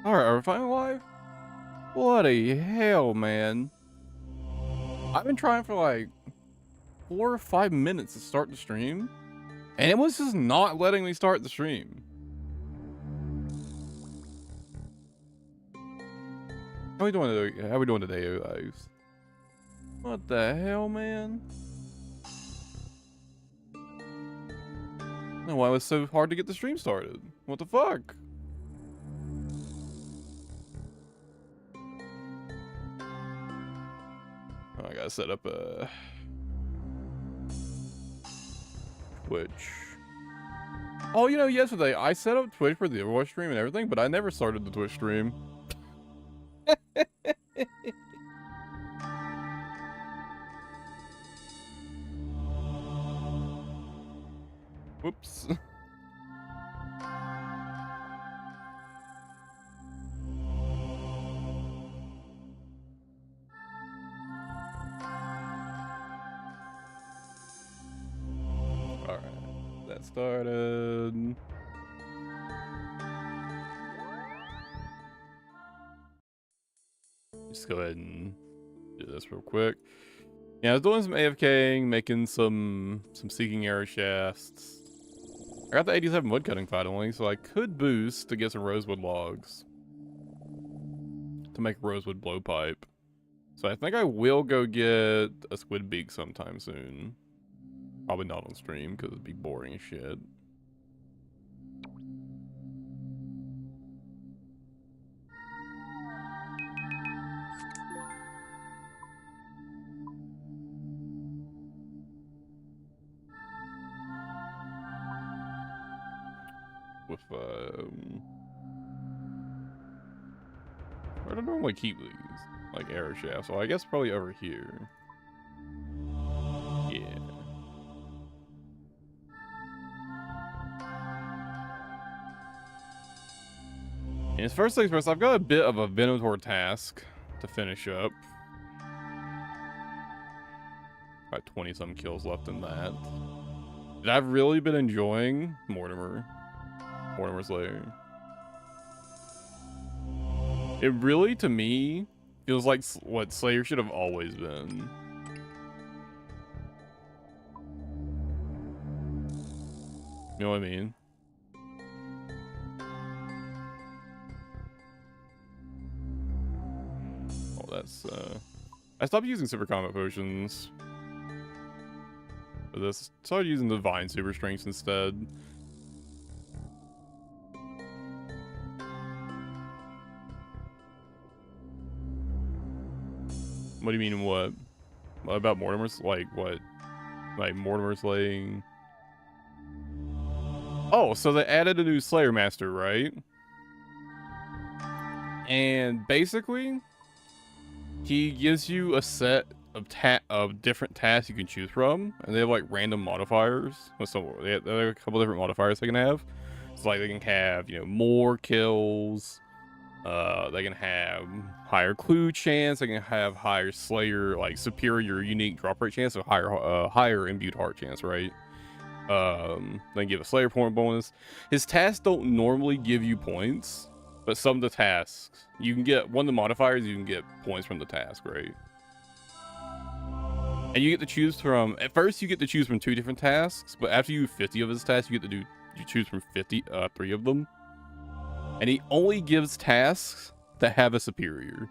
Alright, are we finally live? Bloody hell, man. I've been trying for like 4 or 5 minutes to start the stream, and it was just not letting me start the stream. How we doing today? How we doing today, guys? What the hell, man? No, why was it so hard to get the stream started? What the fuck? Oh, I gotta set up a Twitch. Oh, you know, yesterday I set up Twitch for the Overwatch stream and everything, but I never started the Twitch stream. Whoops. Alright, that started. Just go ahead and do this real quick. Yeah, I was doing some AFKing, making some seeking arrow shafts. I got the 87 woodcutting finally, so I could boost to get some rosewood logs to make a rosewood blowpipe. So I think I will go get a squid beak sometime soon. Probably not on stream because it'd be boring as shit. With I don't normally keep these like arrow shafts, so I guess probably over here. Yeah. And first things first, I've got a bit of a Venator task to finish up. Got 20 some kills left in that. And I've really been enjoying Mortimer's Lair. It really, to me, feels like what Slayer should have always been. You know what I mean? Oh, that's, I stopped using super combat potions for this. Started using divine super strengths instead. What do you mean, what? What about Mortimer's? Like, what? Like, Mortimer's laying... Oh, so they added a new Slayer Master, right? And basically, he gives you a set of different tasks you can choose from, and they have like random modifiers. So they have a couple different modifiers they can have. So like they can have, you know, more kills. They can have higher clue chance. They can have higher Slayer, like superior unique drop rate chance, so higher imbued heart chance, right? They give a Slayer point bonus. His tasks don't normally give you points, but some of the tasks you can get one of the modifiers. You can get points from the task, right? And you get to choose from. At first, you get to choose from 2 different tasks, but after you do 50 of his tasks, you get to choose from 3 of them. And he only gives tasks that have a superior.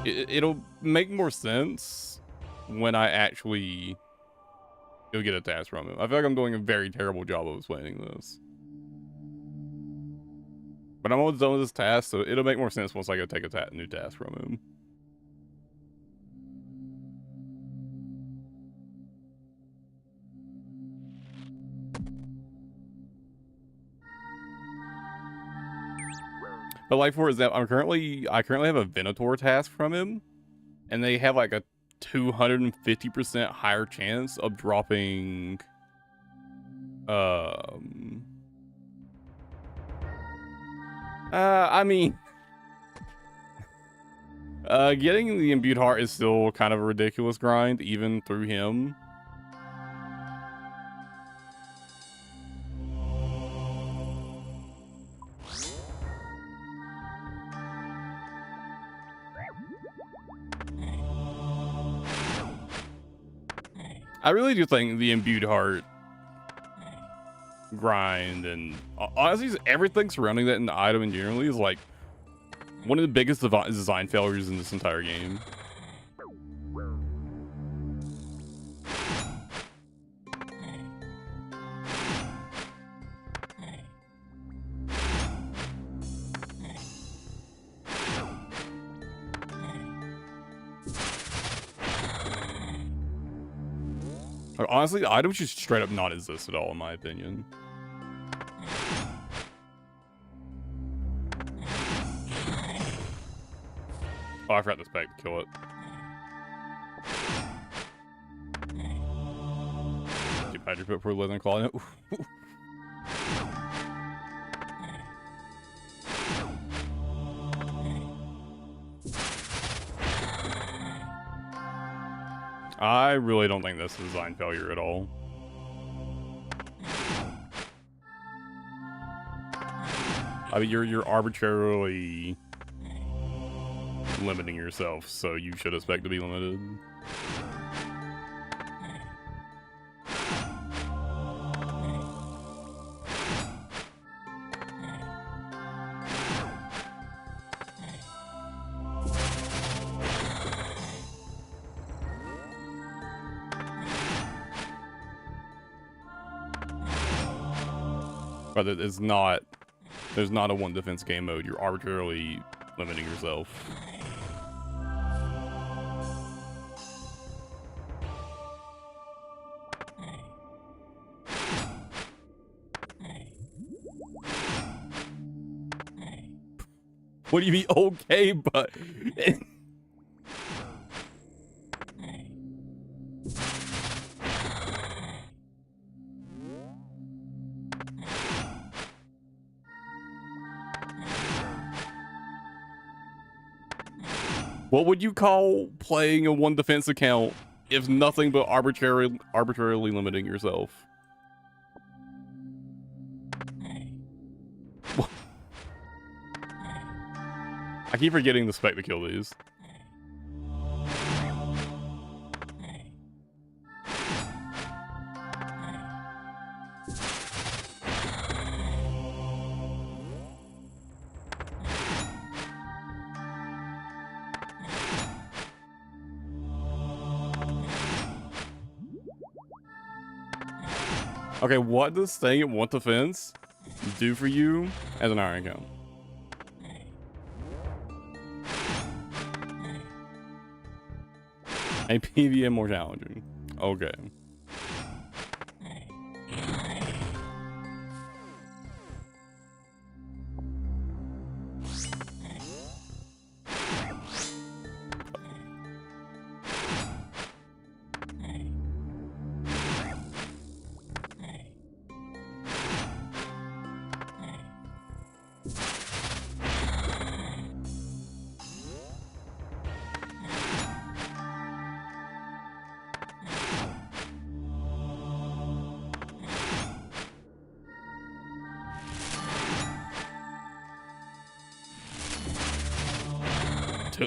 It'll make more sense when I actually go get a task from him. I feel like I'm doing a very terrible job of explaining this. But I'm almost done with this task, so it'll make more sense once I go take a new task from him. But like for example, I currently have a Venator task from him, and they have like a 250% higher chance of dropping I mean getting the imbued heart is still kind of a ridiculous grind even through him. I really do think the imbued heart grind and honestly everything surrounding that in the item in generally is like one of the biggest design failures in this entire game. Like, honestly, the item should straight up not exist at all, in my opinion. Oh, I forgot this pack to kill it. Keep Patrick put poor Leather Claw in it. I really don't think this is a design failure at all. I mean, you're arbitrarily limiting yourself, so you should expect to be limited. But there's not a one defense game mode. You're arbitrarily limiting yourself. What do you mean okay, but what would you call playing a one defense account if nothing but arbitrarily limiting yourself? I keep forgetting the spec to kill these. Okay, what does staying at one defense do for you as an iron account? A PVM more challenging. Okay.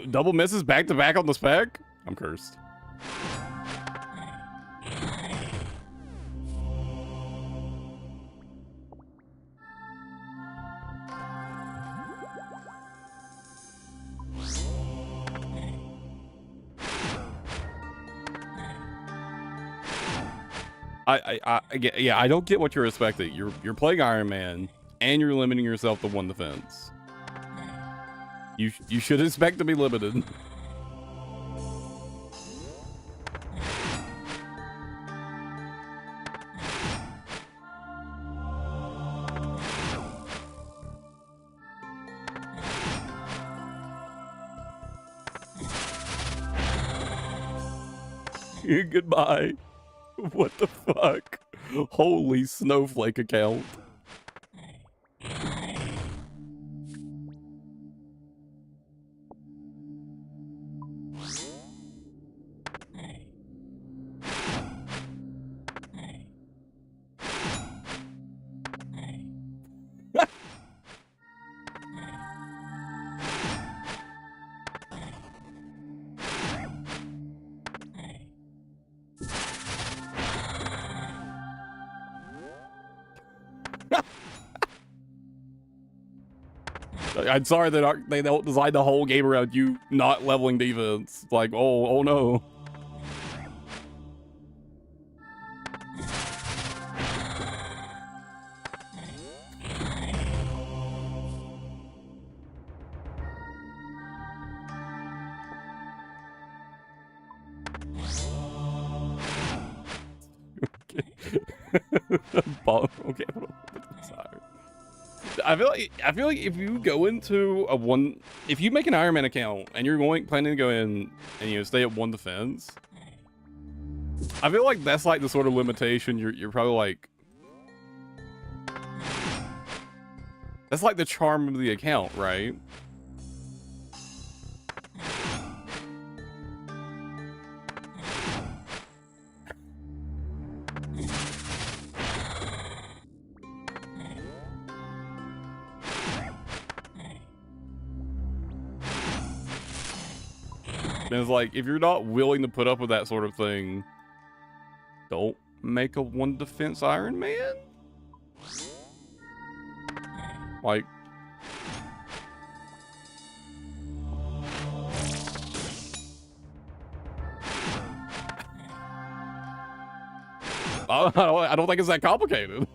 Double misses back to back on the spec? I'm cursed. Yeah, I don't get what you're expecting. You're playing Iron Man and you're limiting yourself to one defense. You should expect to be limited. Goodbye. What the fuck? Holy snowflake account. I'm sorry that they don't design the whole game around you not leveling defense. It's like, oh no. Okay. I feel like if you go into if you make an Iron Man account and you're planning to go in and stay at 1 defense, I feel like that's like the sort of limitation you're probably like. That's like the charm of the account, right? And it's like, if you're not willing to put up with that sort of thing, don't make a 1 defense Iron Man. Like, I don't think it's that complicated.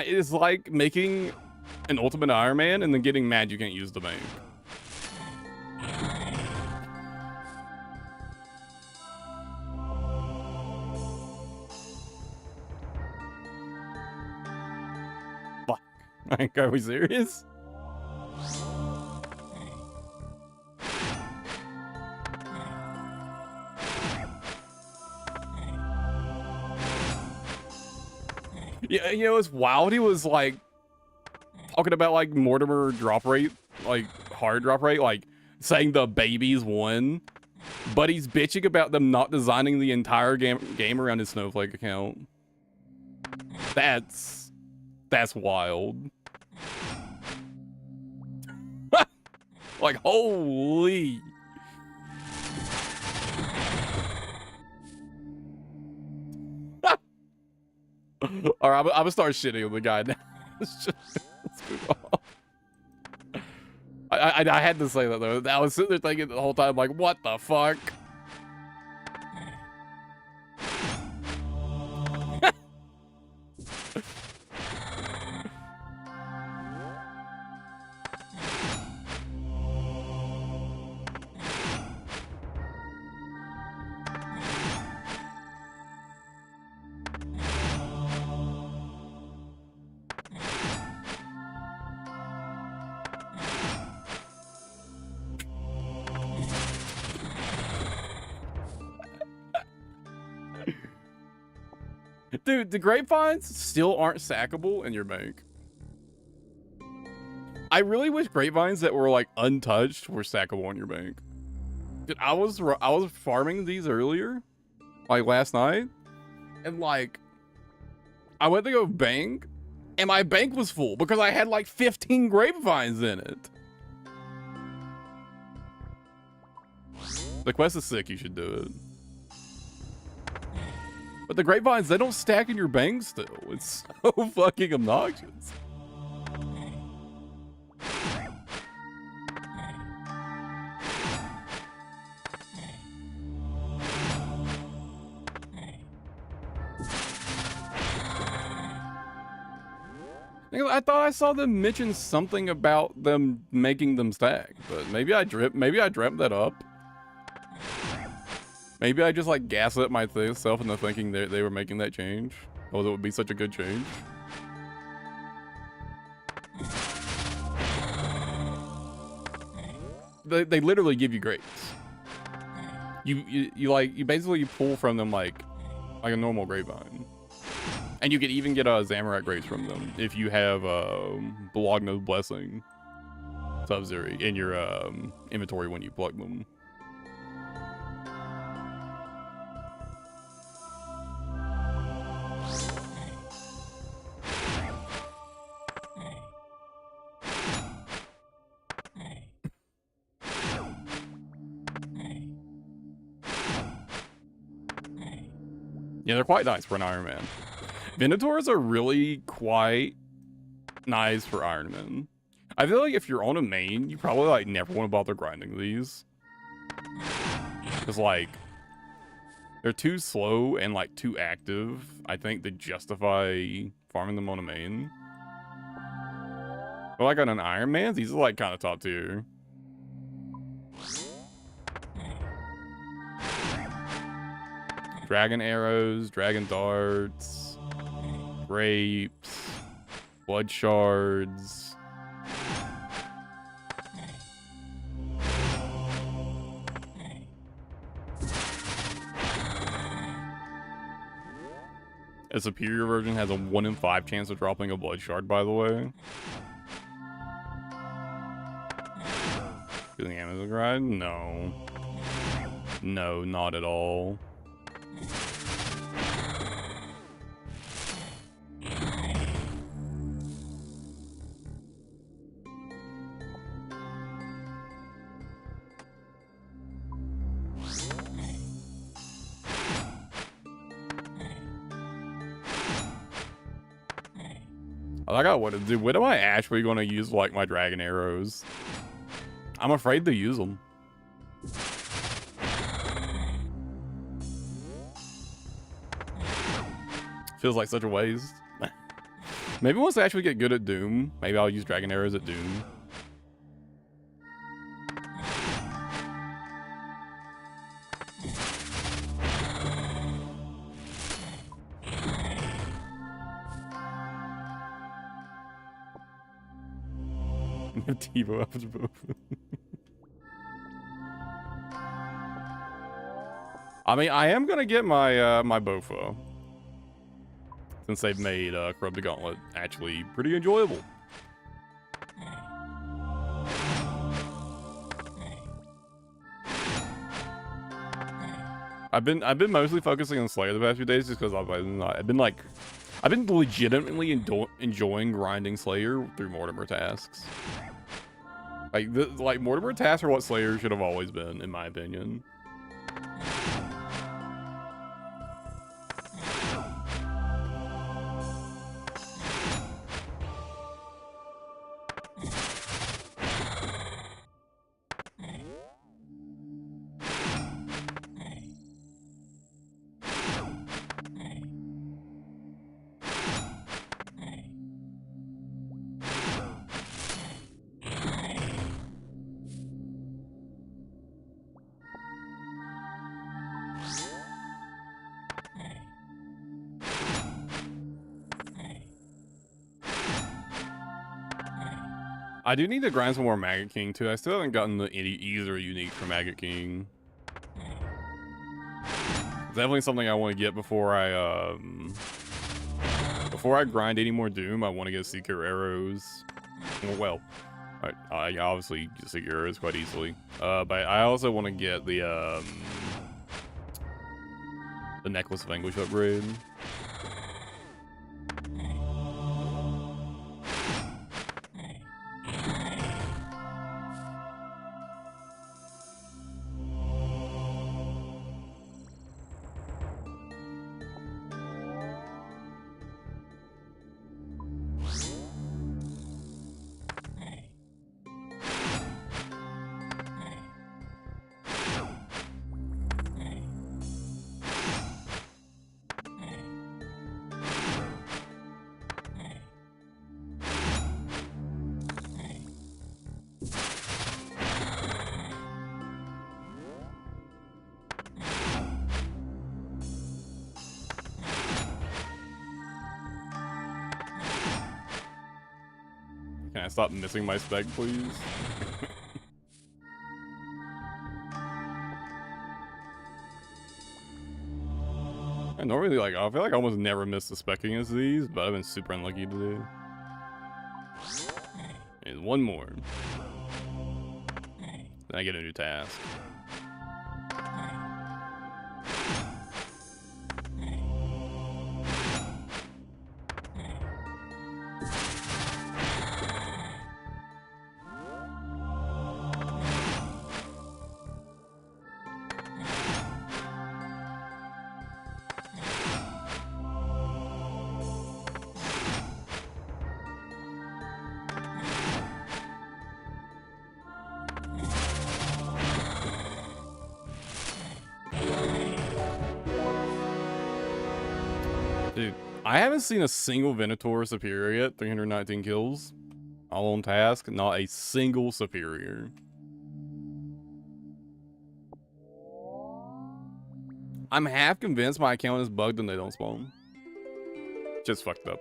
It's like making an Ultimate Iron Man and then getting mad you can't use the bank. Fuck. Like, are we serious? Yeah, it's wild. He was like talking about like Mortimer drop rate, like hard drop rate, like saying the babies won, but he's bitching about them not designing the entire game around his Snowflake account. That's wild. Like, holy. All right, I'm gonna start shitting on the guy now. Let's move on. I had to say that though. I was sitting there thinking the whole time, like, what the fuck? Dude, the grapevines still aren't sackable in your bank. I really wish grapevines that were like untouched were sackable in your bank. Dude, I was farming these earlier, like last night, and like I went to go bank, and my bank was full because I had like 15 grapevines in it. The quest is sick. You should do it. But the grapevines, they don't stack in your bank still. It's so fucking obnoxious. I thought I saw them mention something about them making them stack, but maybe I dreamt that up. Maybe I just like gaslit myself into thinking they were making that change. Oh, that would be such a good change. They literally give you grapes. You basically pull from them like a normal grapevine, and you can even get Zamorak grapes from them if you have Bologna's Blessing Sub-Zero in your inventory when you pluck them. Yeah, they're quite nice for an Iron Man. Venators are really quite nice for Iron Man. I feel like if you're on a main, you probably like never want to bother grinding these. Because like, they're too slow and like too active, I think, to justify farming them on a main. But like on an Iron Man, these are like kind of top tier. Dragon arrows, dragon darts, grapes, blood shards. A superior version has a 1 in 5 chance of dropping a blood shard, by the way. Doing Amazon grind? No. No, not at all. I got what to do. When am I actually going to use like my dragon arrows? I'm afraid to use them. Feels like such a waste. Maybe once I actually get good at Doom, maybe I'll use dragon arrows at Doom. TiVo after both. I mean, I am gonna get my my Bofa, since they've made Corrupt the Gauntlet actually pretty enjoyable. I've been mostly focusing on Slayer the past few days just because I've been legitimately enjoying grinding Slayer through Mortimer tasks. Like Mortimer tasks are what Slayer should have always been, in my opinion. I do need to grind some more Maggot King too. I still haven't gotten the either unique for Maggot King. Definitely something I want to get before I grind any more Doom. I want to get Seeker arrows. Well, I obviously get Seeker arrows quite easily. But I also want to get the Necklace of Anguish upgrade. Can I stop missing my spec, please? I normally I feel like I almost never miss the specking as these, but I've been super unlucky today. And one more. Then I get a new task. Dude, I haven't seen a single Venator superior yet. 319 kills. All on task. Not a single superior. I'm half convinced my account is bugged and they don't spawn. Just fucked up.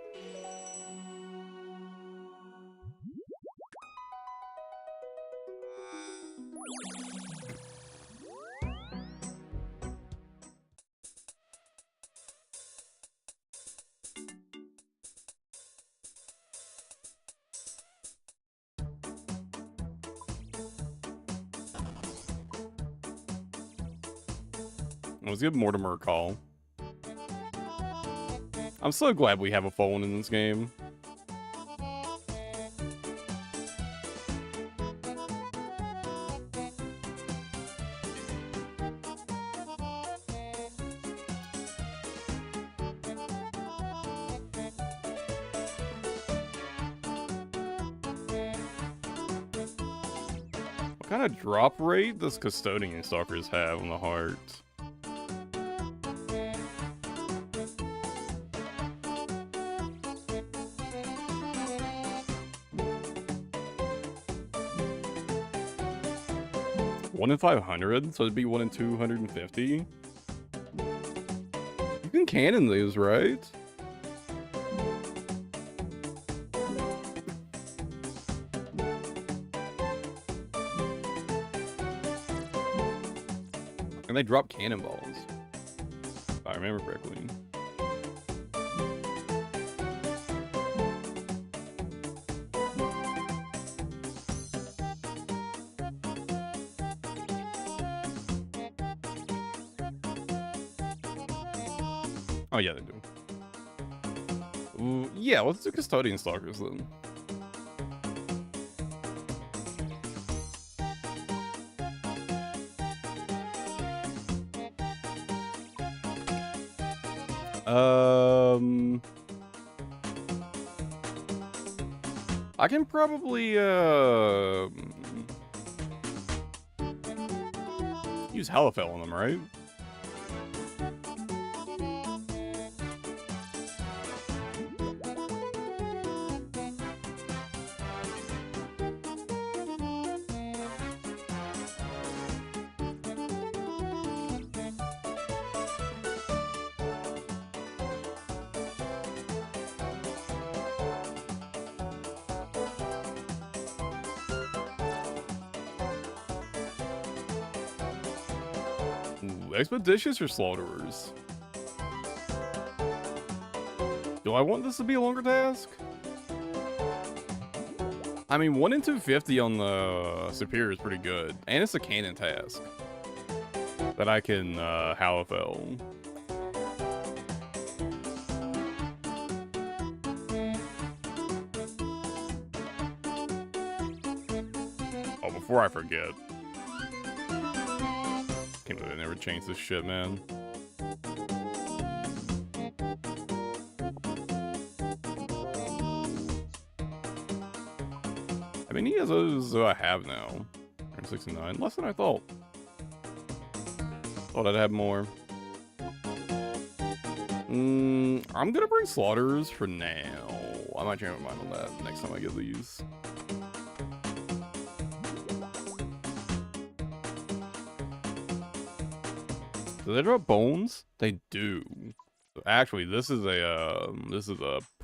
Let's give Mortimer a call. I'm so glad we have a phone in this game. What kind of drop rate does Custodian Stalkers have on the heart? One in 500, so it'd be 1 in 250. You can cannon these, right? And they drop cannonballs, if I remember correctly. Oh yeah, they do. Ooh, yeah, let's do Custodian Stalkers then. I can probably use Halifel on them, right? Expeditious or Slaughterers? Do I want this to be a longer task? I mean, 1 in 250 on the Superior is pretty good. And it's a cannon task that I can Halifel. Oh, before I forget. Can't believe they never changed this shit, man. I mean, he has those I have now. 169, less than I thought. Thought I'd have more. I'm gonna bring Slaughters for now. I might change my mind on that next time I get these. Do they drop bones? They do. Actually, this is a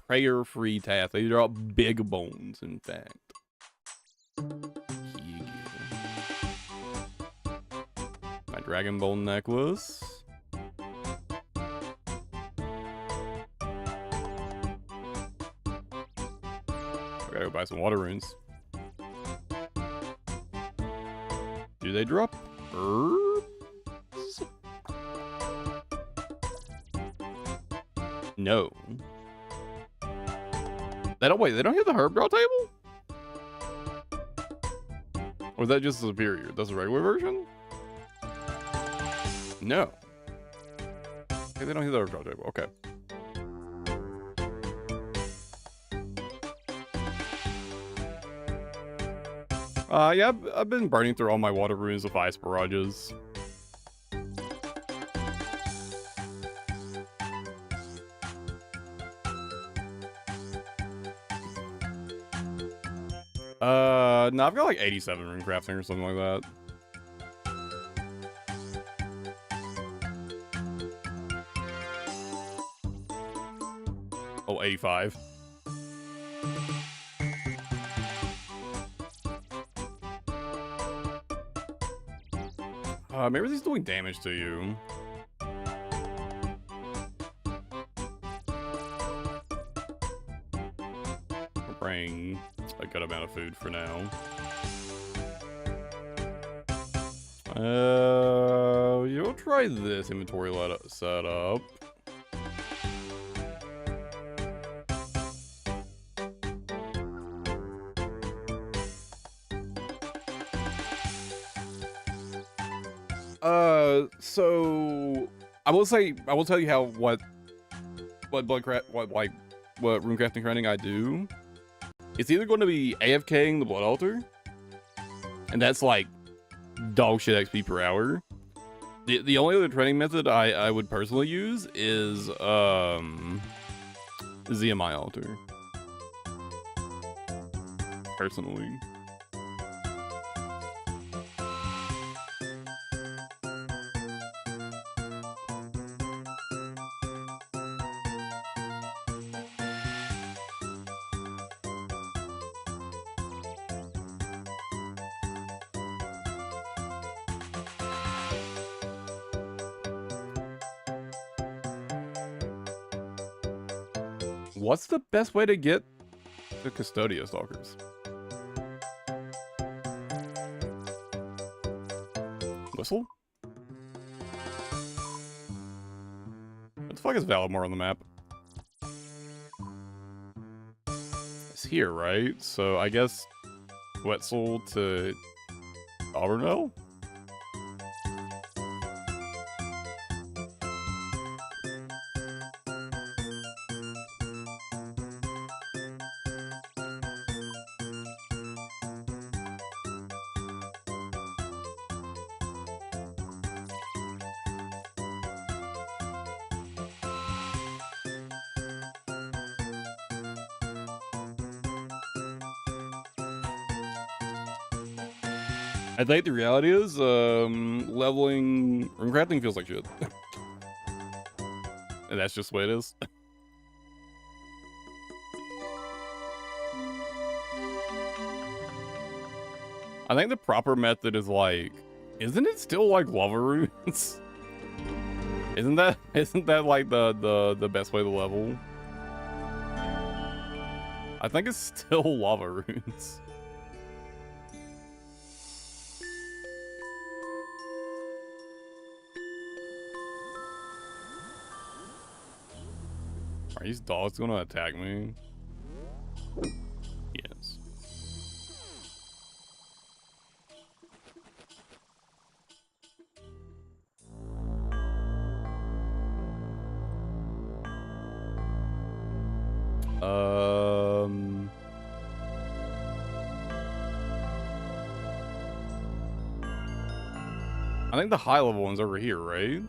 prayer-free task. They drop big bones, in fact. My Dragon Bone necklace. I gotta go buy some water runes. Do they drop herbs? No. They don't, wait, they don't have the herb draw table? Or is that just the superior? That's the regular version? No. Okay, they don't have the herb draw table. Okay. Yeah, I've been burning through all my water runes with ice barrages. No, I've got like 87 rune crafting or something like that. Oh, 85. Maybe he's doing damage to you. We're bringing a good amount of food for now. You'll try this inventory setup. So I will tell you how what runecrafting grinding I do. It's either going to be AFKing the blood altar, and that's like dog shit XP per hour. The only other training method I would personally use is ZMI altar. Personally. What's the best way to get the Custodia Stalkers? Whistle? What the fuck is Valimor on the map? It's here, right? So I guess Wetzel to Auburno? I think the reality is, leveling runecrafting feels like shit. And that's just the way it is. I think the proper method is like, isn't it still like lava runes? Isn't that like the best way to level? I think it's still lava runes. Are these dogs gonna attack me? Yes. I think the high level one's over here, right?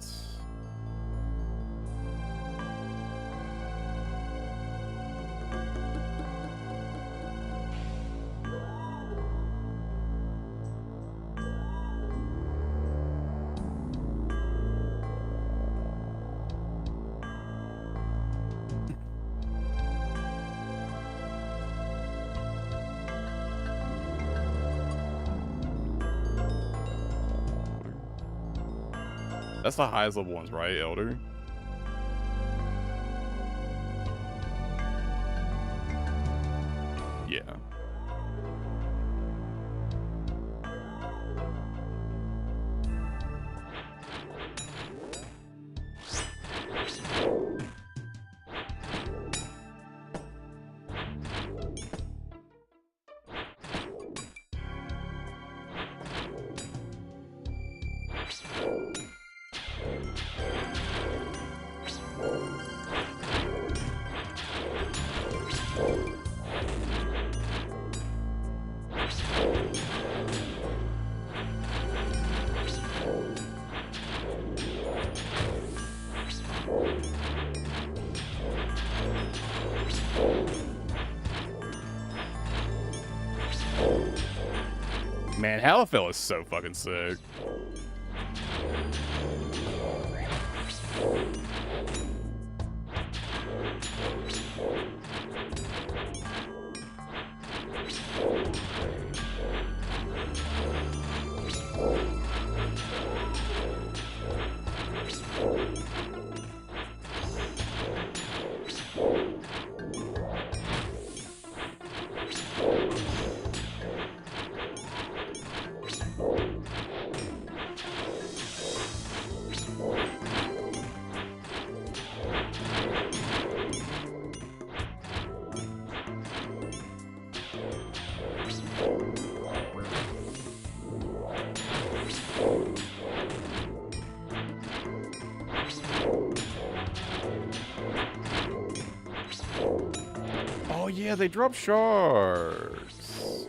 That's the highest level ones, right, Elder? Yeah. Man, Halifel is so fucking sick. Oh yeah, they drop sharks.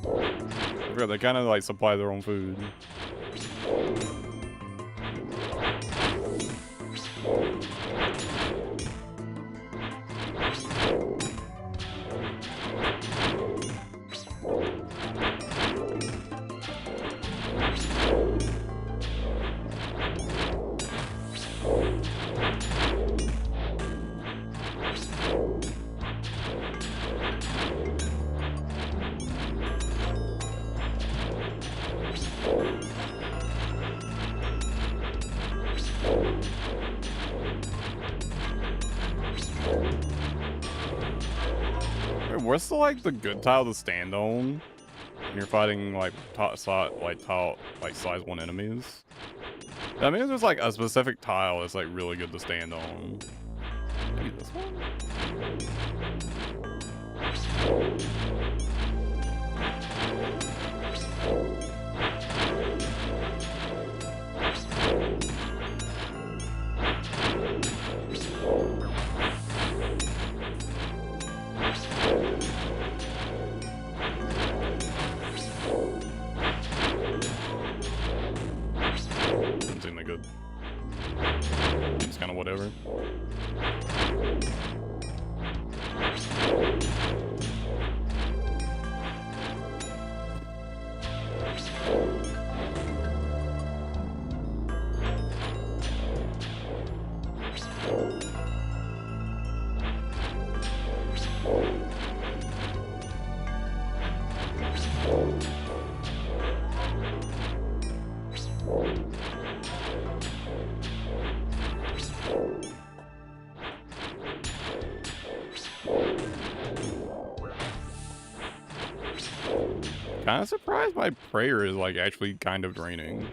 I forgot they kind of like supply their own food. What's like the good tile to stand on when you're fighting like size 1 enemies? That means there's like a specific tile that's like really good to stand on. Maybe this one? Doesn't seem that good. It's kind of whatever. Kind of surprised my prayer is like actually kind of draining.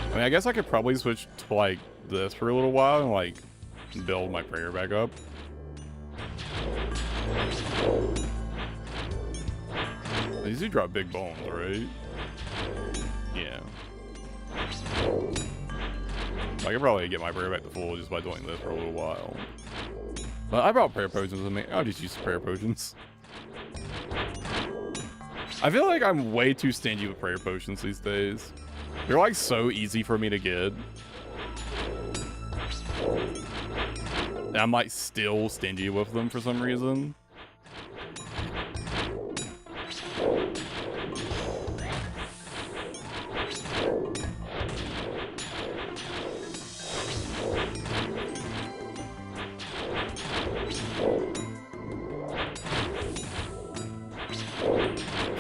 I mean, I guess I could probably switch to like this for a little while and like build my prayer back up. These do drop big bones, right? Yeah. I could probably get my prayer back to full just by doing this for a little while. But I brought prayer potions with me. I'll just use prayer potions. I feel like I'm way too stingy with prayer potions these days. They're like so easy for me to get. And I'm like still stingy with them for some reason.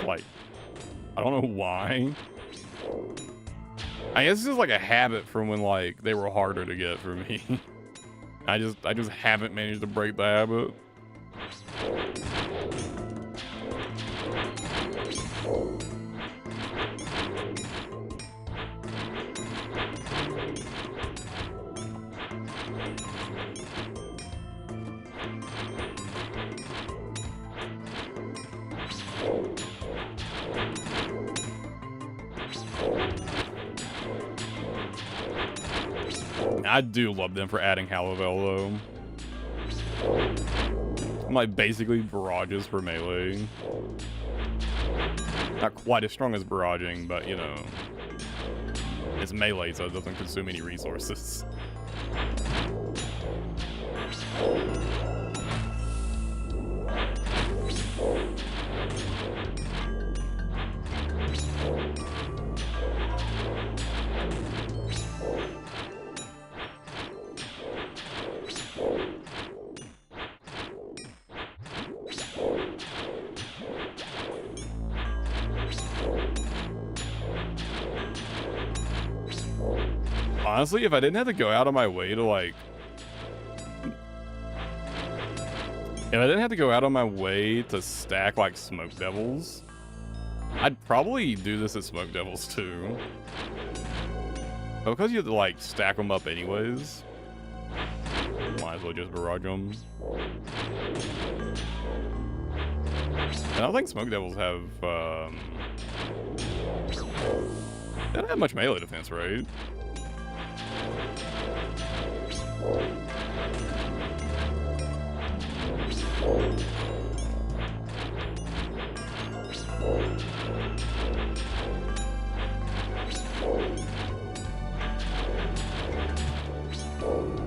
Like, I don't know why. I guess this is like a habit from when like they were harder to get for me. I just haven't managed to break the habit. I do love them for adding Halavel though. I'm like basically barrages for melee. Not quite as strong as barraging, but you know, it's melee, so it doesn't consume any resources. Honestly, if I didn't have to go out of my way to like... If I didn't have to go out of my way to stack like Smoke Devils, I'd probably do this at Smoke Devils too. But because you have to like stack them up anyways, might as well just barrage them. And I don't think Smoke Devils have, they don't have much melee defense, right?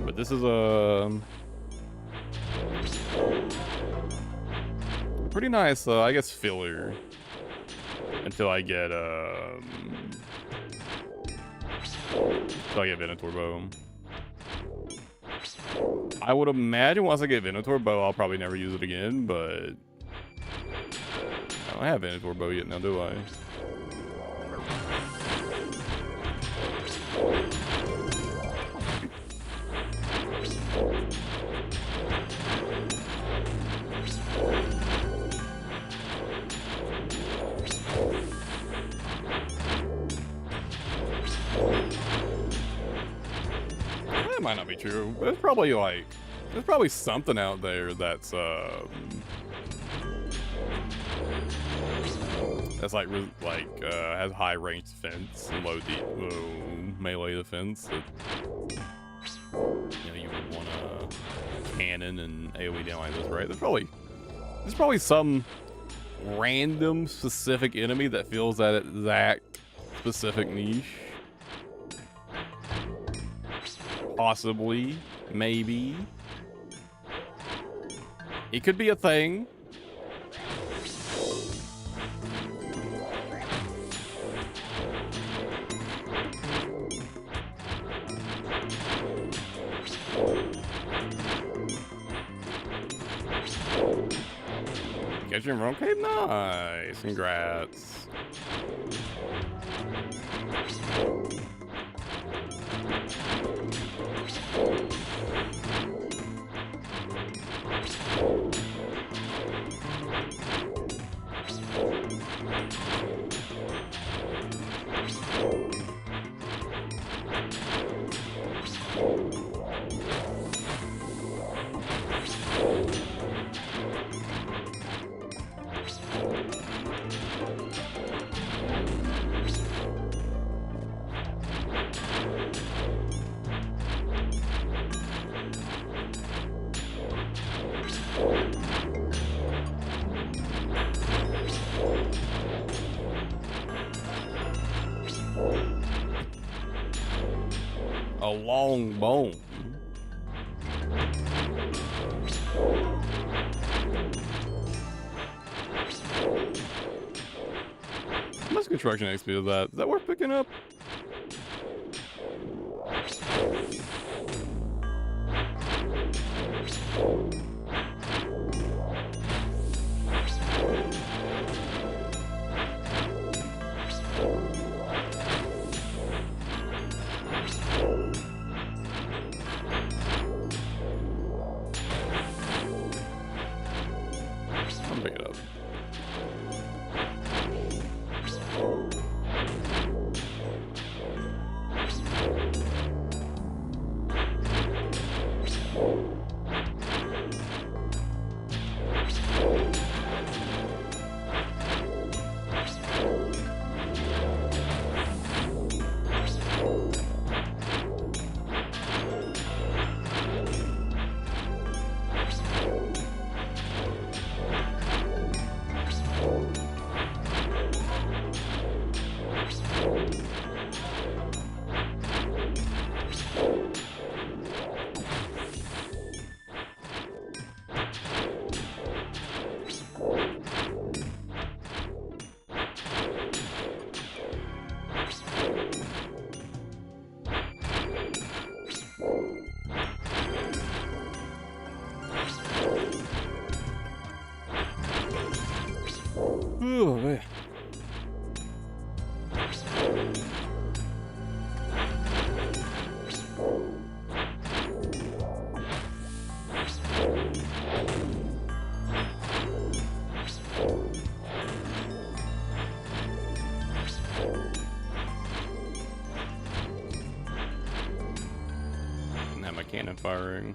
But this is a pretty nice, I guess, filler until I get Venator Bow. I would imagine once I get Venator Bow, I'll probably never use it again, but I don't have Venator Bow yet now, do I? That might not be true, but it's probably like, there's probably something out there that's like has high range defense and low melee defense that, you know, you would want to cannon and AoE down like this, right? There's probably some random specific enemy that fills that exact specific niche. Possibly, maybe. It could be a thing. Get your Runescape? Nice. Congrats. A long bone. How much construction XP is that? Is that worth picking up? I'm picking it up. mind firing.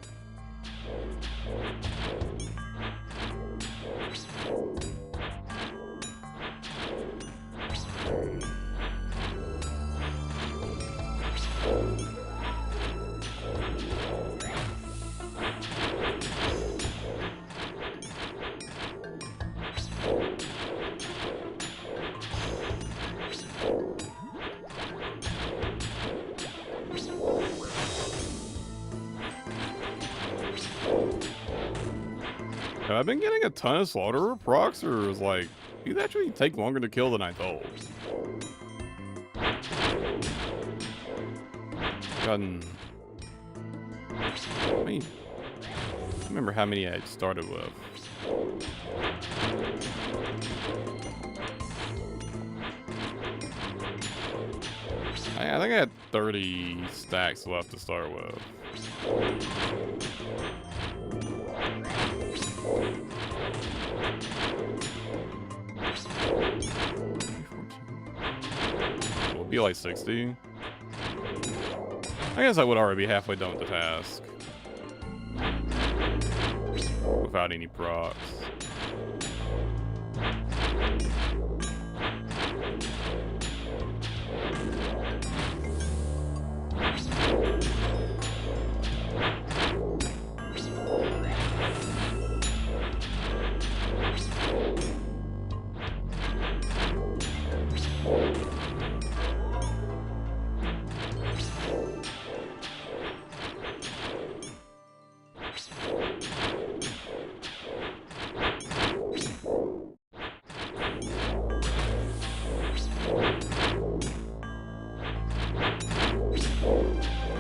Have I been getting a ton of Slaughterer procs, or is like these actually take longer to kill than I thought? Gotten. I mean, I remember how many I started with. I think I had 30 stacks left to start with. It'll be like 60. I guess I would already be halfway done with the task. Without any procs.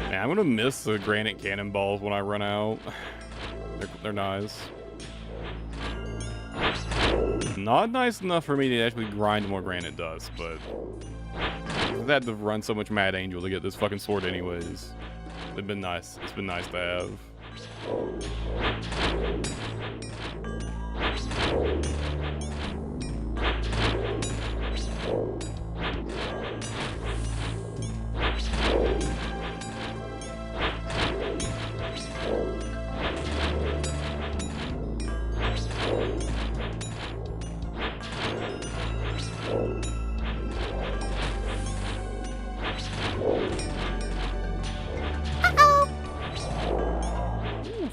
Man, I'm gonna miss the granite cannonballs when I run out. They're nice. Not nice enough for me to actually grind more granite dust, but I've had to run so much Mad Angel to get this fucking sword anyways. It's been nice. It's been nice to have.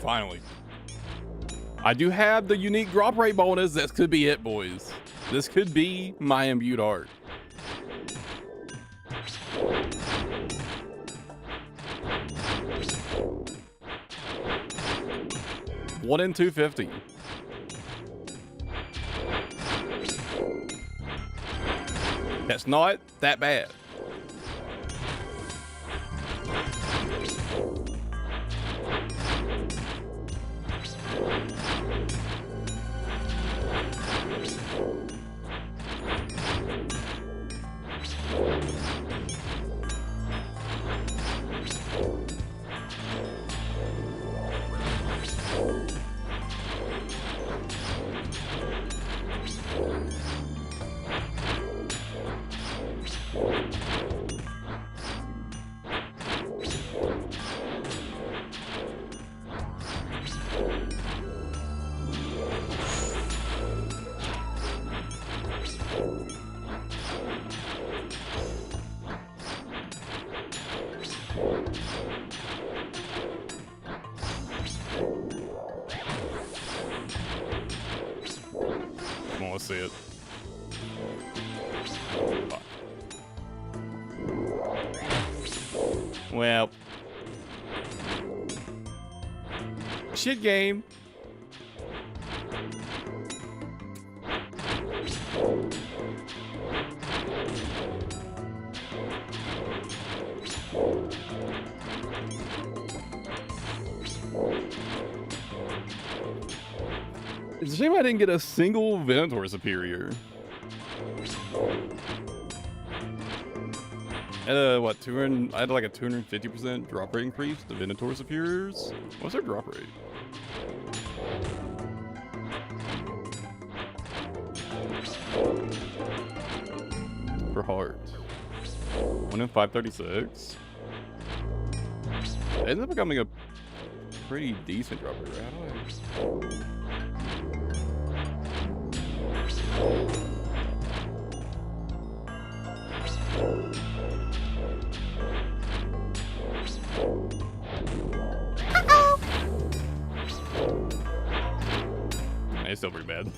Finally. I do have the unique drop rate bonus. This could be it, boys. This could be my imbued art. One in 250. That's not that bad. Come on, let's see it. Well, shit game. It's a shame I didn't get a single Venator Superior. What, 200, I had like a 250% drop rate increase to Venator Superiors? What's their drop rate? For heart. 1 in 536. It ends up becoming a pretty decent drop rate. It's still pretty bad.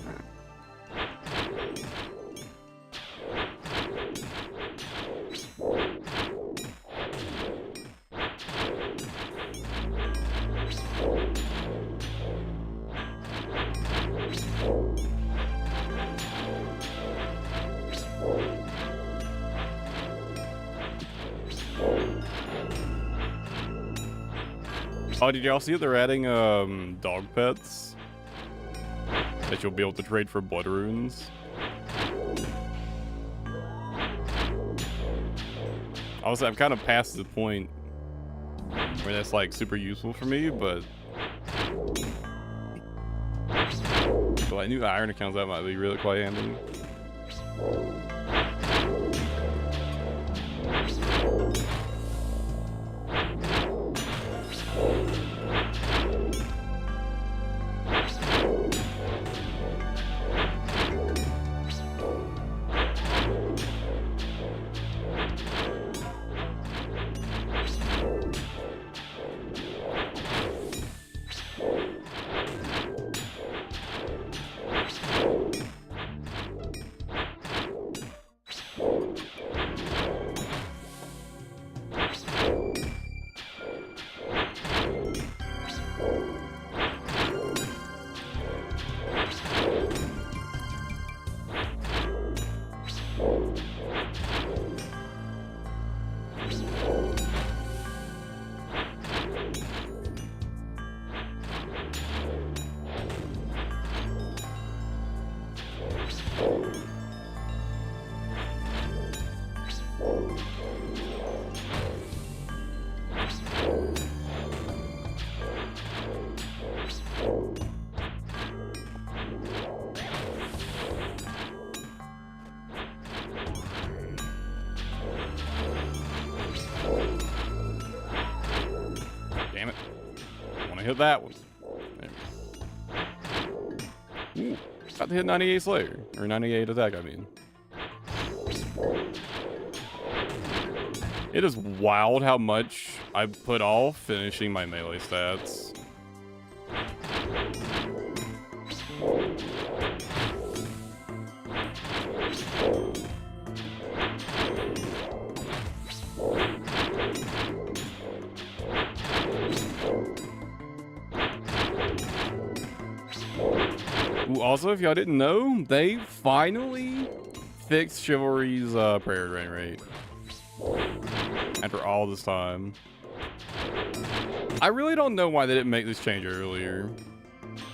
Oh, did y'all see they're adding dog pets that you'll be able to trade for blood runes? Also, I'm kind of past the point where that's like super useful for me, but so like new iron accounts that might be really quite handy. Damn it. I want to hit that one. Ooh, got to hit 98 Slayer. Or 98 attack, I mean. It is wild how much I put off finishing my melee stats. Ooh, also, if y'all didn't know, they finally fixed Chivalry's prayer drain rate. After all this time. I really don't know why they didn't make this change earlier.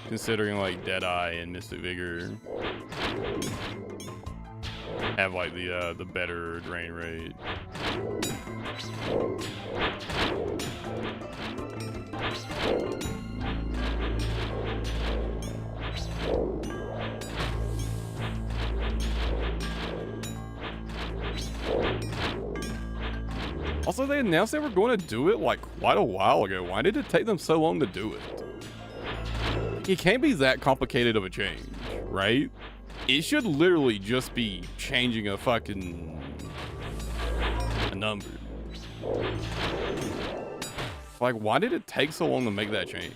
Considering like Deadeye and Mystic Vigor have like the better drain rate. Also, they announced they were going to do it like quite a while ago. Why did it take them so long to do it? It can't be that complicated of a change, right? It should literally just be changing a fucking number. Like, why did it take so long to make that change?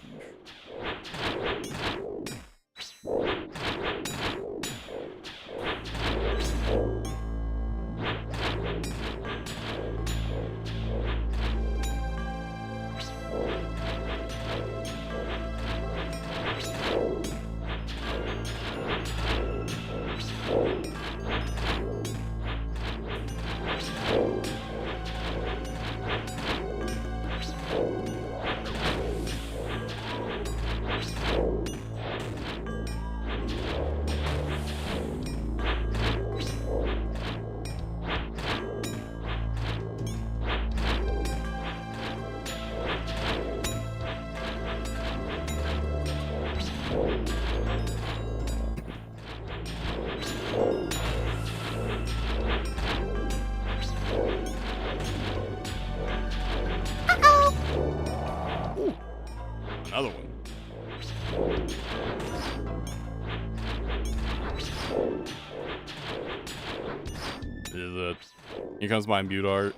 Here comes my imbued art.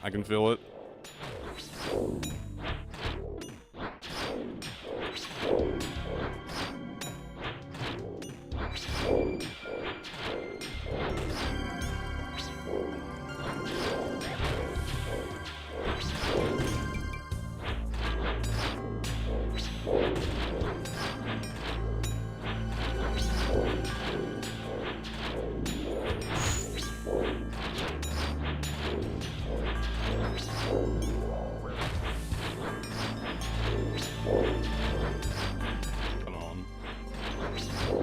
I can feel it.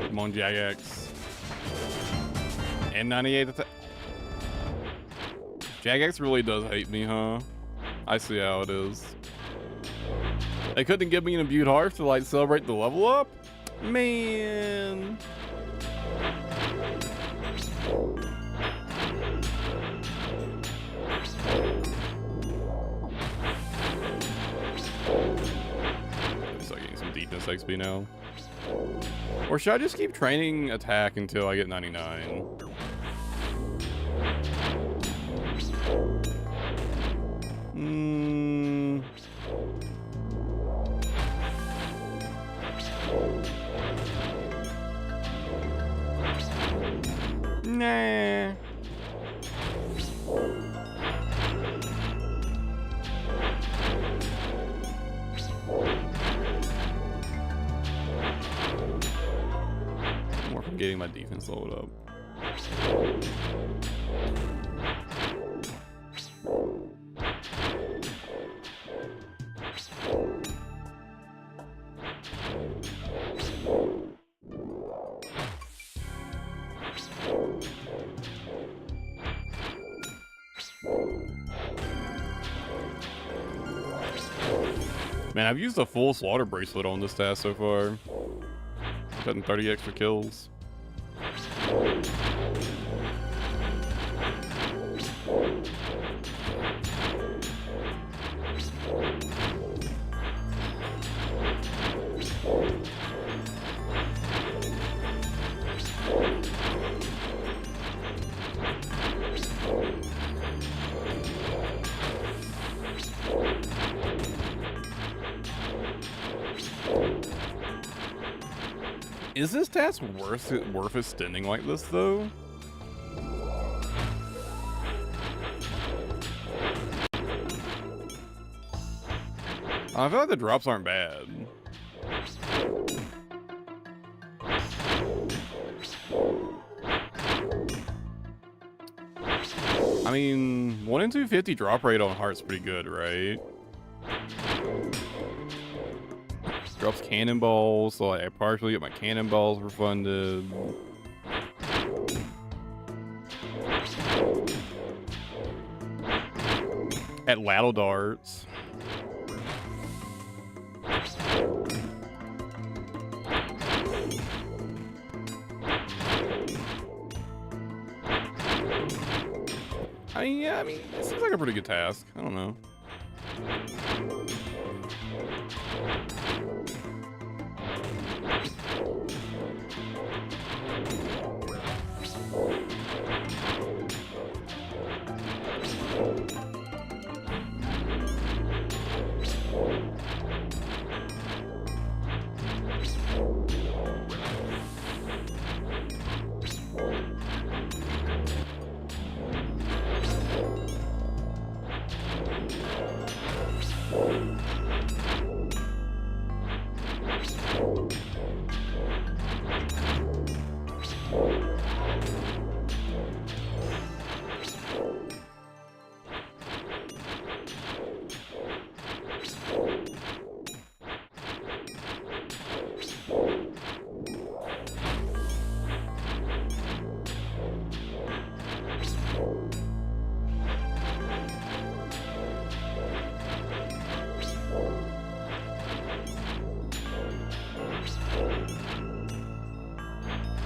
Come on, Jagex. And 98 attack. Jagex really does hate me, huh? I see how it is. They couldn't give me an imbued heart to like celebrate the level up? Man. Start getting some defense XP now. Or should I just keep training attack until I get 99? Nah. More from getting my defense loaded up. Man, I've used a full slaughter bracelet on this task so far. Gotten 30 extra kills. Is this task worth extending like this though? I feel like the drops aren't bad. I mean, 1 in 250 drop rate on heart's pretty good, right? Drops cannonballs, so like I partially get my cannonballs refunded. At ladle darts. Yeah, I mean, it seems like a pretty good task. I don't know.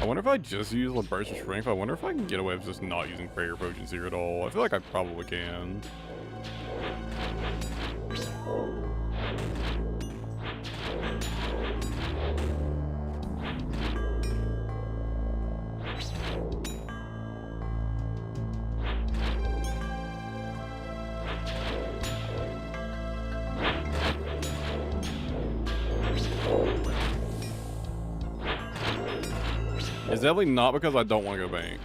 I wonder if I just use a burst of strength. I wonder if I can get away with just not using prayer potions here at all. I feel like I probably can. It's definitely not because I don't want to go bank.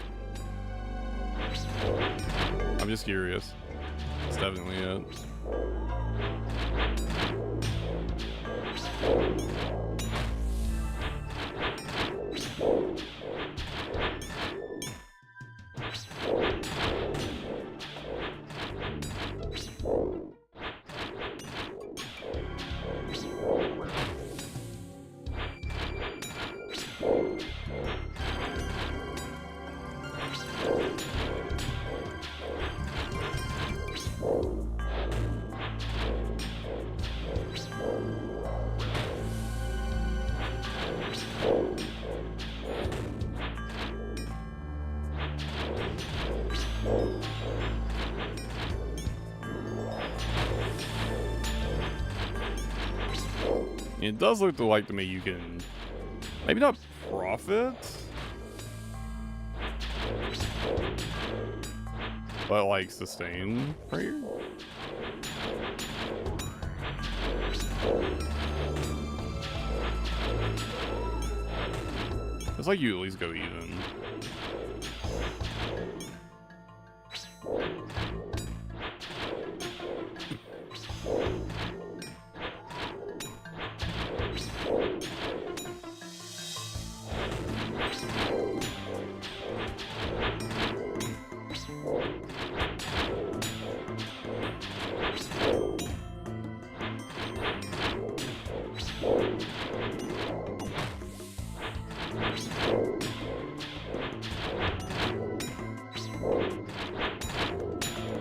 I'm just curious. It's definitely it. It does look like to me you can maybe not profit, but like sustain prayer. It's like you at least go even.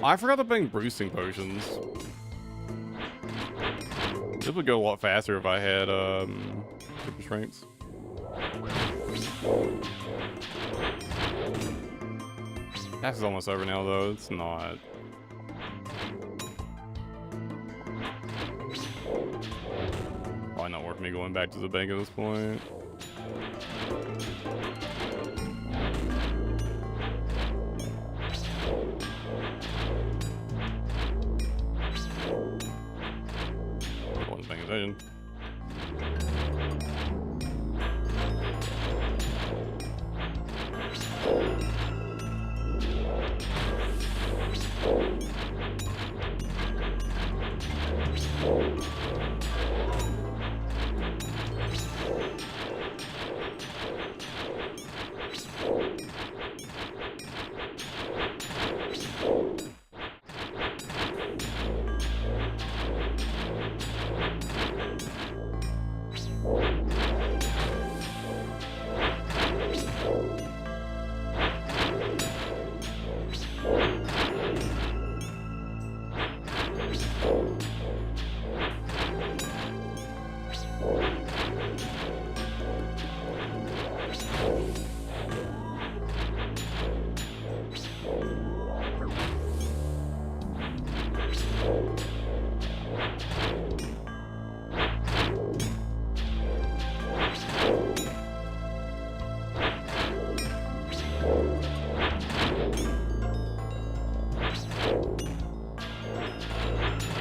I forgot to bring boosting potions. This would go a lot faster if I had super strengths. Task is almost over now though, it's not. Probably not worth me going back to the bank at this point. Wasn't paying attention.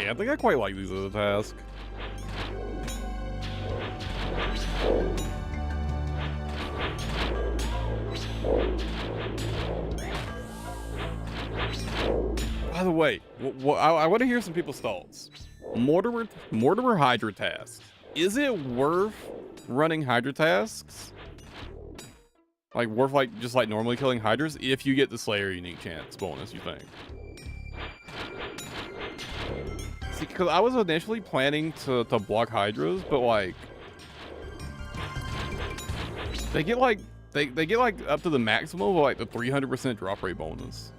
I think I quite like these as a task. By the way, I want to hear some people's thoughts. Mortimer Hydra tasks. Is it worth running Hydra tasks? Like worth just normally killing Hydras if you get the Slayer unique chance bonus, you think? Because I was initially planning to block Hydras, but like they get they get up to the maximum of like the 300% drop rate bonus.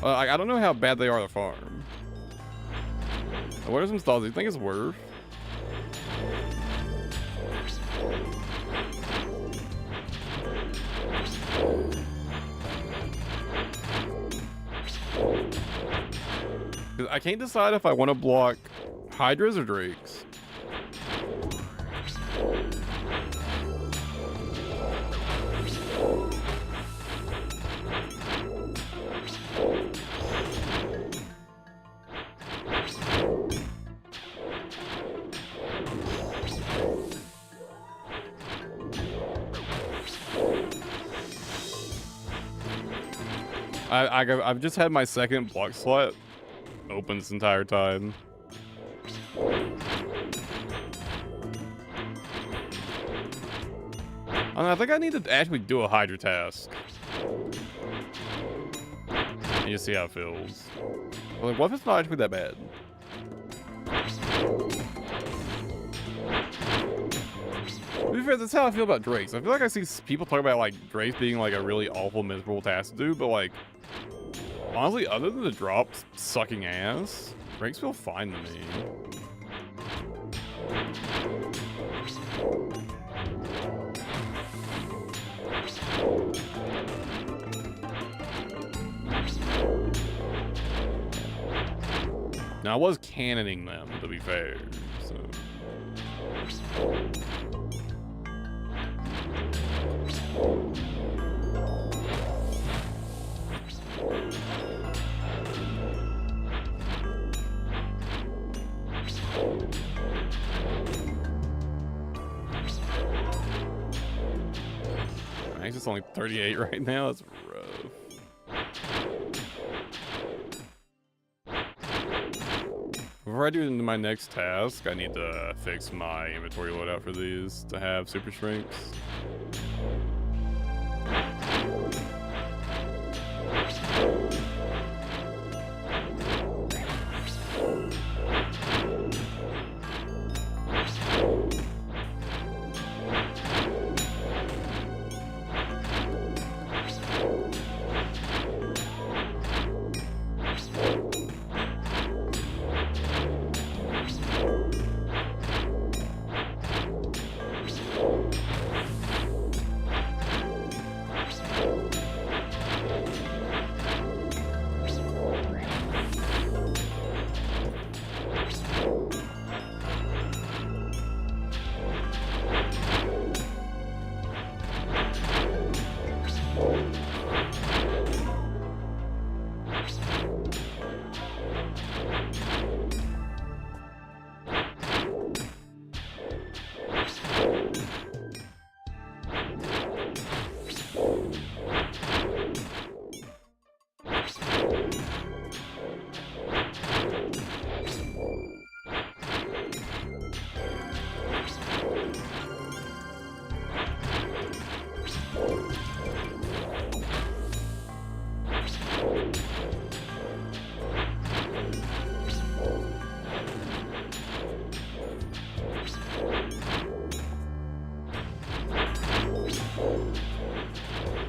I don't know how bad they are to farm. What are some thoughts? Do you think it's worth? I can't decide if I want to block Hydras or Drakes. I've just had my second block slot open this entire time. I think I need to actually do a Hydra task. And just see how it feels. Like, what if it's not actually that bad? To be fair, that's how I feel about Drakes. I feel like I see people talk about like Drakes being like a really awful, miserable task to do, but like, honestly, other than the drops sucking ass, Drakes feel fine to me. Now, I was cannoning them, to be fair, so... I think it's only 38 right now, that's rough. Before I do my next task, I need to fix my inventory loadout for these to have super strengths.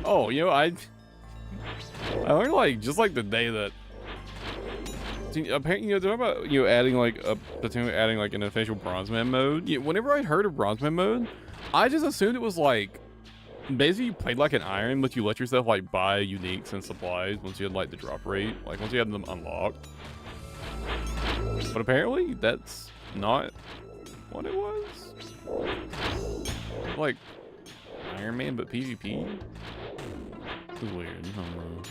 Oh, you know, I learned like just like the day that apparently, you know, they're about, you know, adding like potentially adding like an official Bronzeman mode. Yeah, whenever I heard of Bronzeman mode, I just assumed it was like basically you played like an Iron, but you let yourself like buy uniques and supplies once you had like the drop rate, like once you had them unlocked. But apparently that's not what it was. Like Iron Man but PvP. It's weird. I don't know.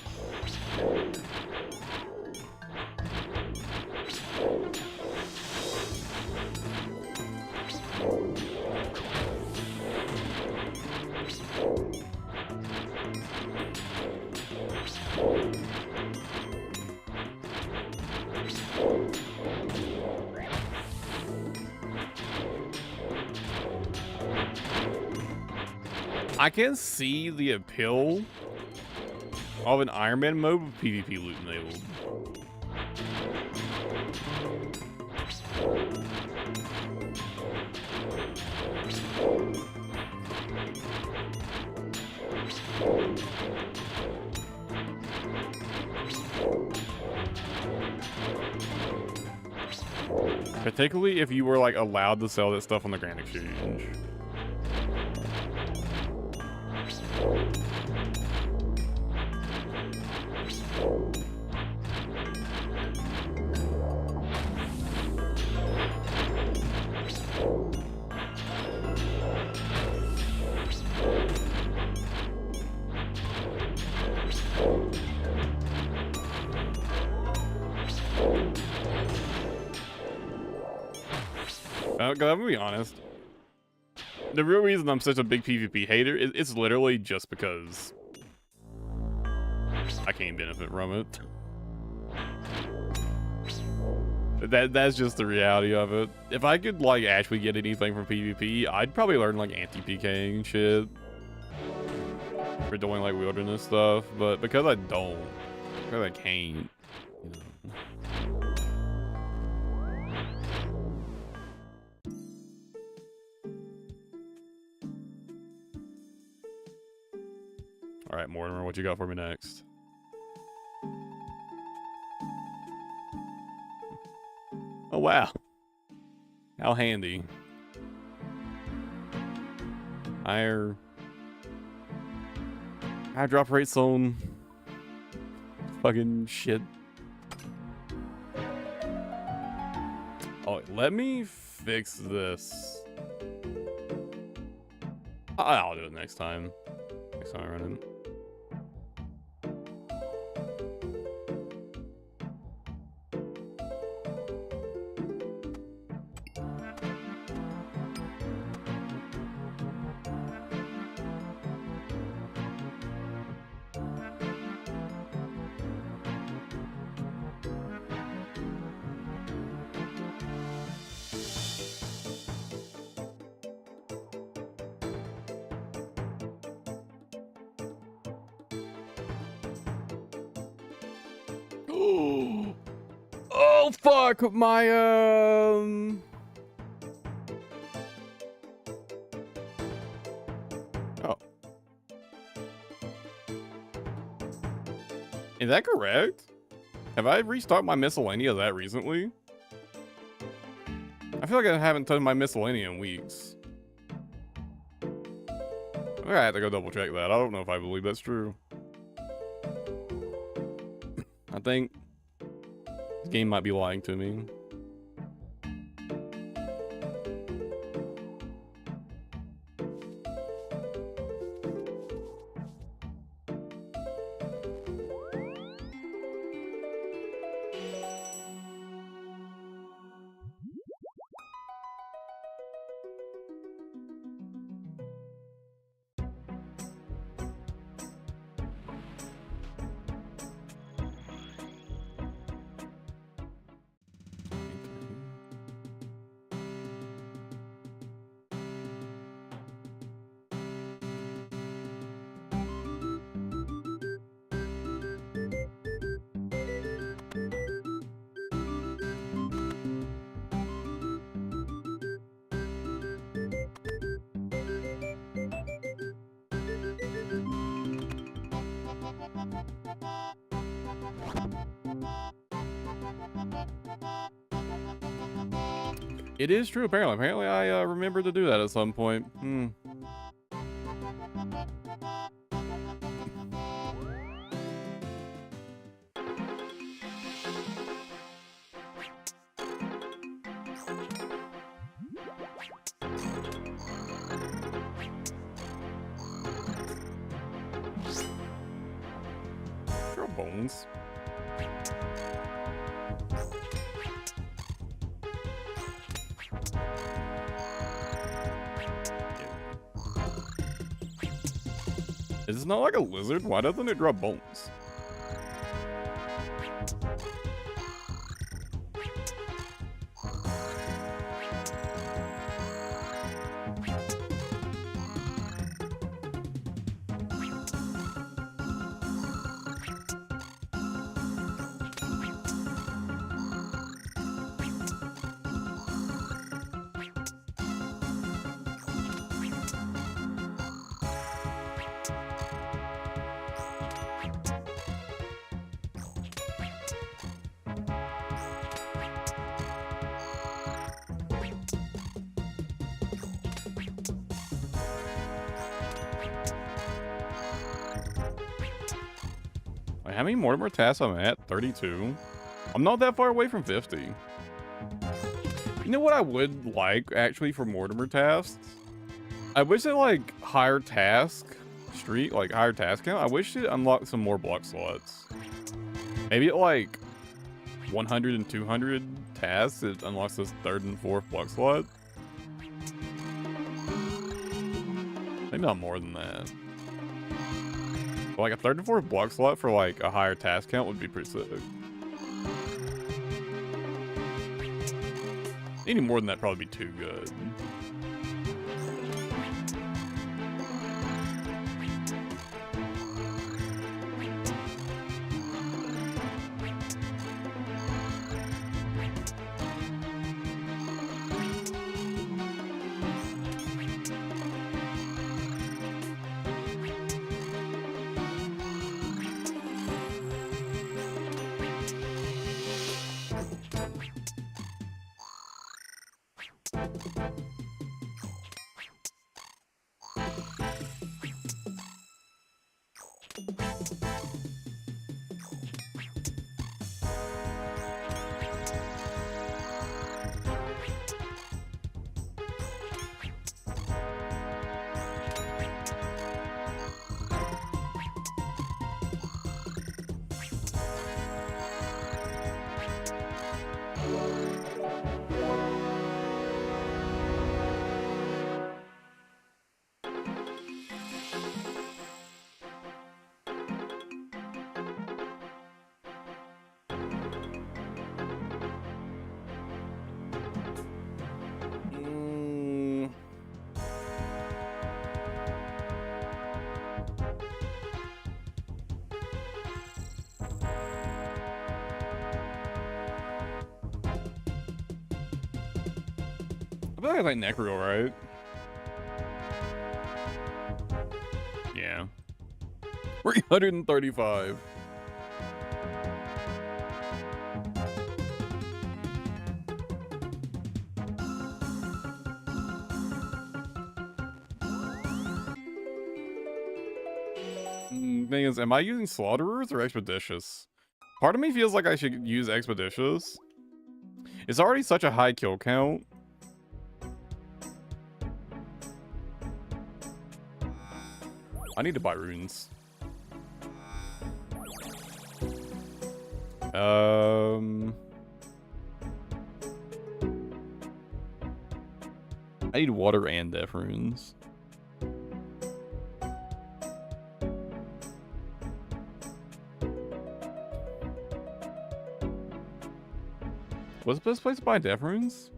I can see the appeal of an Iron Man mode with PvP loot enabled. Particularly if you were like allowed to sell that stuff on the Grand Exchange. I'm gonna be honest. The real reason I'm such a big PvP hater is it's literally just because I can't benefit from it. That's just the reality of it. If I could like actually get anything from PvP, I'd probably learn like anti-PKing and shit for doing like wilderness stuff. But because I don't, because I can't, you know. All right, Mortimer, what you got for me next? Oh, wow. How handy. Higher drop rates on fucking shit. Oh, let me fix this. I'll do it next time. Next time I run in. Oh fuck my Oh. Is that correct? Have I restarted my miscellanea that recently? I feel like I haven't touched my miscellanea in weeks. I have to go double check that. I don't know if I believe that's true. I think this game might be lying to me. It is true, apparently. Apparently, I remember to do that at some point. Sure, bones. Is it not like a lizard? Why doesn't it drop bones? How many Mortimer tasks I'm at? 32. I'm not that far away from 50. You know what I would like, actually, for Mortimer tasks? I wish it, like, higher task streak, like, higher task count. I wish it unlocked some more block slots. Maybe at, like, 100 and 200 tasks, it unlocks this 3rd and 4th block slot. Maybe not more than that. But like a 3rd and 4th block slot for like a higher task count would be pretty sick. Any more than that probably be too good. I feel like Necro, right? Yeah. 335. Thing is, am I using Slaughterers or Expeditious? Part of me feels like I should use Expeditious. It's already such a high kill count. I need to buy runes. I need water and death runes. What's the best place to buy death runes?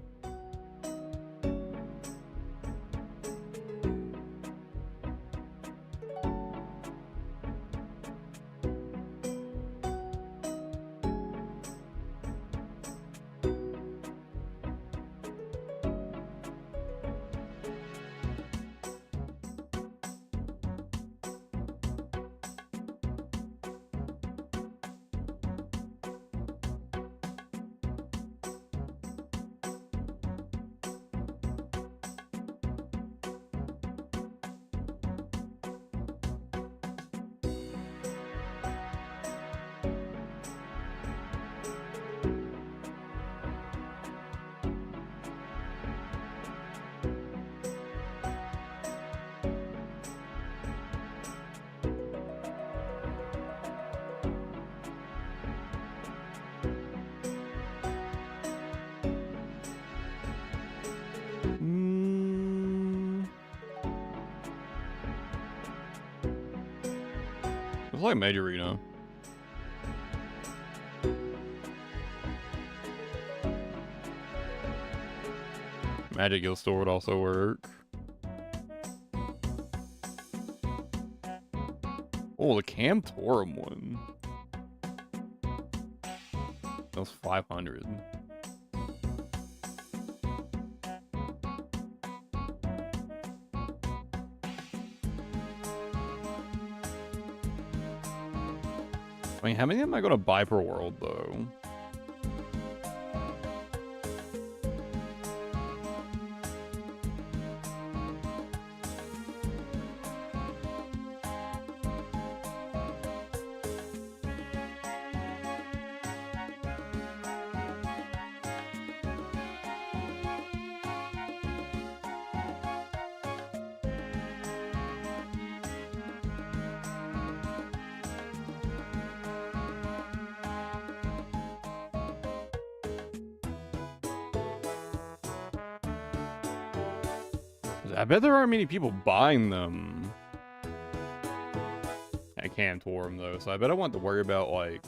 It's like Major Arena. Magic Guild Store would also work. Oh, the Camtorum one. That was 500. I mean, how many am I gonna buy per world though? I bet there aren't many people buying them. I can tour him though, so I bet I want to worry about like.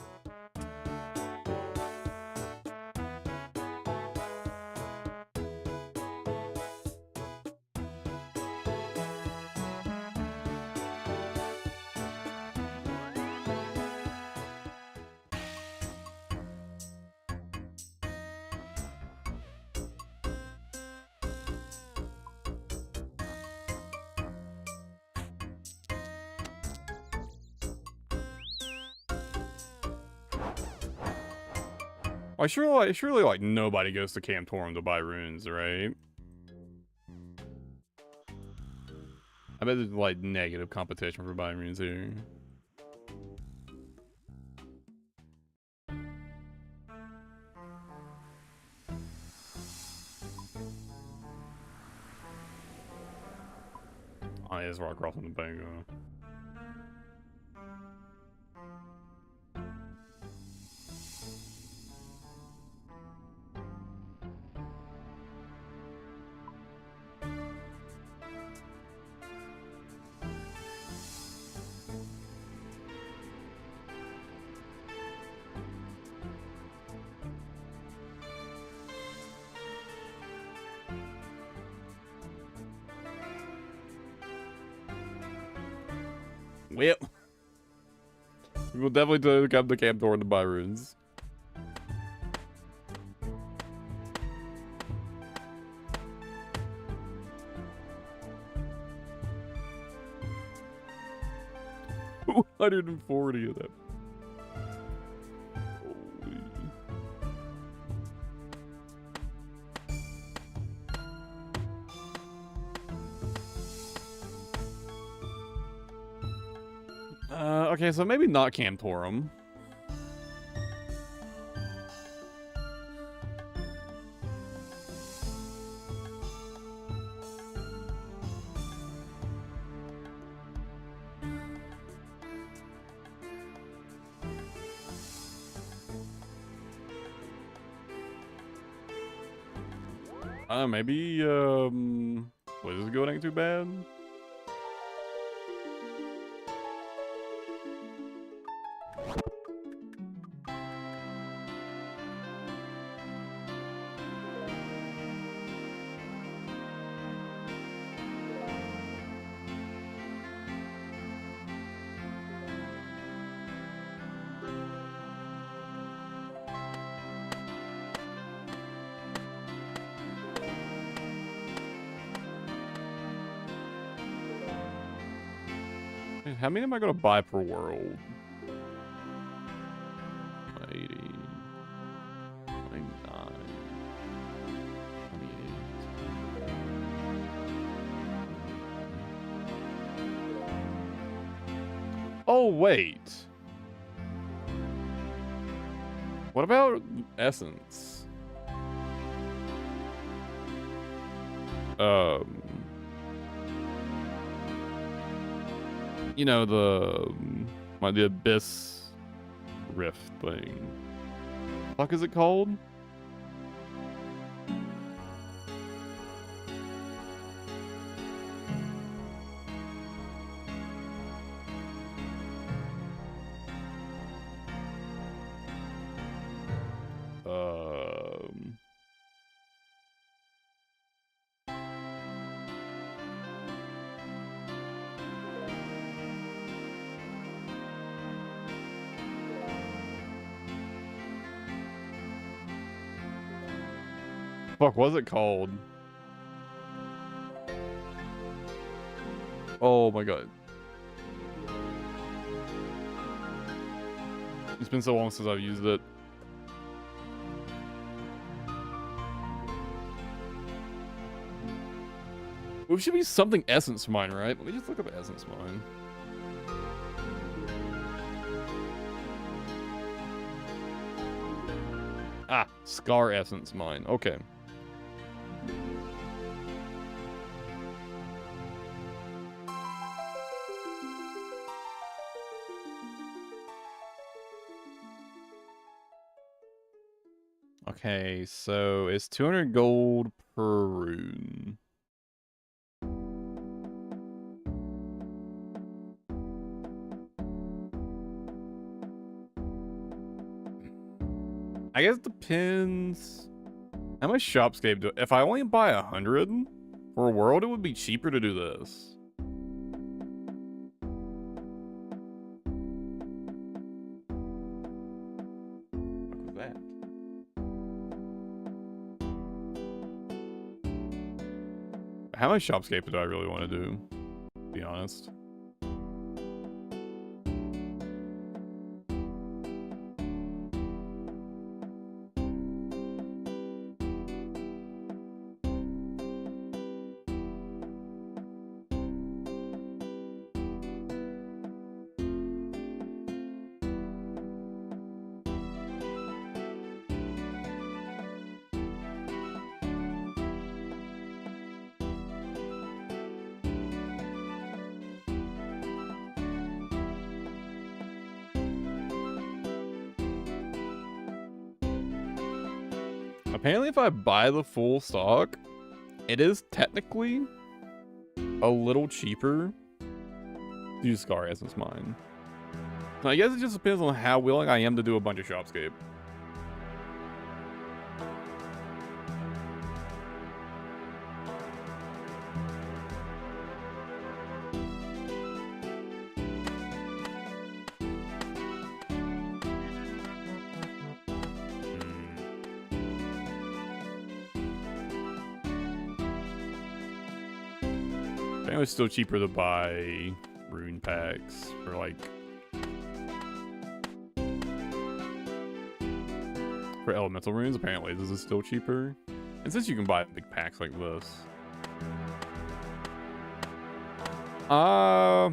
Well, surely like nobody goes to Camp Torum to buy runes, right? I bet there's like negative competition for buying runes here. Oh, yeah, there's rock on the bank. Well, we will definitely come to Camp Torum to buy runes. $240 of them. Okay, so maybe not Camp Torum. Maybe, was this going too bad? How many am I gonna buy per world? 80, 29, 28. Oh, wait. What about Essence? You know, the Abyss Rift thing. What the fuck is it called? Fuck, what's it called? Oh my god. It's been so long since I've used it. Well, it should be something Essence Mine, right? Let me just look up Essence Mine. Ah, Scar Essence Mine. Okay. Okay, so it's 200 gold per rune. I guess it depends. How much Shopscape do? If I only buy 100 for a world, it would be cheaper to do this. What was that? How much Shopscape do I really want to do? To be honest. Apparently, if I buy the full stock, it is technically a little cheaper to use Scar Essence Mine. So I guess it just depends on how willing I am to do a bunch of Shopscape. It was still cheaper to buy rune packs for like for elemental runes. Apparently this is still cheaper, and since you can buy big packs like this, I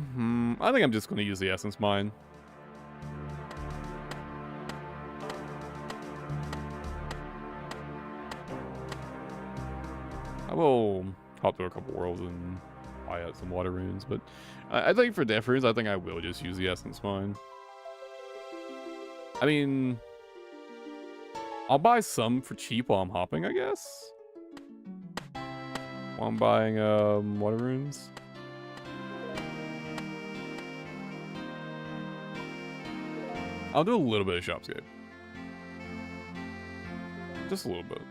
think I'm just going to use the essence mine. I will hop through a couple worlds and buy out some water runes, but I think for death runes, I think I will just use the essence mine. I mean, I'll buy some for cheap while I'm hopping, I guess. While I'm buying water runes. I'll do a little bit of Shopscape. Just a little bit.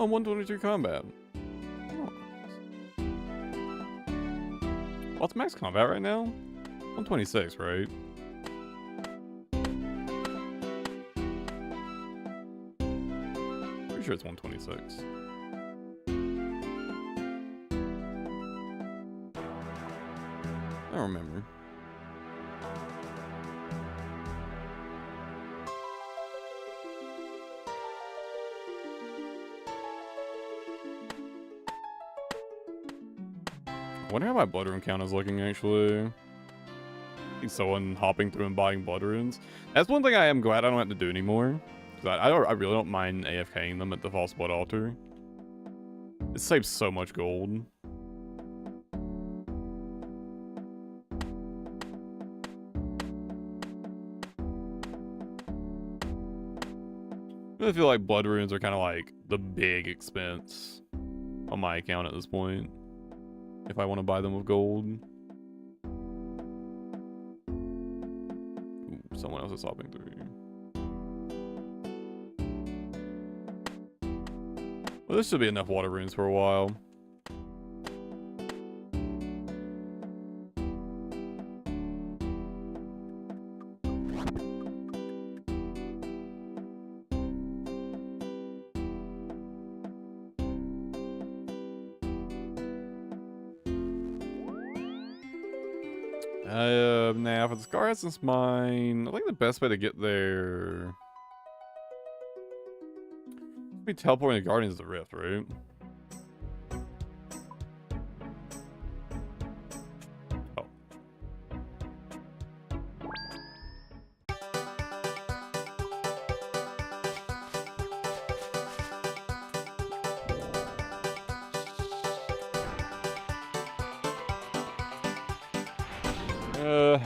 Oh, 123 combat. Oh. What's max combat right now? 126, right? Pretty sure it's 126. I don't remember. I wonder how my blood rune count is looking, actually. I think someone hopping through and buying blood runes. That's one thing I am glad I don't have to do anymore. Because I really don't mind AFKing them at the false blood altar. It saves so much gold. I feel like blood runes are kind of like the big expense on my account at this point. If I want to buy them with gold. Ooh, someone else is hopping through. Well, this should be enough water runes for a while. Now for the Scar Essence Mine, I think the best way to get there... Be teleporting to Guardians of the Rift, right? Oh.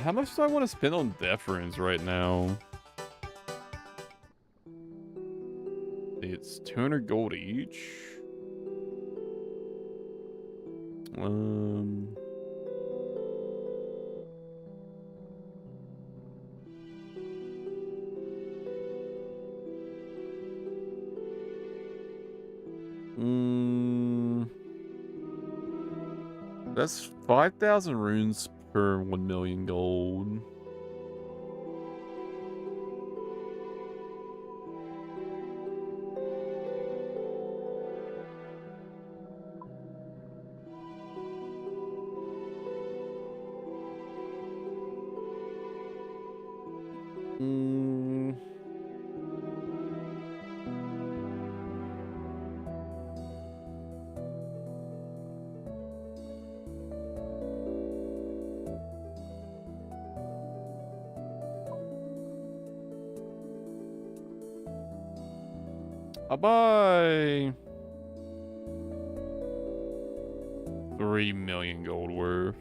How much do I want to spend on Deference right now? It's 200 gold each. That's 5,000 runes per 1 million gold. I'll buy 3 million gold worth.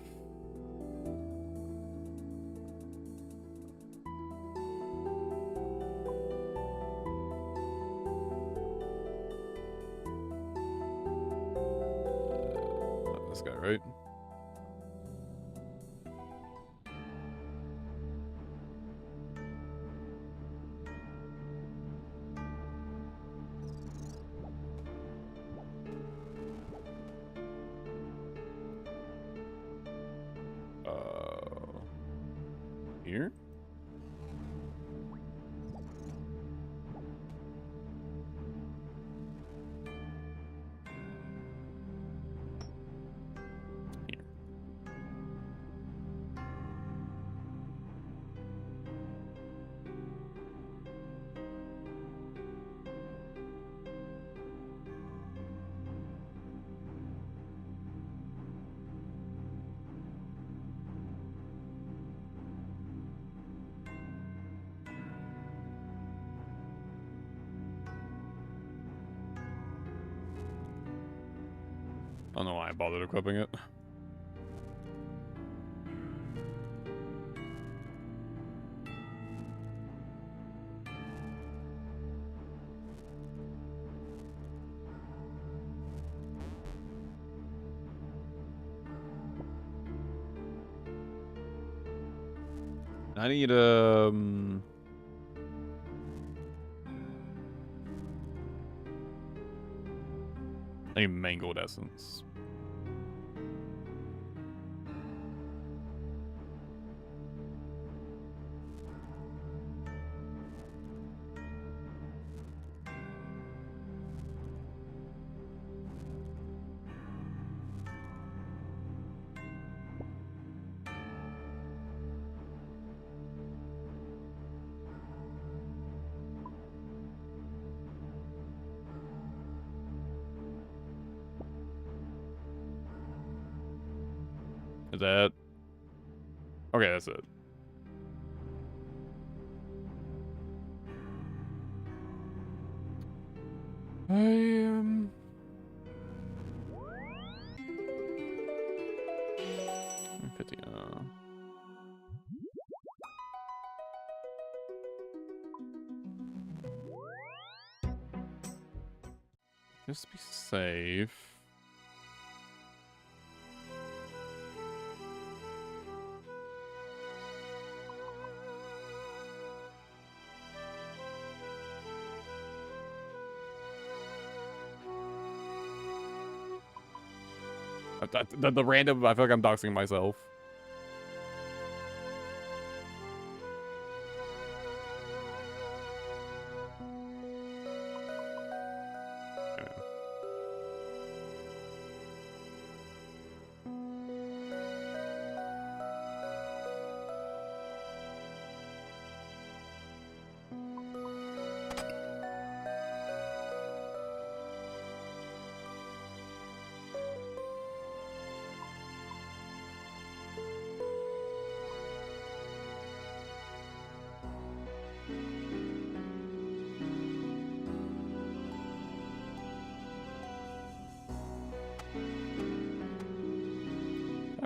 This guy, right? Here? Here. I don't know why I bothered equipping it. I need I need mangled essence. Is that... Okay, that's it. I am... 50, just to be safe. The random, I feel like I'm doxing myself.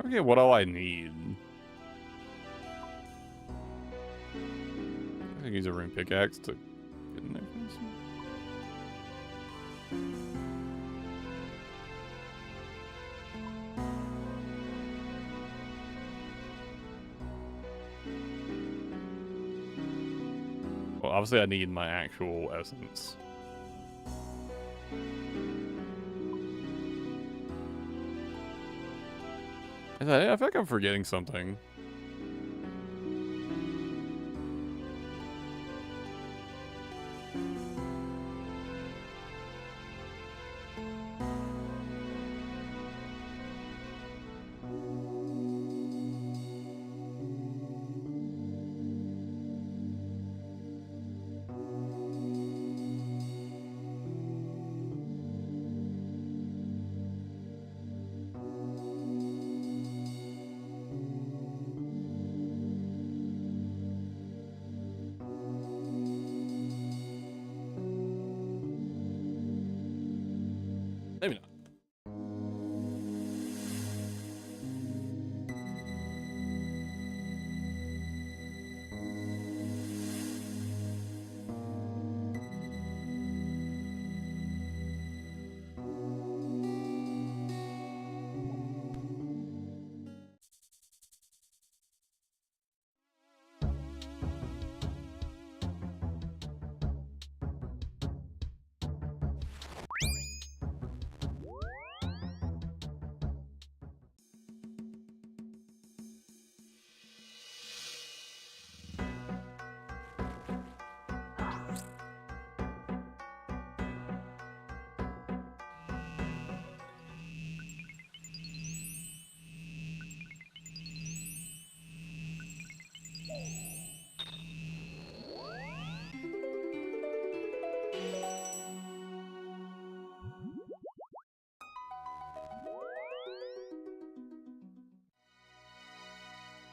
Okay, what all I need? I can use a rune pickaxe to get in there. Well, obviously I need my actual essence. I feel like I'm forgetting something. Maybe not.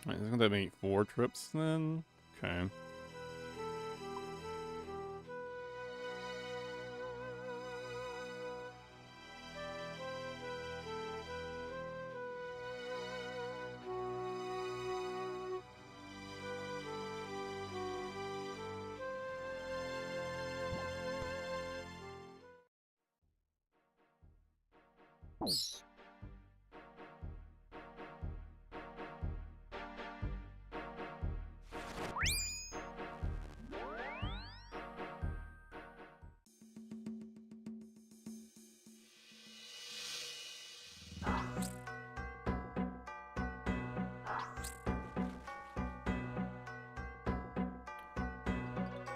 Wait, isn't that make 4 trips then? Okay.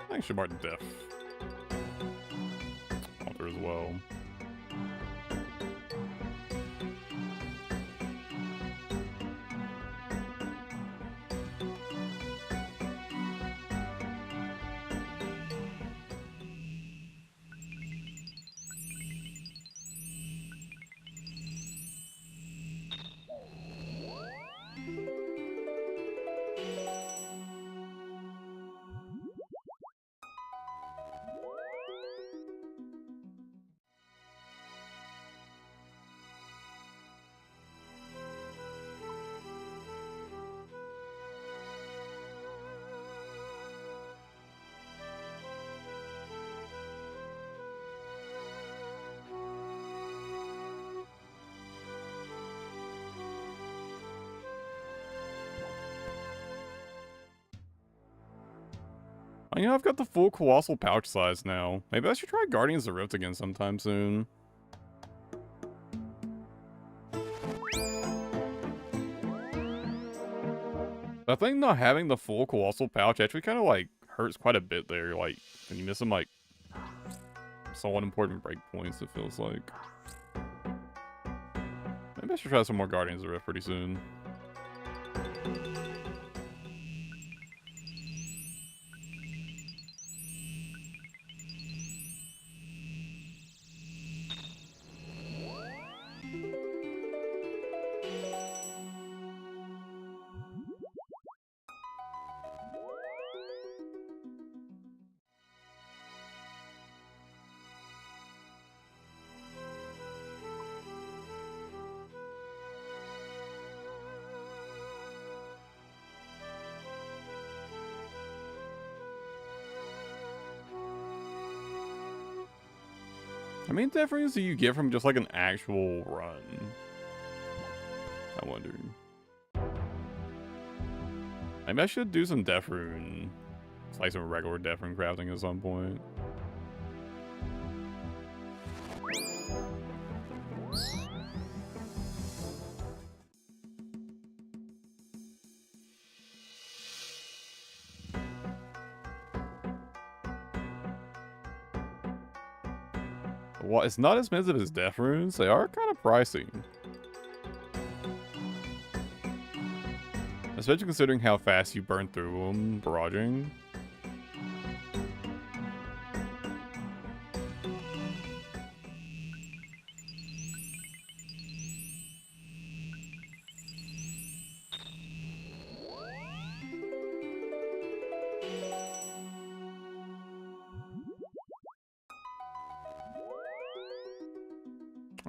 I should mark the death author as well. You know, I've got the full colossal pouch size now. Maybe I should try Guardians of the Rift again sometime soon. I think not having the full colossal pouch actually kind of like hurts quite a bit there. Like when you miss some like somewhat important breakpoints, it feels like. Maybe I should try some more Guardians of the Rift pretty soon. How many death runes do you get from just like an actual run? I wonder. Maybe I should do some death rune. It's like some regular death rune crafting at some point. Well, it's not as expensive as death runes. They are kind of pricey. Especially considering how fast you burn through them barraging.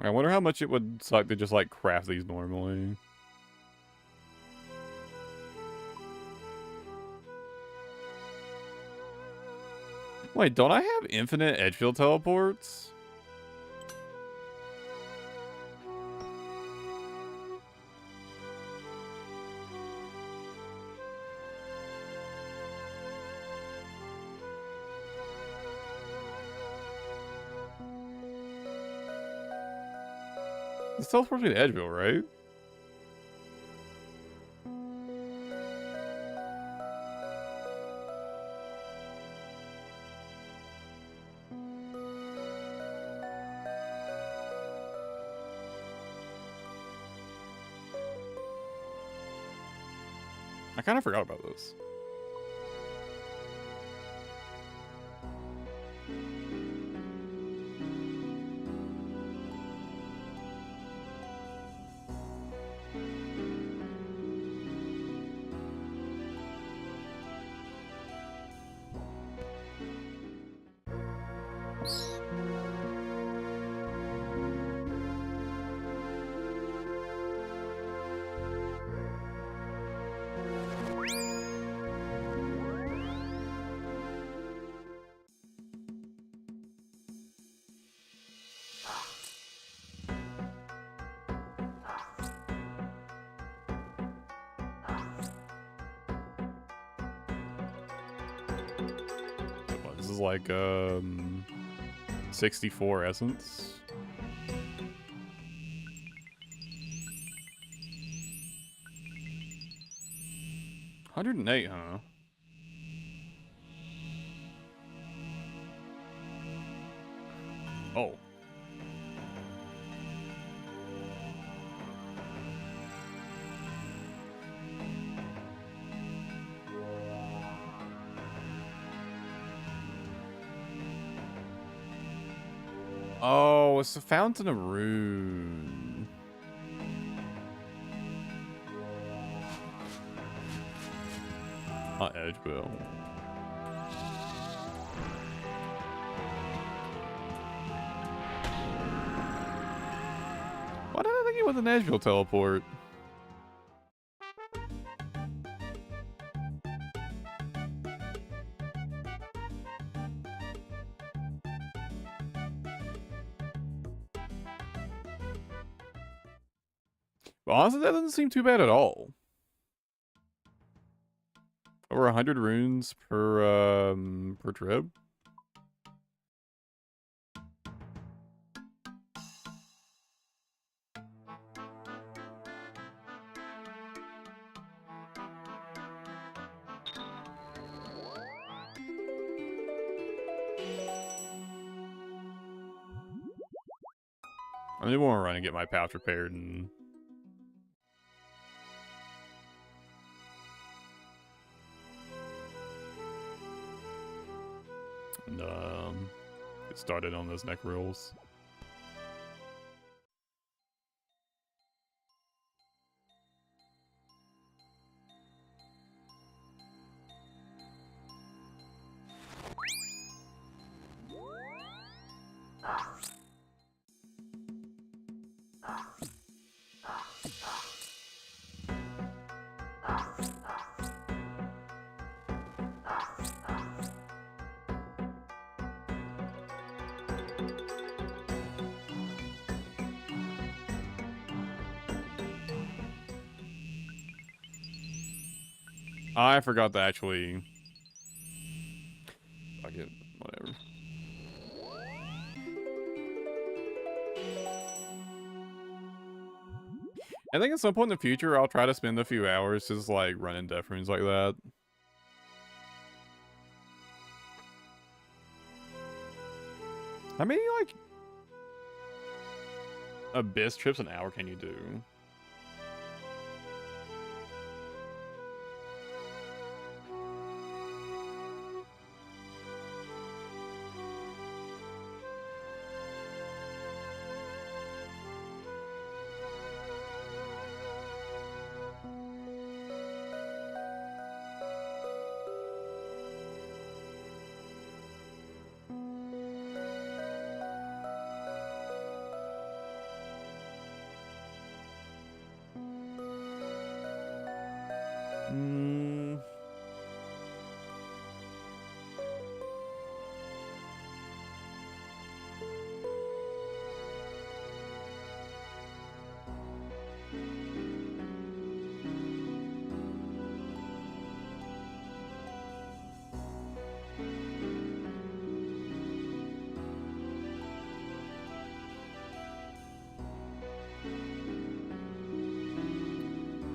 I wonder how much it would suck to just like craft these normally. Wait, don't I have infinite edgefield teleports? This teleports me to Edgeville, right? I kind of forgot about this. This is like 64 essence. $108, huh? Oh. Oh, it's the Fountain of Rune. Not Edgeville. Why did I think it was an Edgeville teleport? But honestly, that doesn't seem too bad at all. Over 100 runes per trip. I really want to run and get my pouch repaired and get started on those neck rolls. I forgot to actually... Fuck it. Whatever. I think at some point in the future, I'll try to spend a few hours just, like, running death runes like that. How many, like, abyss trips an hour can you do?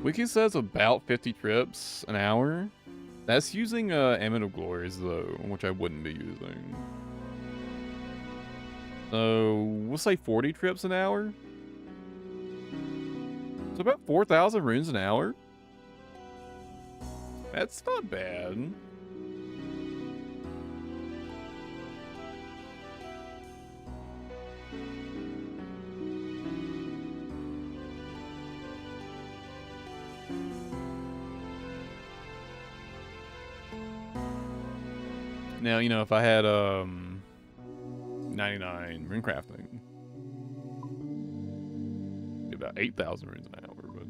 Wiki says about 50 trips an hour. That's using Eminent of Glories though, which I wouldn't be using. So we'll say 40 trips an hour. So about 4,000 runes an hour. That's not bad. Now, you know, if I had 99 rune crafting, it'd be about 8,000 runes an hour, but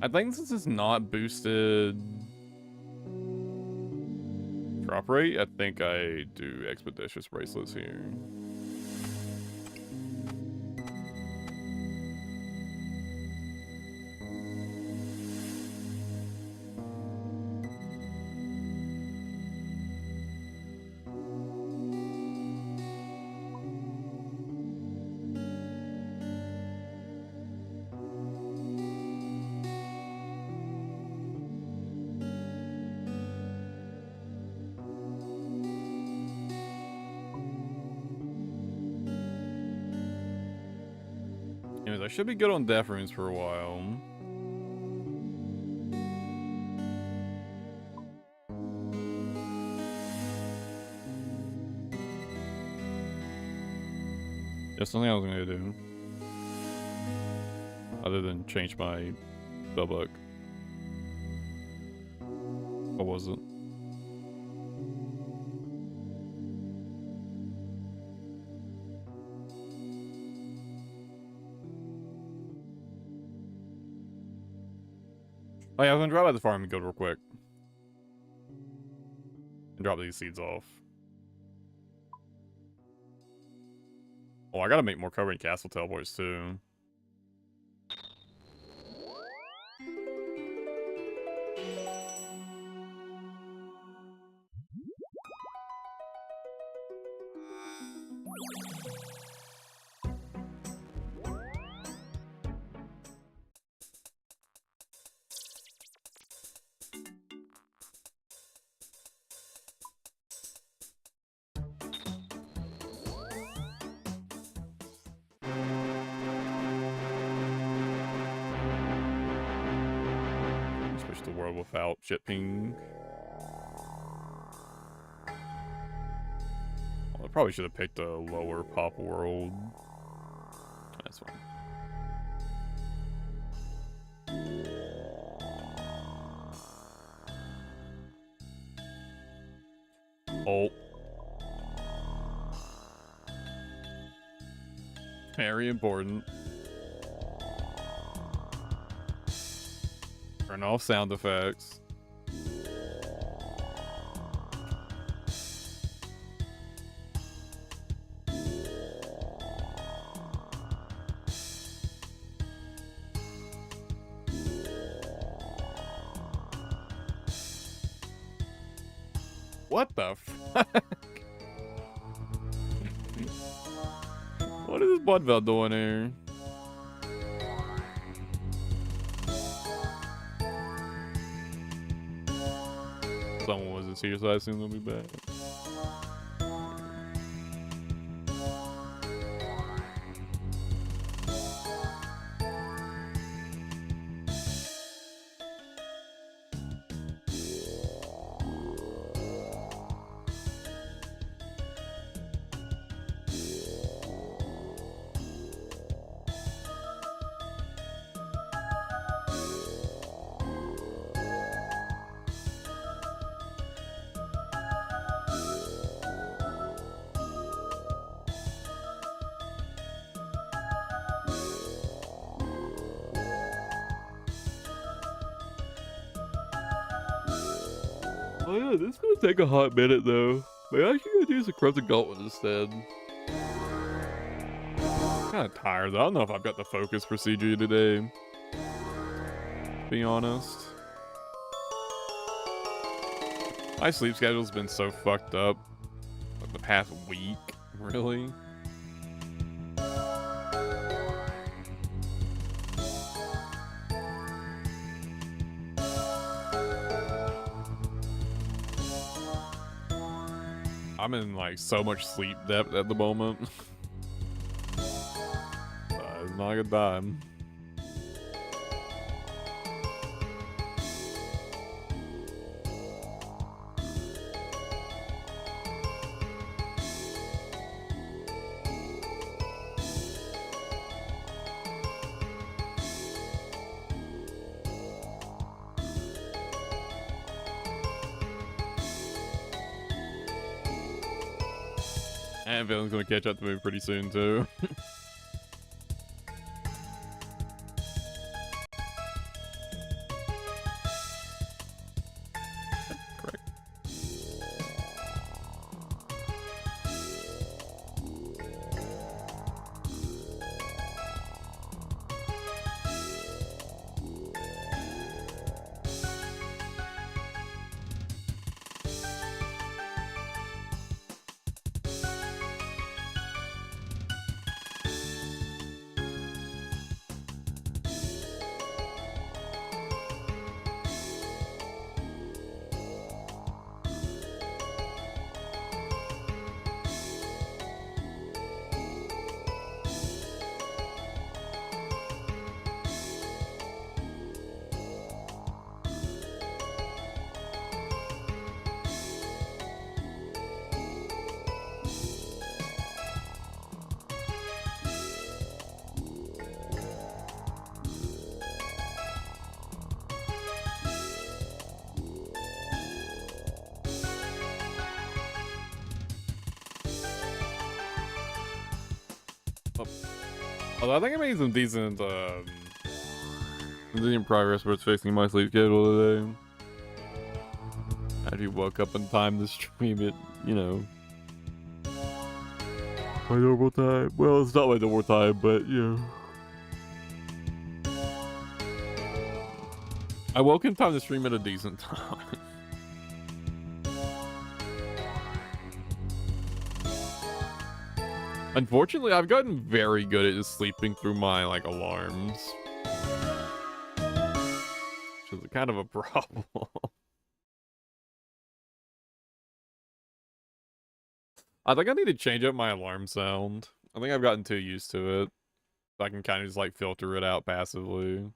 I think this is not boosted drop rate. I think I do expeditious bracelets here. Anyways, I should be good on death runes for a while. There's something I was gonna do. Other than change my spellbook. What was it? Oh yeah, I was gonna drop by the farm and go real quick. And drop these seeds off. Oh, I gotta make more covering castle teleports too. Switch to world without shipping. Well, I probably should have picked a lower pop world. That's fine. Oh. Very important. Turn off sound effects. What the fuck? What is this Bloodveld doing here? Someone wasn't serious, so I assume they'll be back. Oh yeah, this is gonna take a hot minute though. Maybe I should go do some Corrupted Gauntlet instead. I'm kinda tired though. I don't know if I've got the focus for CG today. To be honest. My sleep schedule's been so fucked up the past week, really. I'm in like so much sleep depth at the moment. It's not a good time. And Villain's gonna catch up to me pretty soon too. Correct. Although I think I made some decent progress towards fixing my sleep schedule today. I actually woke up in time to stream it, you know. My normal time. Well, it's not my normal time, but you know. I woke in time to stream at a decent time. Unfortunately, I've gotten very good at just sleeping through my, like, alarms. Which is kind of a problem. I think I need to change up my alarm sound. I think I've gotten too used to it. I can kind of just, like, filter it out passively.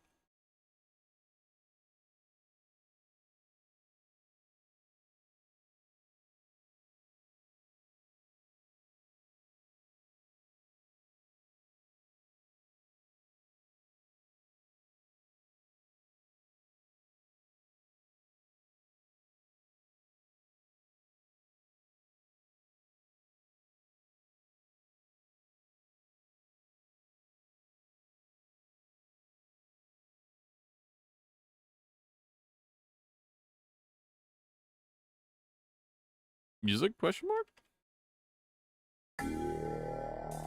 Music, question mark?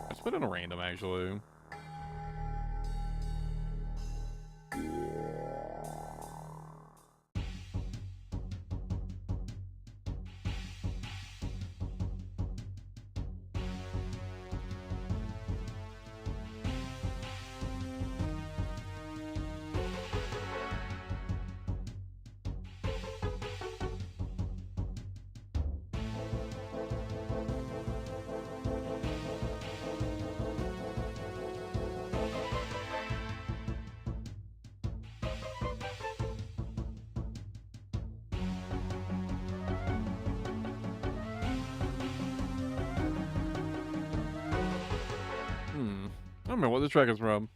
Let's put in a random, actually. don't remember what the track is from.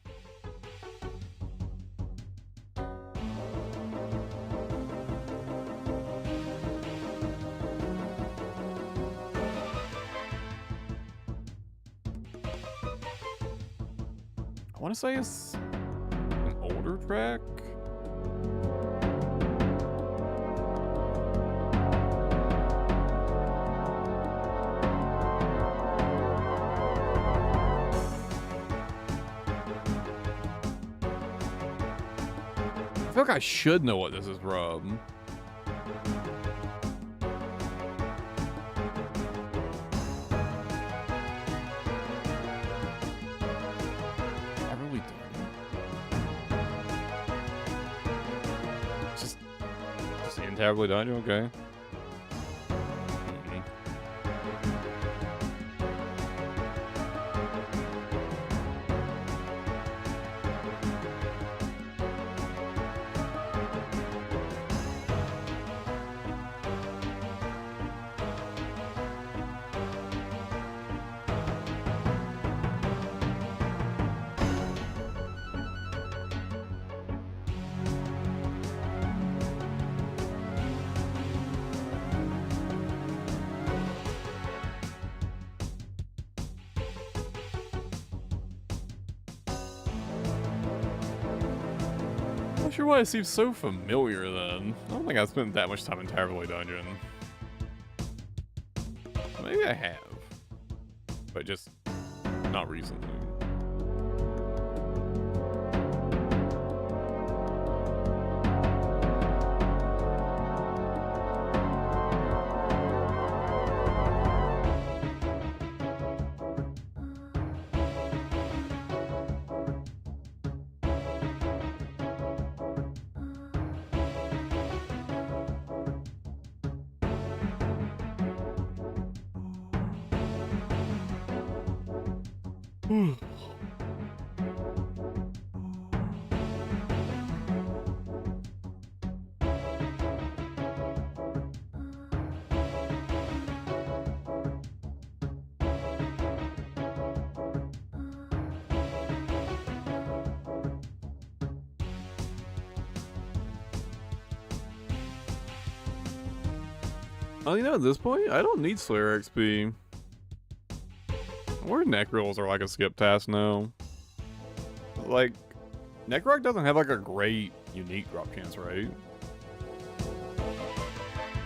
I want to say it's an older track. I feel like I should know what this is from. I really don't. Just Intably Dungeon, okay. Not sure why it seems so familiar then. I don't think I spent that much time in Towerville Dungeon. Maybe I have. But just not recently. Oh, you know, at this point, I don't need Slayer XP. Or neck rolls are like a skip task now. Like, Necroc doesn't have like a great unique drop chance, right? If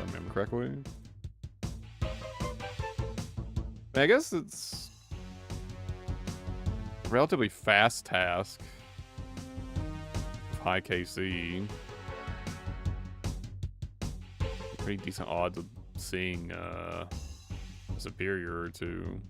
I remember correctly. I guess it's a relatively fast task with high KC. Pretty decent odds of seeing a superior or two.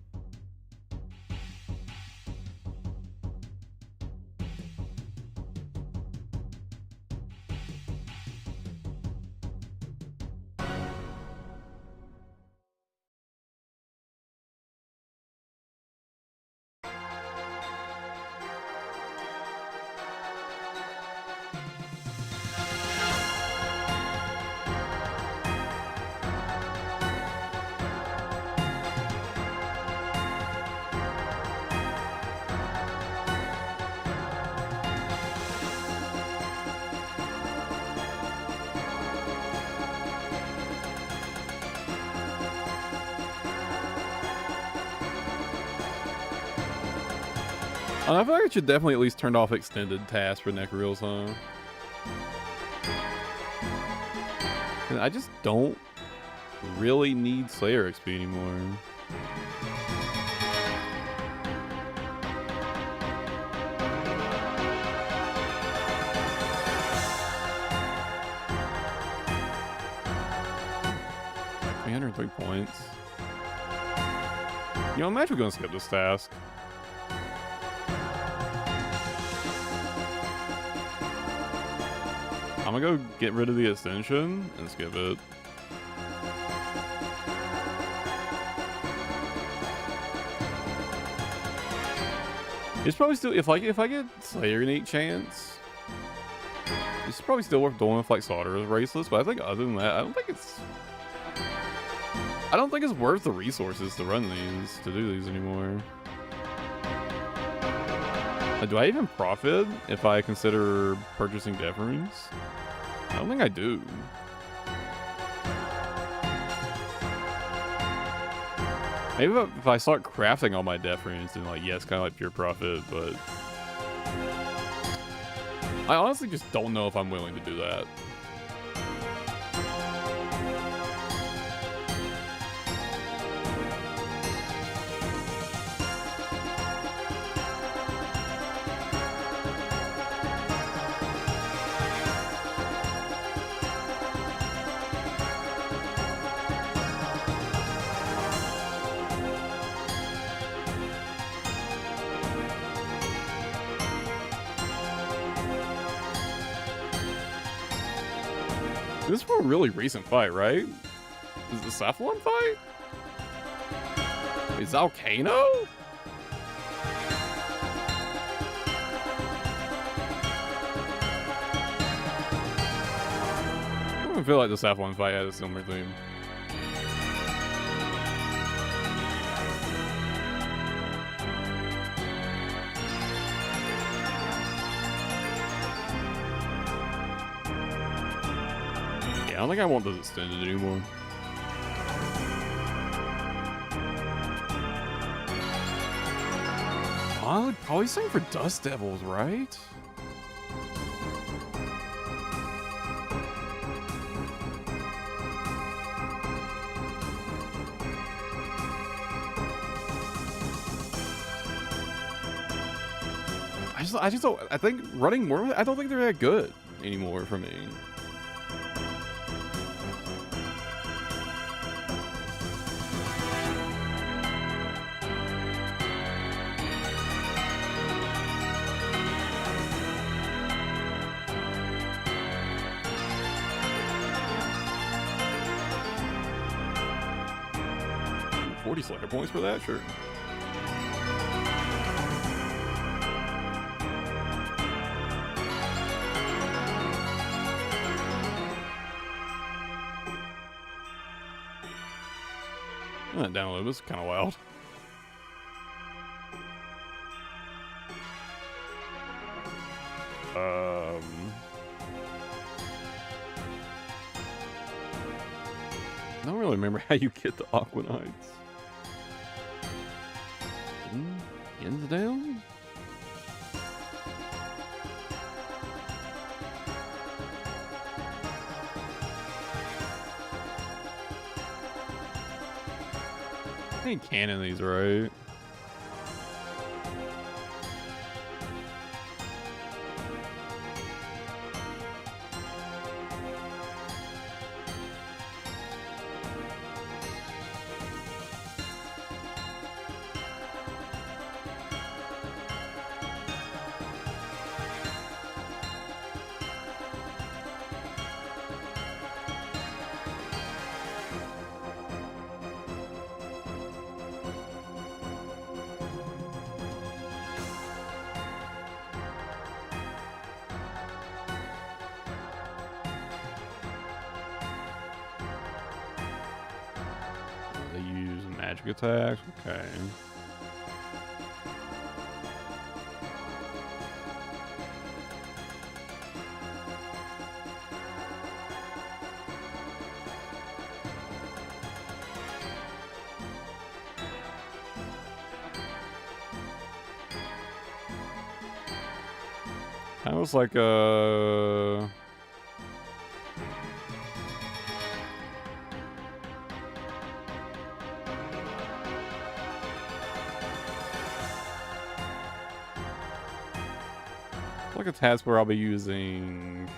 I feel like I should definitely at least turn off extended tasks for Necreals, huh? And I just don't really need Slayer XP anymore. £303. You know, I'm actually gonna skip this task. I'm gonna go get rid of the extension and skip it. It's probably still, if I get Slayer Unique chance, it's probably still worth doing with like Slaughterer's Bracelets, but I think other than that, I don't think it's worth the resources to run these, to do these anymore. Do I even profit if I consider purchasing death runes? I don't think I do. Maybe if I start crafting all my death runes, then like, yes, kind of like pure profit, but I honestly just don't know if I'm willing to do that. This is a really recent fight, right? Is the Cephalon fight? Is Volcano? I feel like the Cephalon fight had a similar theme. I don't think I want those extended anymore. I would probably say for Dust Devils, right? I just don't. I think running more. I don't think they're that good anymore for me. Slayer points for that, sure. That download was kind of wild. I don't really remember how you get the Aqua Knights. Ends down? I ain't cannon these, right? Magic attacks, okay. That was like like a task where I'll be using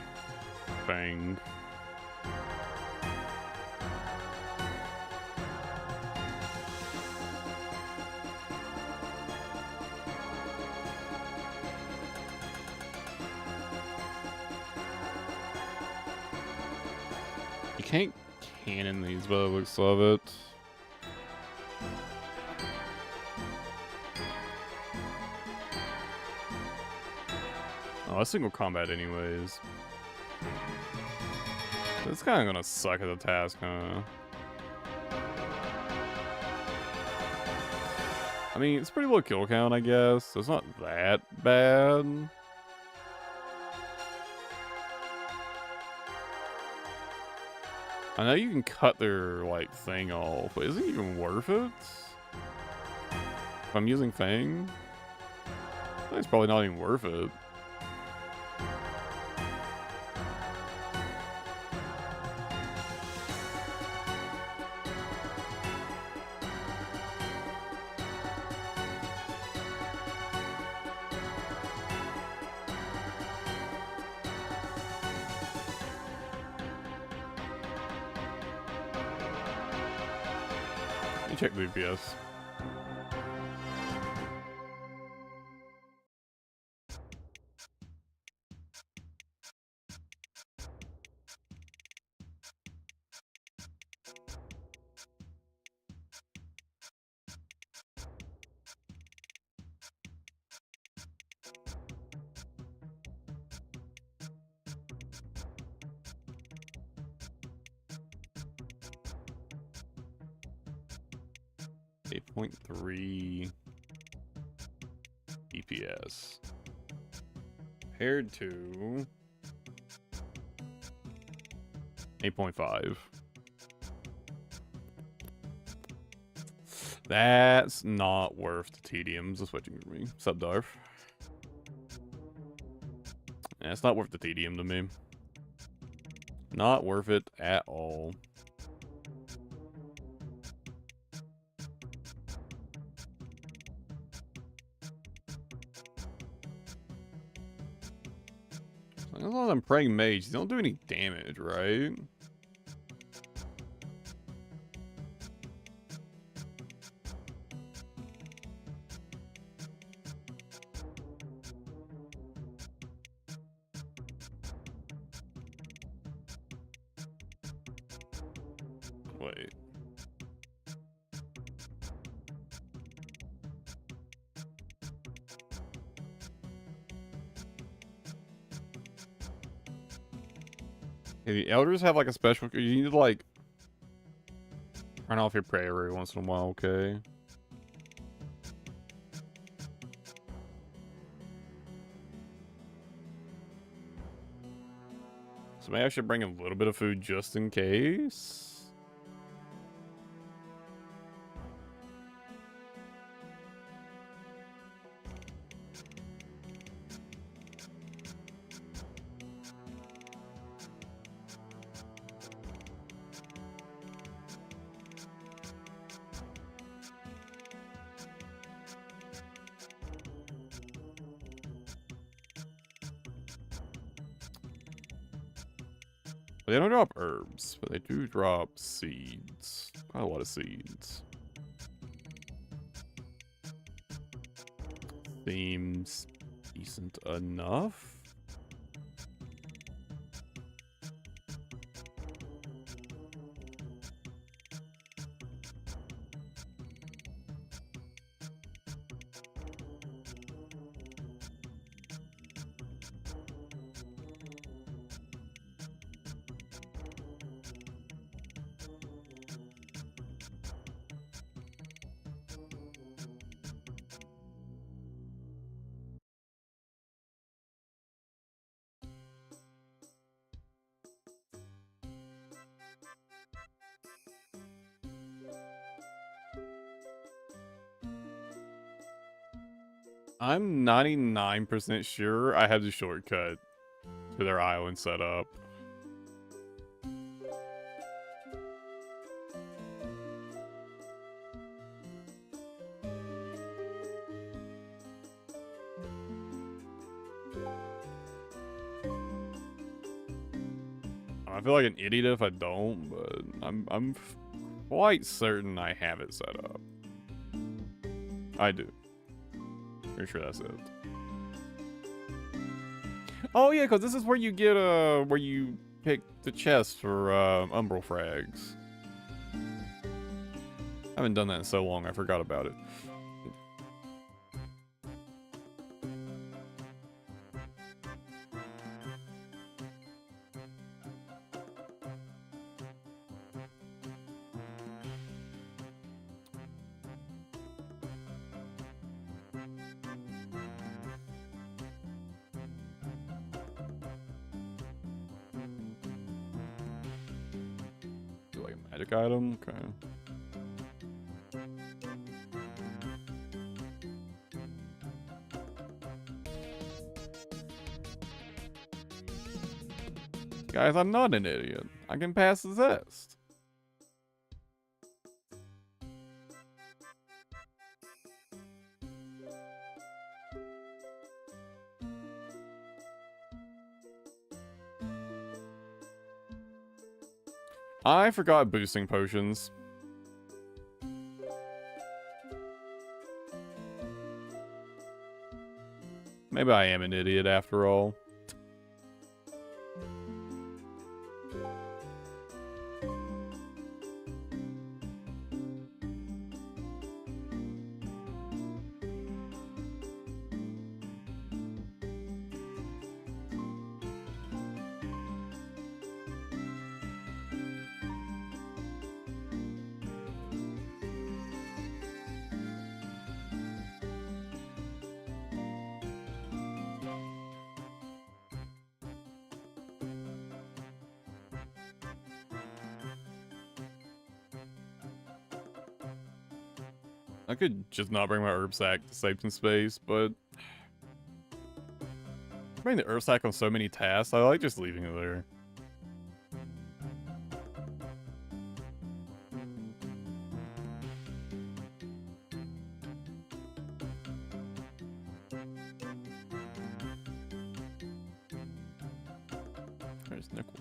Fang. You can't cannon these by the looks of it. Oh, that's single combat anyways. It's kind of gonna suck at the task, huh? I mean, it's pretty low kill count, I guess. So it's not that bad. I know you can cut their, like, thing off, but is it even worth it? If I'm using Fang? I think it's probably not even worth it. Let me check the DPS. .3 DPS compared to 8.5. That's not worth the tediums of switching for me. Subdarf. Yeah, it's not worth the tedium to me. Not worth it at all. As long as I'm praying mage, they don't do any damage, right? Wait. Hey, the elders have like a special. You need to like turn off your prayer every once in a while, okay? So maybe I should bring a little bit of food just in case. They don't drop herbs, but they do drop seeds. Quite a lot of seeds. Seems decent enough. I'm 99% sure I have the shortcut to their island set up. I feel like an idiot if I don't, but I'm quite certain I have it set up. I do. Pretty sure that's it. Oh yeah, because this is where you get where you pick the chest for umbral frags. I haven't done that in so long, I forgot about it. Magic item? Okay. Guys, I'm not an idiot. I can pass the test. I forgot boosting potions. Maybe I am an idiot after all. I could just not bring my herb sack to save some space, but bring the herb sack on so many tasks, I like just leaving it there. There's Nickel.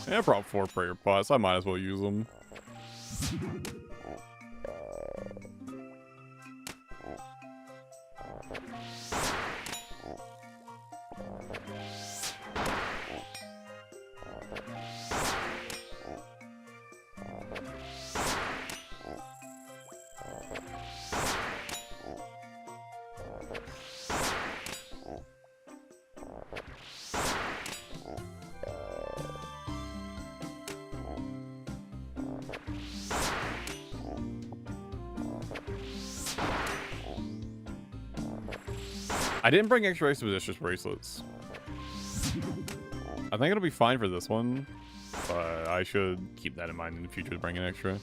Yeah, I brought 4 prayer pots. I might as well use them. I didn't bring extra expeditious bracelets. I think it'll be fine for this one, but I should keep that in mind in the future to bring an extra.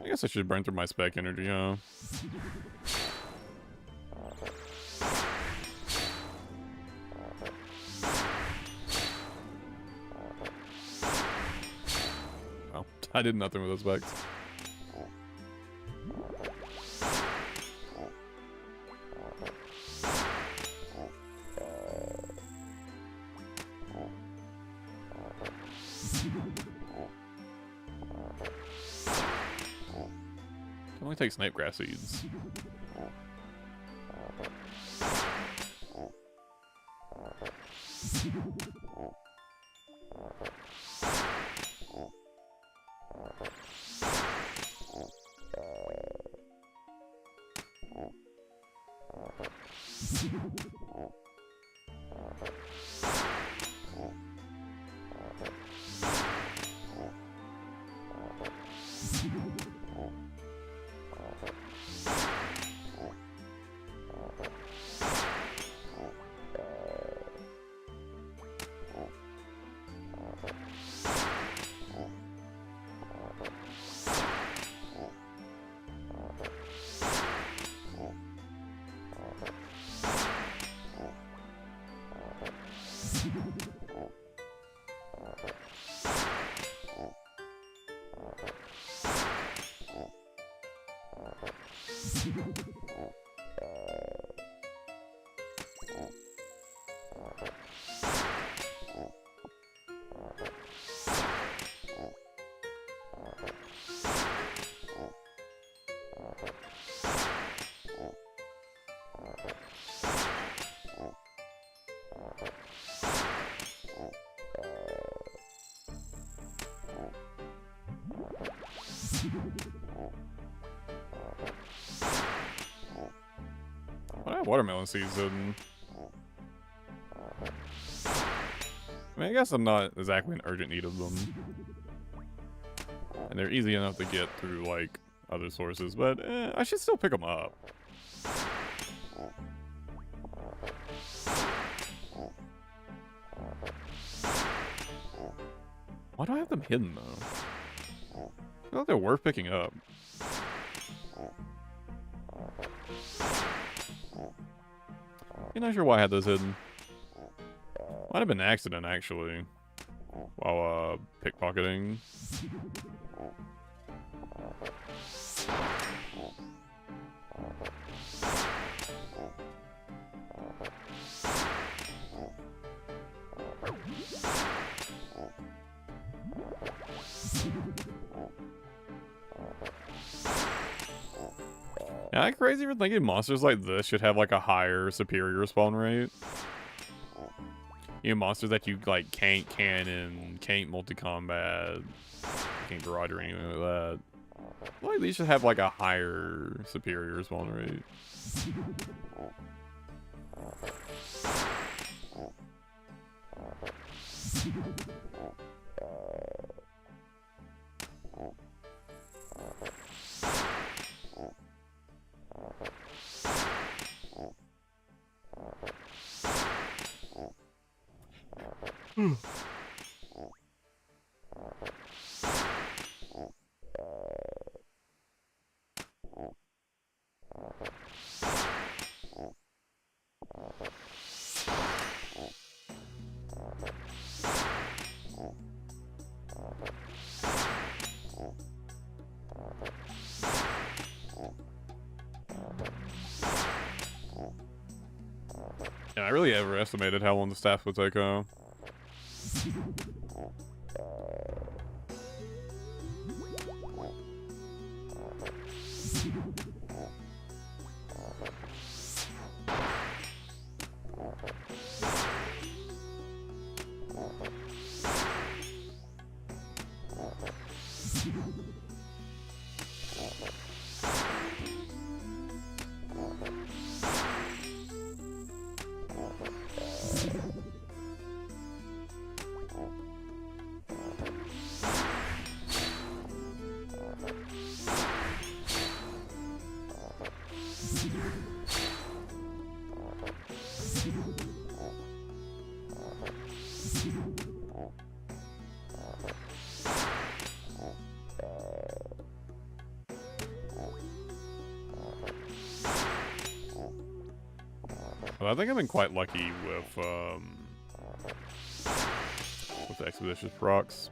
I guess I should burn through my spec energy, huh? Well, I did nothing with those specs. Only take snapegrass seeds. What have watermelon seeds in? I mean, I guess I'm not exactly in urgent need of them. And they're easy enough to get through, like, other sources, but I should still pick them up. Why do I have them hidden, though? I feel like they're worth picking up. I'm not sure why I had those hidden. Might have been an accident, actually. While, pickpocketing. Am I crazy for thinking monsters like this should have like a higher superior spawn rate? You know, monsters that you like can't cannon, can't multi-combat, can't garage or anything like that. Well, these should have like a higher superior spawn rate. Yeah, I really overestimated how long the staff would take home. Well, I think I've been quite lucky with the expeditious procs.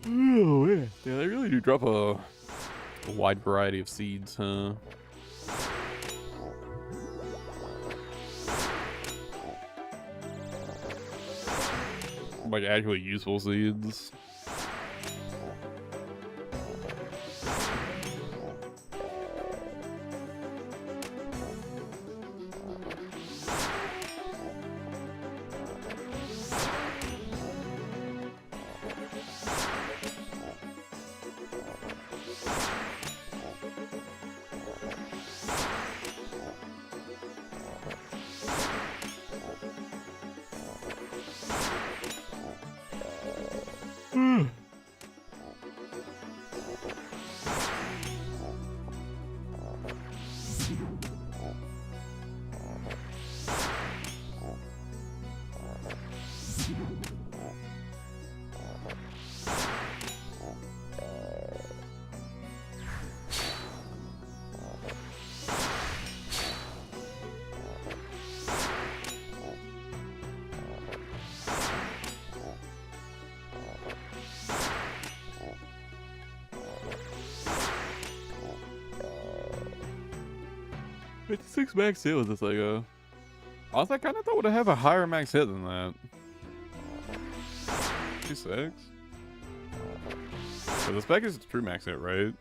Oh, yeah. Yeah, they really do drop a wide variety of seeds, huh? like actually useful seeds. Six max hit with this Lego. Honestly, I kind of thought would have a higher max hit than that. 56. So the spec is true max hit, right?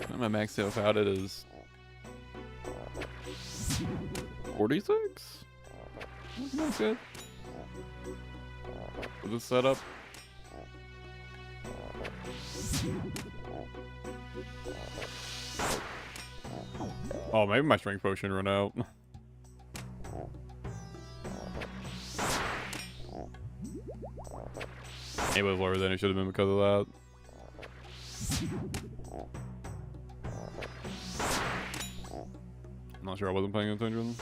And my max hit without it is 46? That's good. With this setup. Oh, maybe my strength potion run out. It was lower than it should have been because of that. I'm not sure I wasn't paying attention.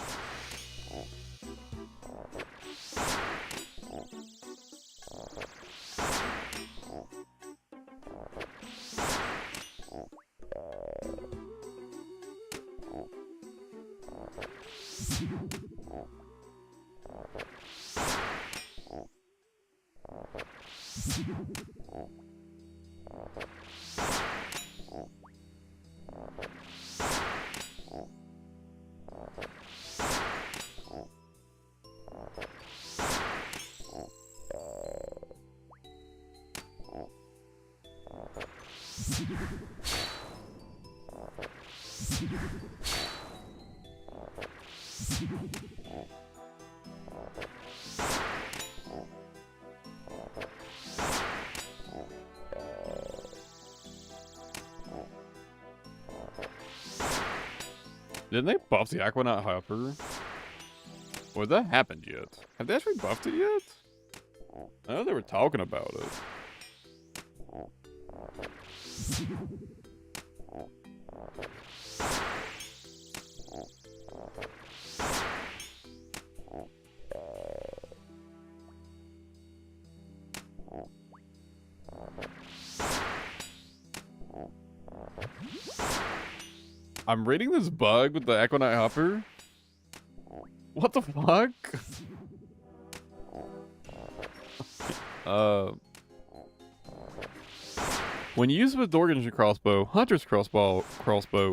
Didn't they buff the Aquanaut Hopper? Or has that happened yet? Have they actually buffed it yet? I know they were talking about it. I'm reading this bug with the Aquanaut Hopper. What the fuck? When used with Dorgan crossbow, Hunter's crossbow,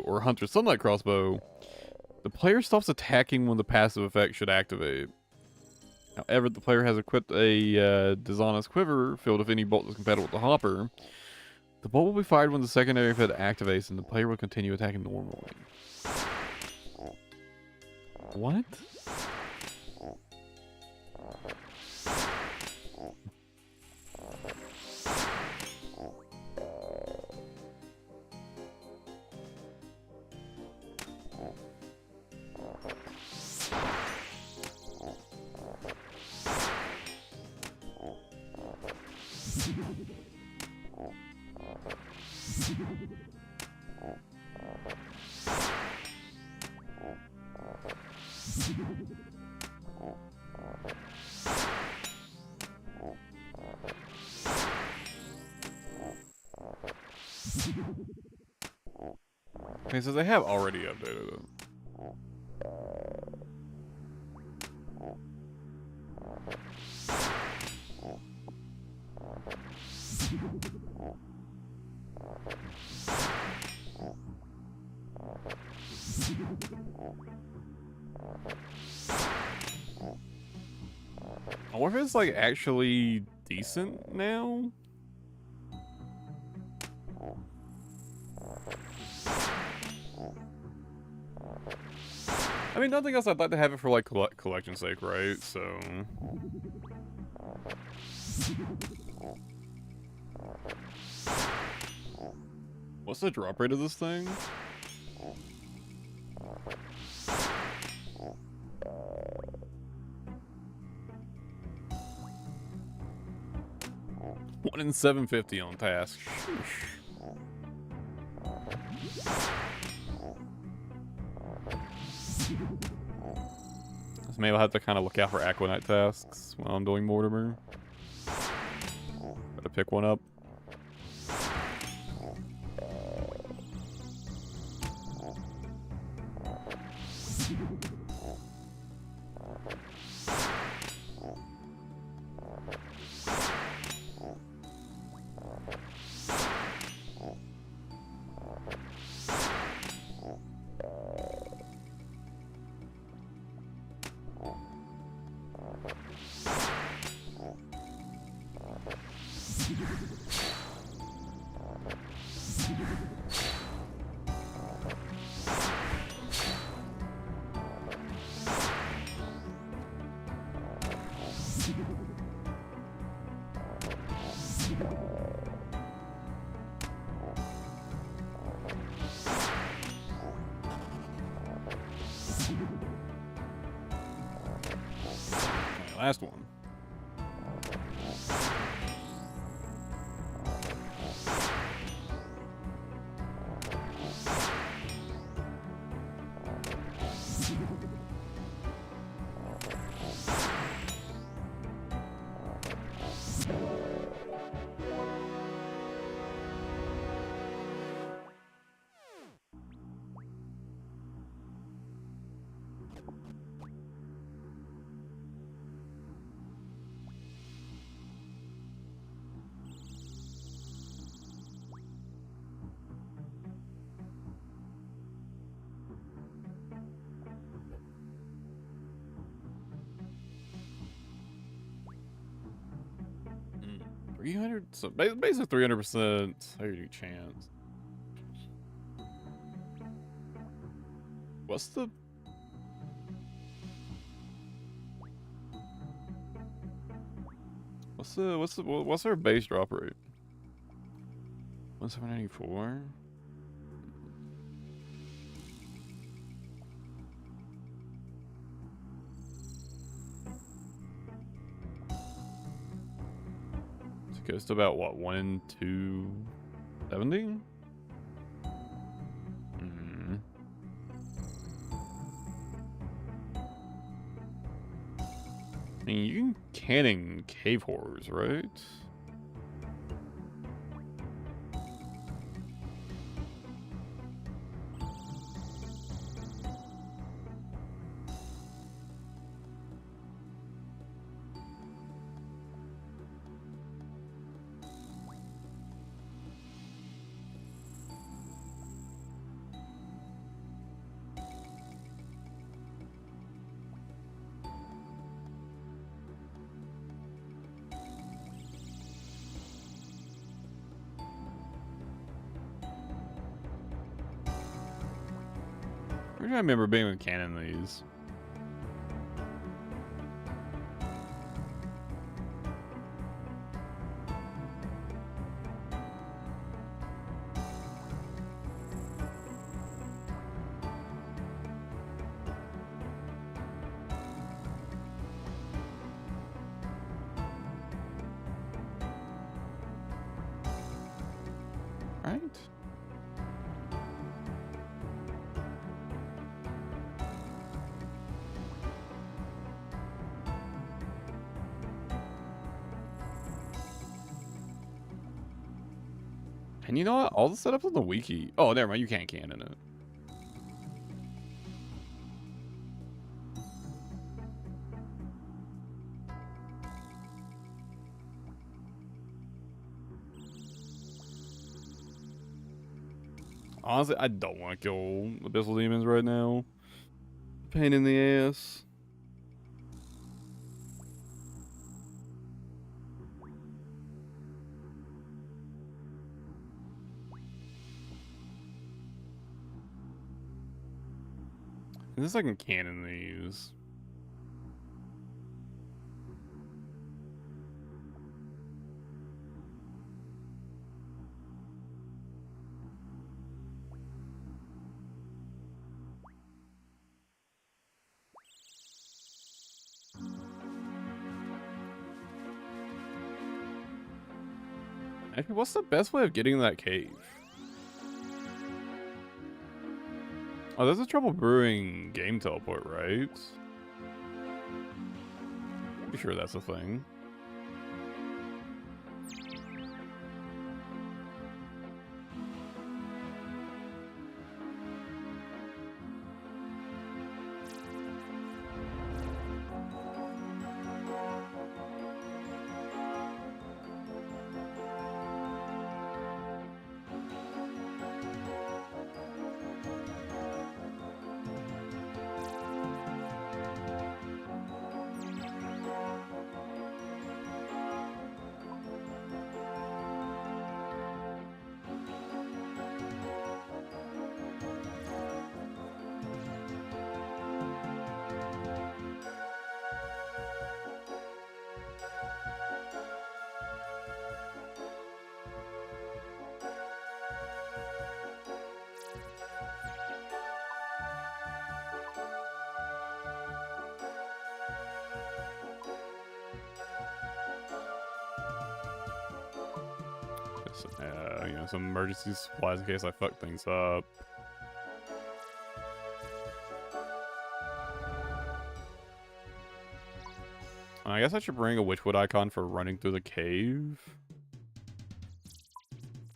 or Hunter's Sunlight crossbow, the player stops attacking when the passive effect should activate. However, the player has equipped a dishonest quiver filled with any bolt that's compatible with the hopper. The bolt will be fired when the secondary effect activates, and the player will continue attacking normally. What? Okay, so they have already updated it. I wonder if it's like actually decent now. I mean, nothing else. I'd like to have it for like collection's sake, right? So. What's the drop rate of this thing? One in 750 on task. So maybe I'll have to kind of look out for Aquanite tasks when I'm doing Mortimer. Gotta pick one up. Last one. So basically 300%. How do you chance? What's our base drop rate? 1794. It goes to about what, 1 in 270? I mean, you can cannon cave horrors, right? Where do I remember being able to cannon these? Right? And you know what? All the setups on the wiki. Oh, never mind. You can't cannon it. Honestly, I don't want to kill Abyssal Demons right now. pain in the ass. This is like a cannon these. Actually, what's the best way of getting in that cave? Oh, there's a trouble brewing game teleport, right? Pretty sure that's a thing. You know, some emergency supplies in case I fuck things up. I guess I should bring a Witchwood icon for running through the cave.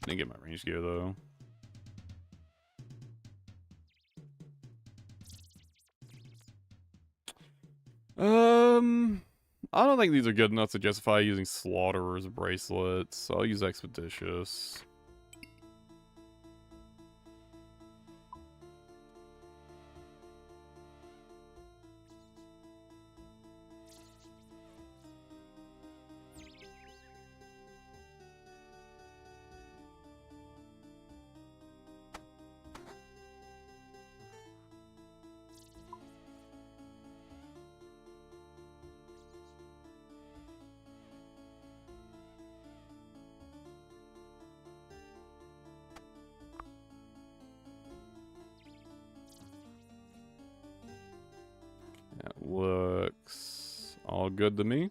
Didn't get my range gear though. I don't think these are good enough to justify using Slaughterer's bracelets, so I'll use Expeditious. That looks all good to me.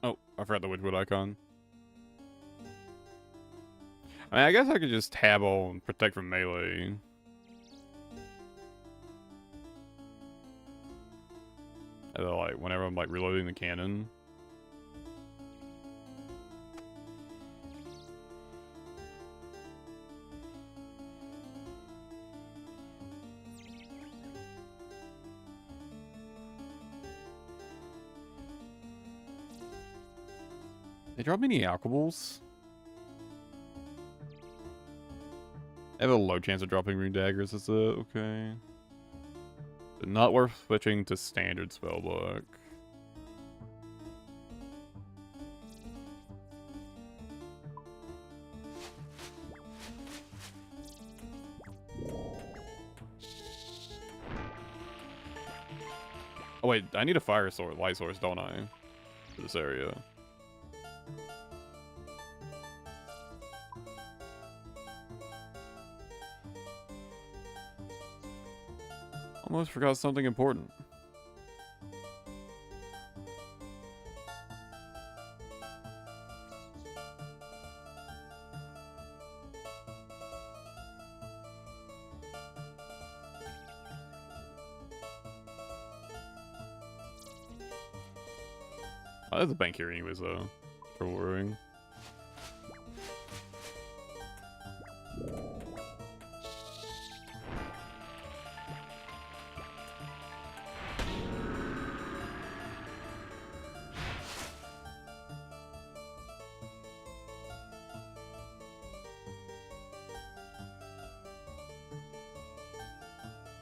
Oh, I forgot the Witchwood icon. I mean, I guess I could just tab all and protect from melee. Like, whenever I'm, like, reloading the cannon. They drop any alcohols? I have a low chance of dropping rune daggers, is it? Okay. But not worth switching to standard spellbook. Oh wait, I need a fire source, light source, don't I? For this area. Almost forgot something important. Oh, there's a bank here anyways, though. For worrying.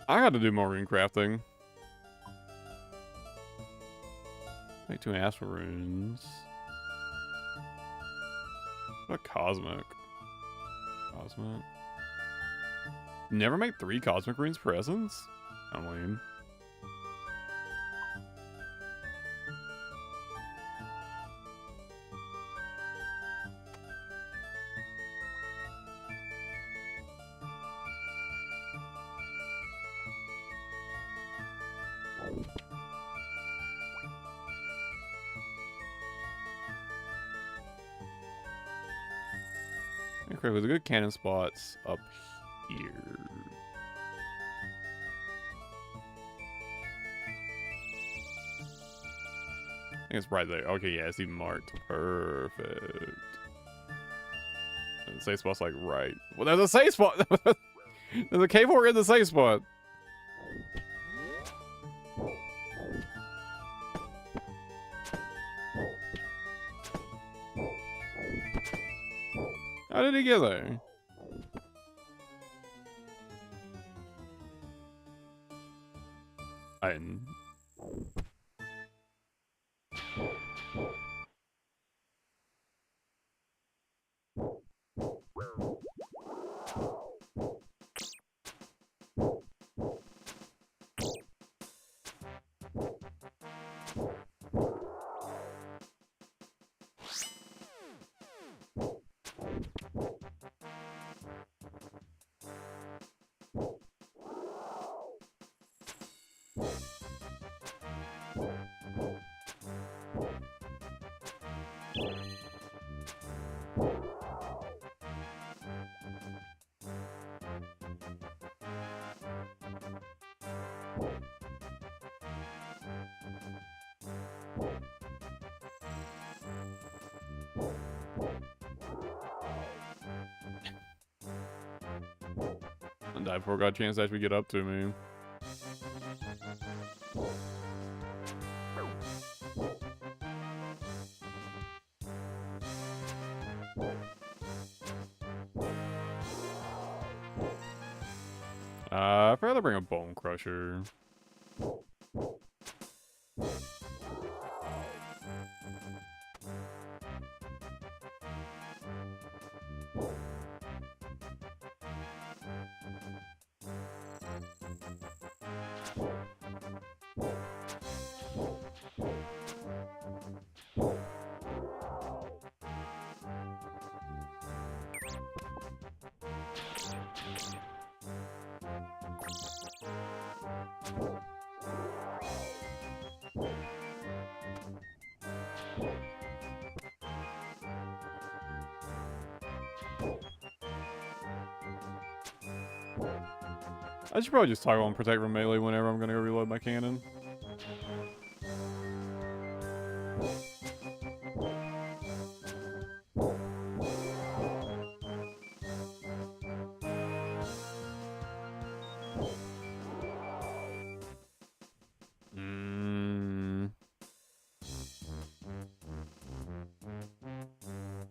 I gotta do more rune crafting. Make 2 astral runes. What cosmic? Cosmic. Never make 3 cosmic runes per essence? I'm lame. Okay, with the good cannon spots up here. I think it's right there. Okay, yeah, it's even marked. Perfect. And the safe spot's like right. Well, there's a safe spot. There's a cave horror in the safe spot. How did he get there? I didn't. And I forgot a chance to actually get up to me. I'd rather bring a bone crusher. I should probably just toggle on protect from melee whenever I'm gonna go reload my cannon.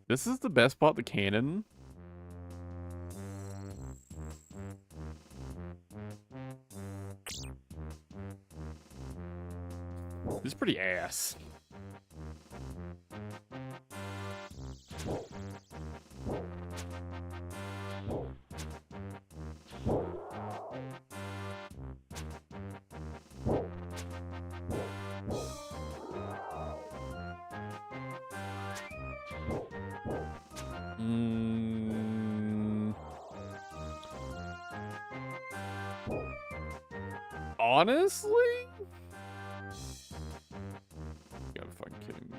This is the best part, the cannon. This is pretty ass. Honestly? You gotta be fucking kidding me.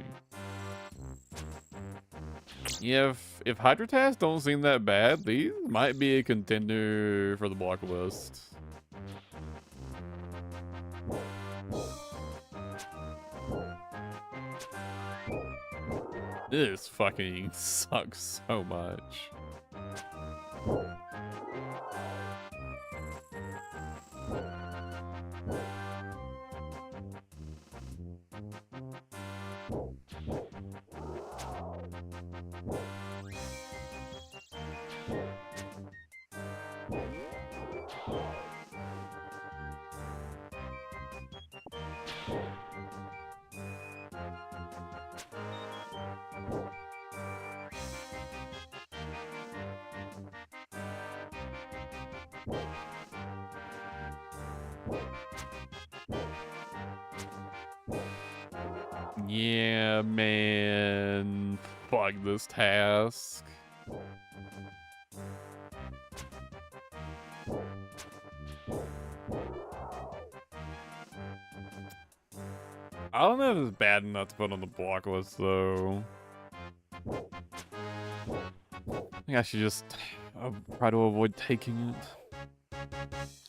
Yeah, if Hydrotas don't seem that bad, these might be a contender for the block list. This fucking sucks so much. Yeah, man. Fuck this task. I don't know if it's bad enough to put on the block list, though. I think I should just try to avoid taking it.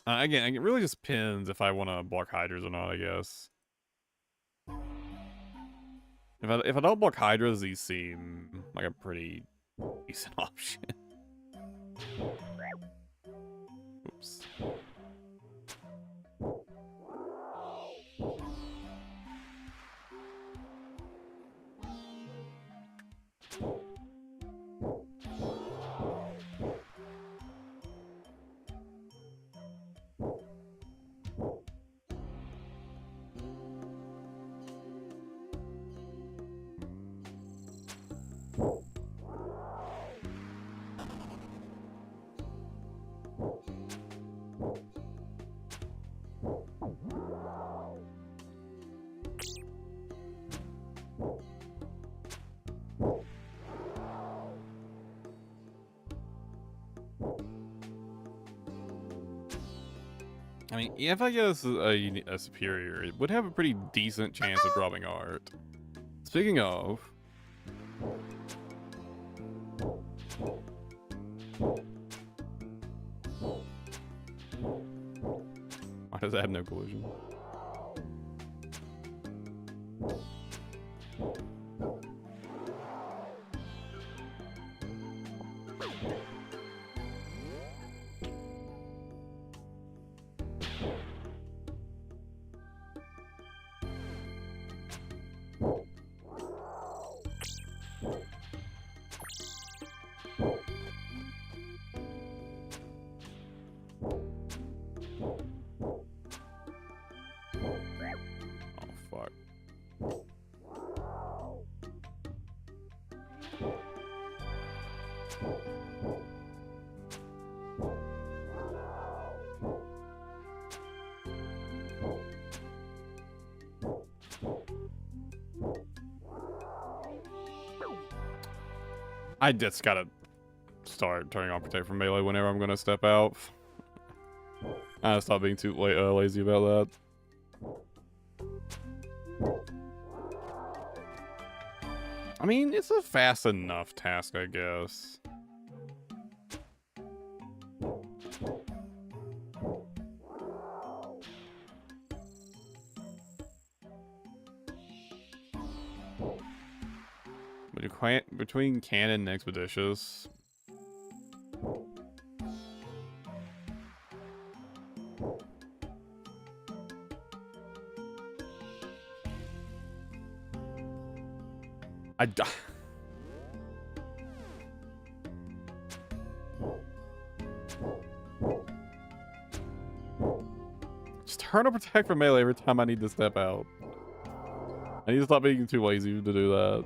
Again, it really just depends if I want to block hydras or not, I guess. If I don't block hydras, these seem like a pretty decent option. Oops. I mean, if I guess a superior, it would have a pretty decent chance of dropping art. Speaking of... Why does that have no collision? I just gotta start turning on protect from melee whenever I'm gonna step out. I gotta stop being too lazy about that. I mean, it's a fast enough task, I guess. Between Cannon and Expeditious. Just turn on protect from melee every time I need to step out. I need to stop being too lazy to do that.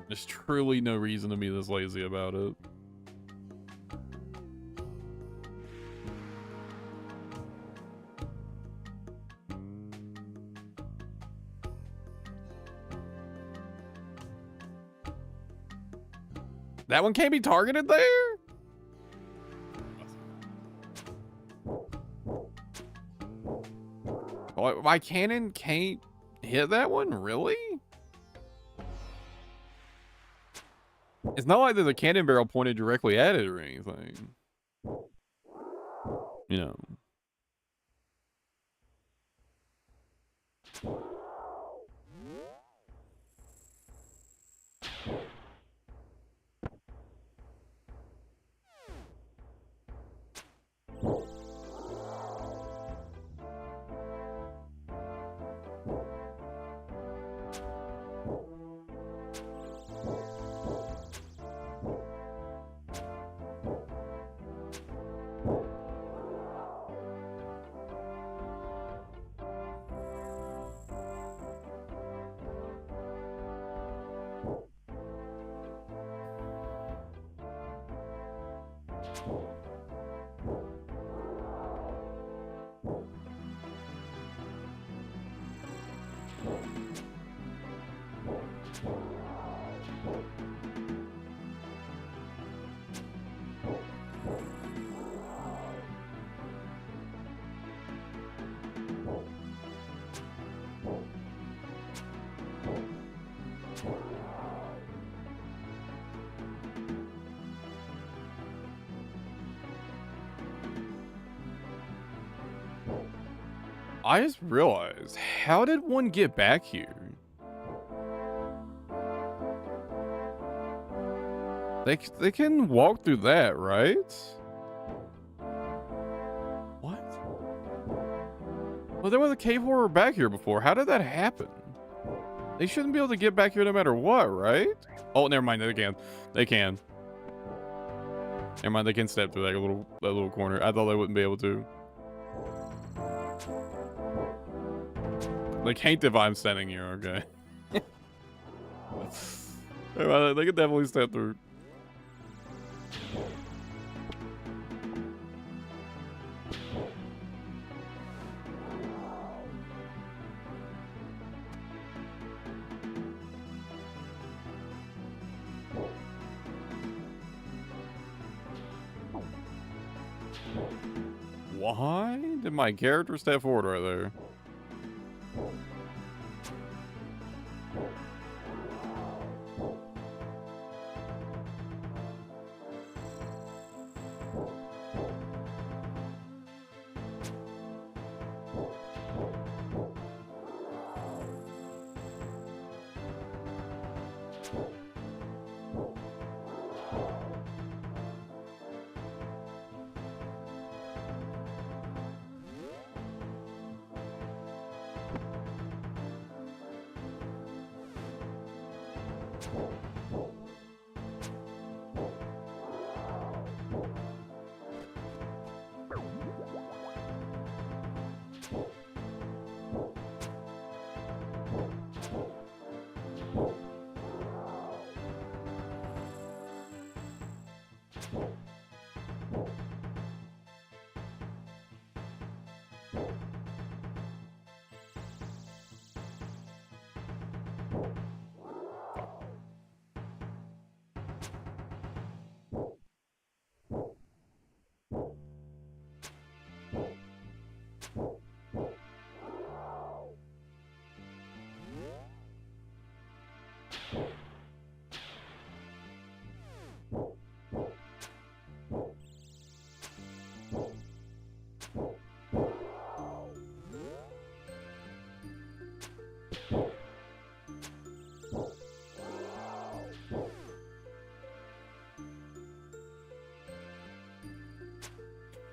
There's truly no reason to be this lazy about it. That one can't be targeted there? My cannon can't hit that one? Really? It's not like there's a cannon barrel pointed directly at it or anything. You know. I just realized, how did one get back here? They can walk through that, right? What? Well, there was a cave horror back here before. How did that happen? They shouldn't be able to get back here no matter what, right? Oh, never mind. They can. They can. Never mind. They can step through that little corner. I thought they wouldn't be able to. They can't if I'm standing here. Okay. Never mind, they can definitely step through. Why did my character step forward right there?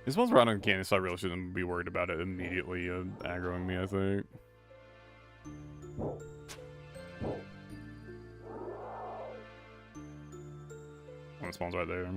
This one's right on cannon, so I really shouldn't be worried about it immediately aggroing me, I think. One spawns right there.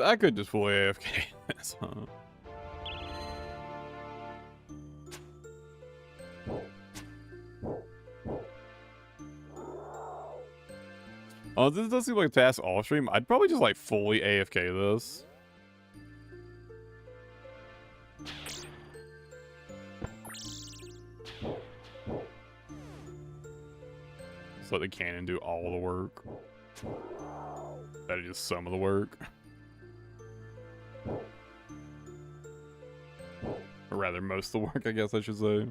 I could just fully AFK this, huh? Oh, this does seem like a task off stream. I'd probably just like fully AFK this. Just let the cannon do all the work. That is just some of the work. Or rather, most of the work, I guess I should say.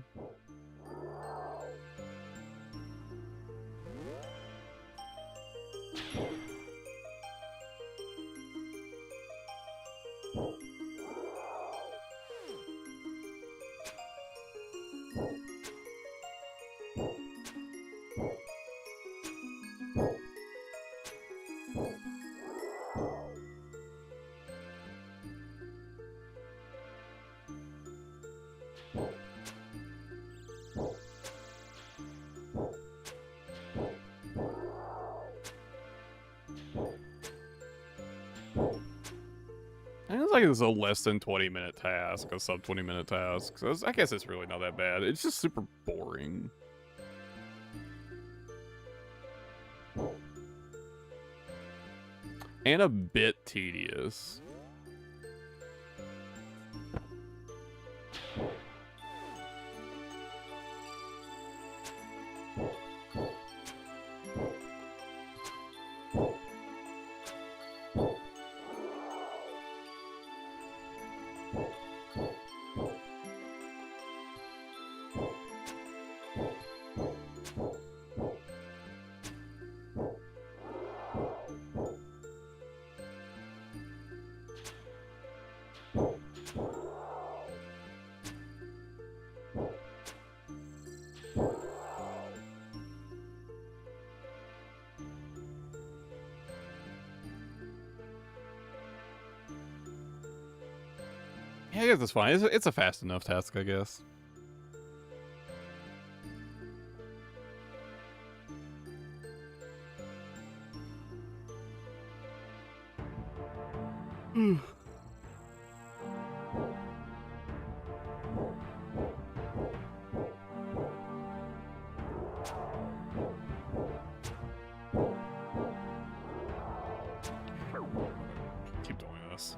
Like it's a less than 20-minute task, a sub 20-minute task. So I guess it's really not that bad. It's just super boring. And a bit tedious. I guess it's fine. It's a fast enough task, I guess. Keep doing this.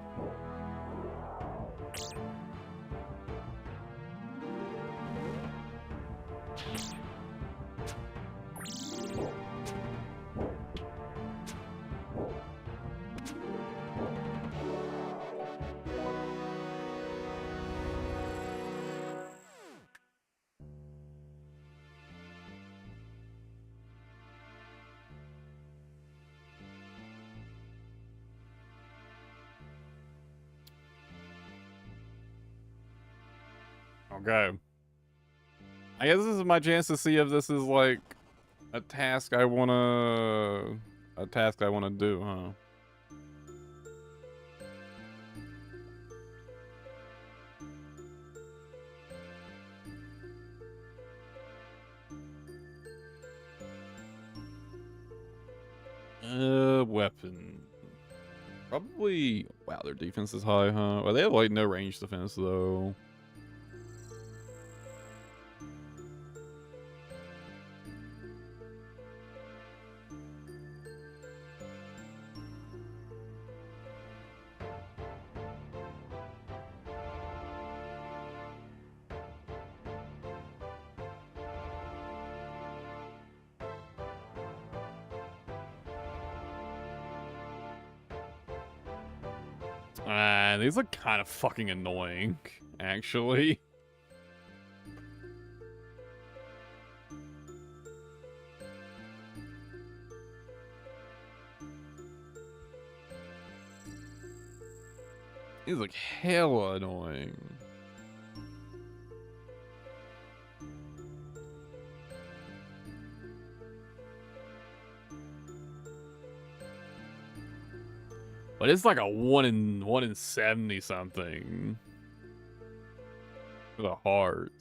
Okay. I guess this is my chance to see if this is like a task I wanna do, huh? Weapon. Probably. Wow, their defense is high, huh? Well, they have like no range defense though. These are kind of fucking annoying, actually. These look hella annoying. But it's like a 1 in 70 something. With a heart.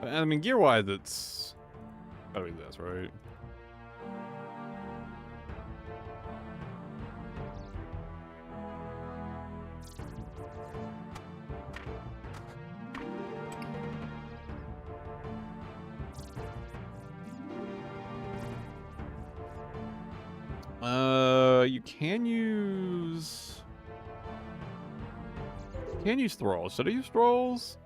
I mean, gear-wise, it's gotta be this, right? You can use... Can use thralls. Should I use thralls?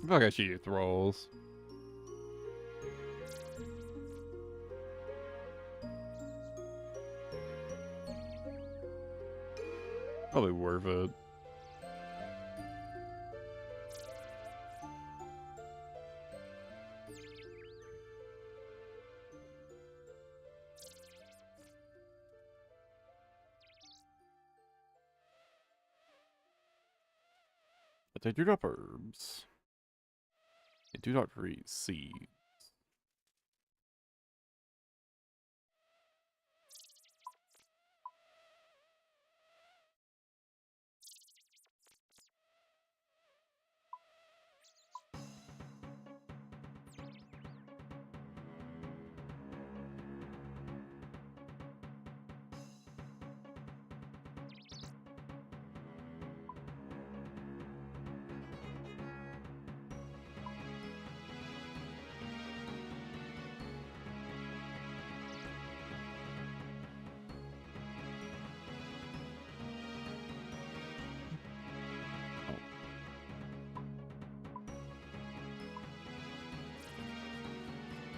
I feel like I should use thralls. Probably worth it. But they do drop herbs. They do not read seed.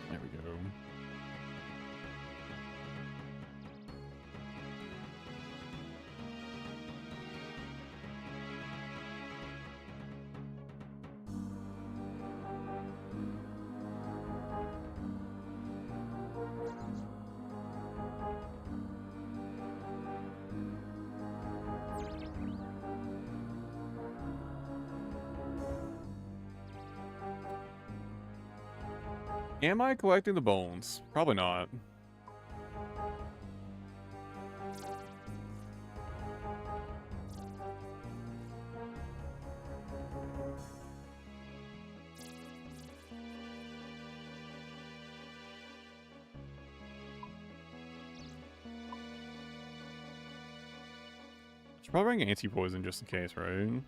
There we go. Am I collecting the bones? Probably not. Should probably bring anti-poison just in case, right?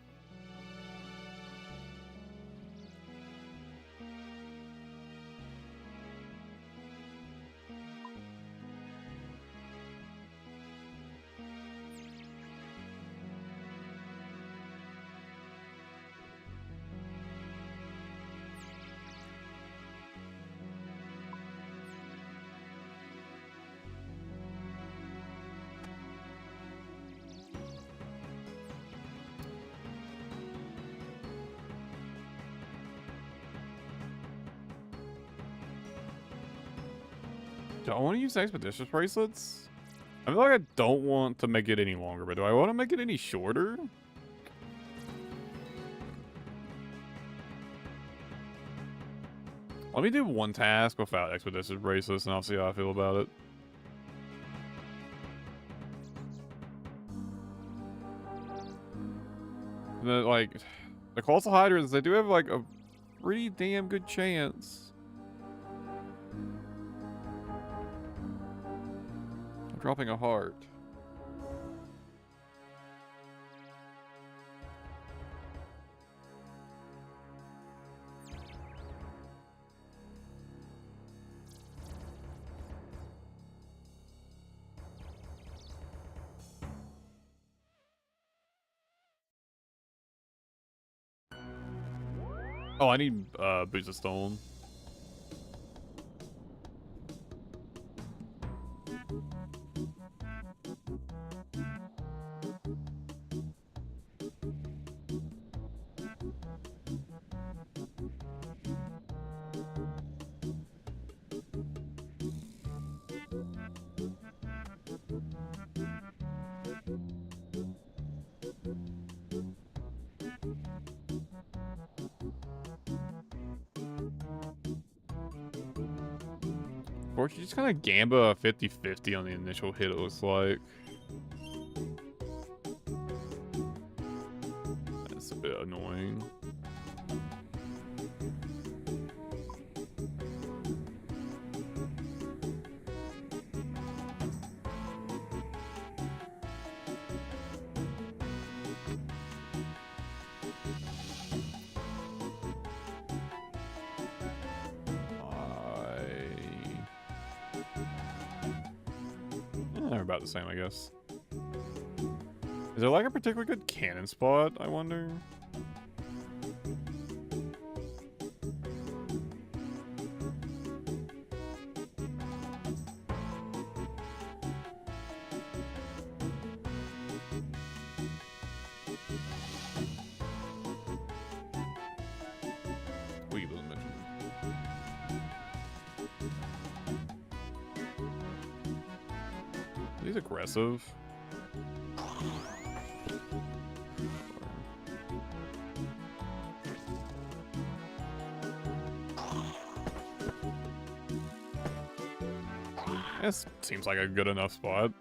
Do I want to use expeditious bracelets? I feel like I don't want to make it any longer, but do I want to make it any shorter? Let me do one task without expeditious bracelets and I'll see how I feel about it. Like, the Colossal Hydras, they do have like a pretty damn good chance of dropping a heart. Oh, I need Boots of Stone. Or you just kind of gamba 50-50 on the initial hit, it looks like. That's a bit annoying. They're about the same, I guess. Is there like a particularly good cannon spot, I wonder? He's aggressive. This seems like a good enough spot.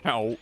Ouch.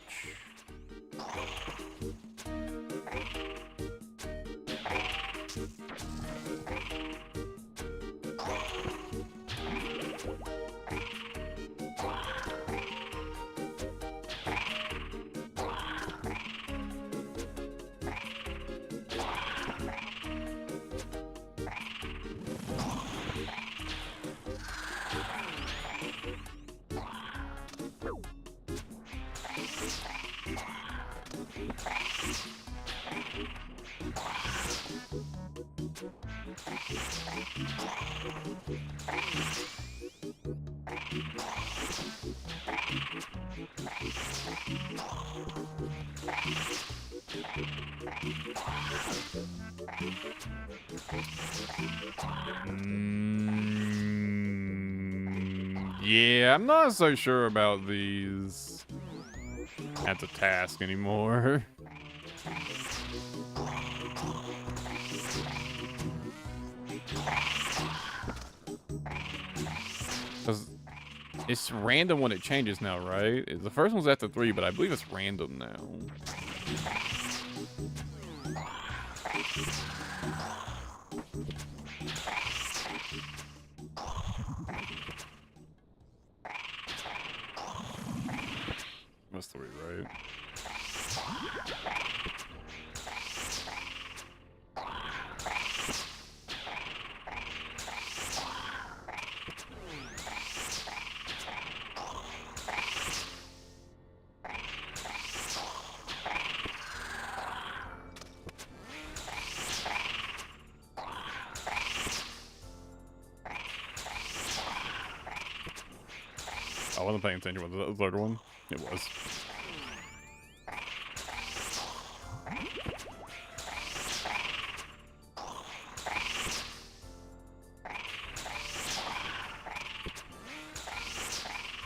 Yeah, I'm not so sure about these as a task anymore. Because it's random when it changes now, right? The first one's after 3, but I believe it's random now. That's 3, right? I wasn't paying attention. Was that the third one? It was.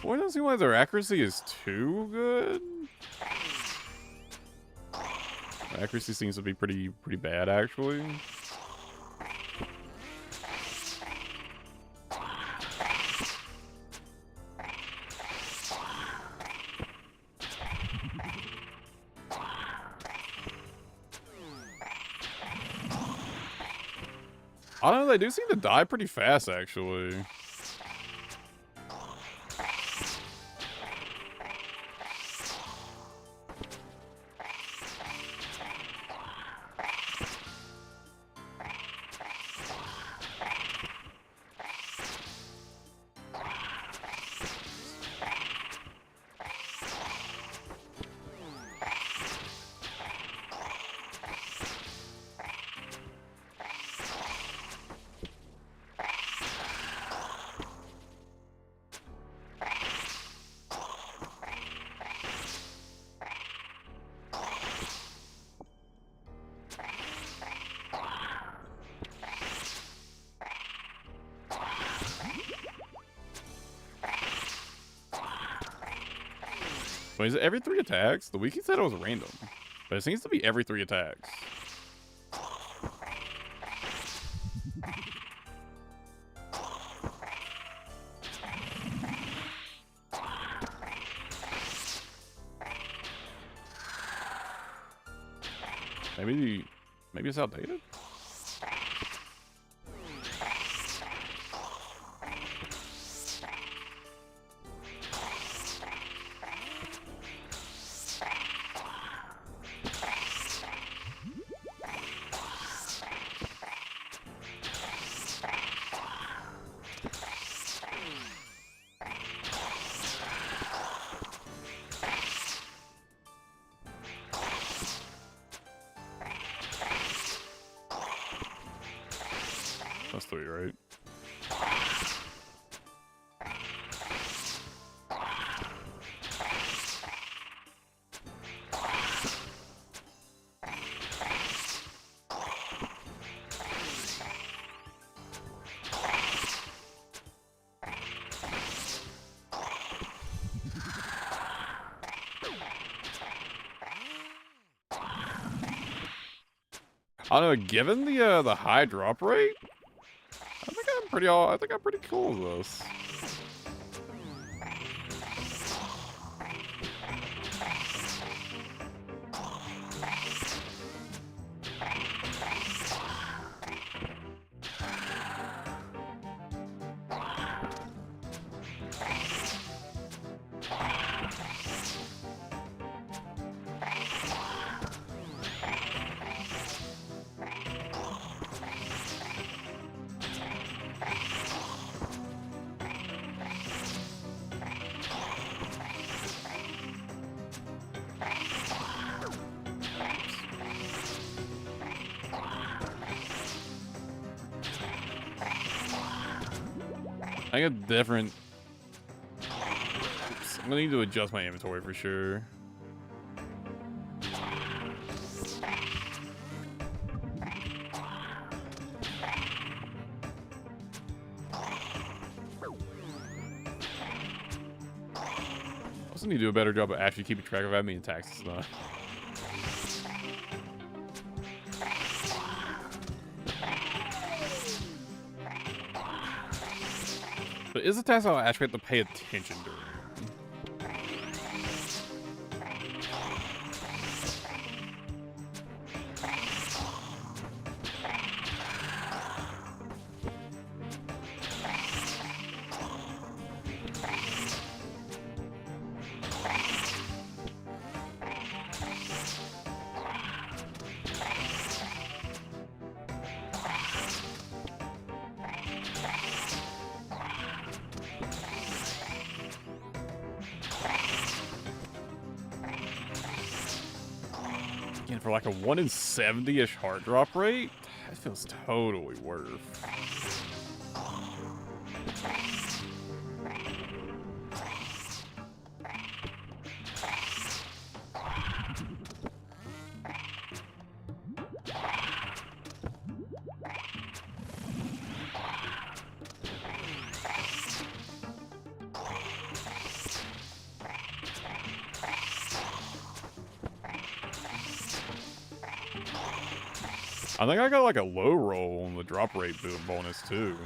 Boy, it doesn't seem like their accuracy is too good. Their accuracy seems to be pretty bad, actually. I don't know, they do seem to die pretty fast, actually. Wait, is it every 3 attacks? The wiki said it was random, but it seems to be every 3 attacks. Maybe it's outdated? That's 3, right? I don't know, given the high drop rate, I think I'm pretty cool with this. I got different. Oops, I'm gonna need to adjust my inventory for sure. I also need to do a better job of actually keeping track of how many attacks it's not. But is a task I'll actually have to pay attention during. For like a 1 in 70-ish heart drop rate, that feels totally worth. I think I got like a low roll on the drop rate bonus too.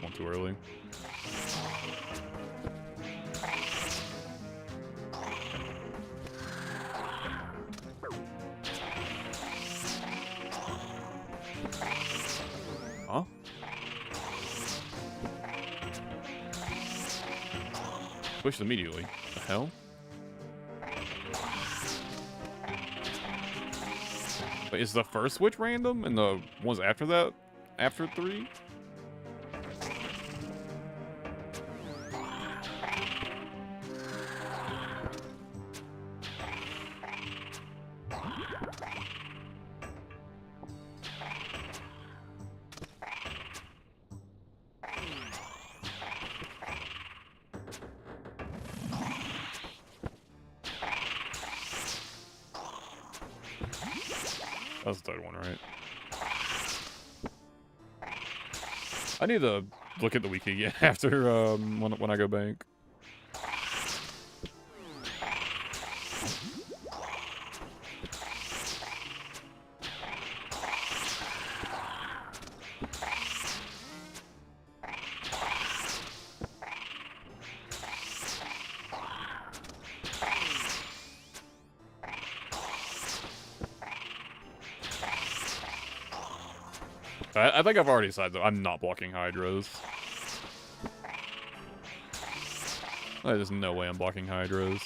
One too early. Huh? Pushed immediately. The hell? Wait, is the first switch random and the ones after that after 3? That's the third one, right? I need to look at the wiki again after when I go bank. I think I've already decided though. I'm not blocking Hydras. There's no way I'm blocking Hydras.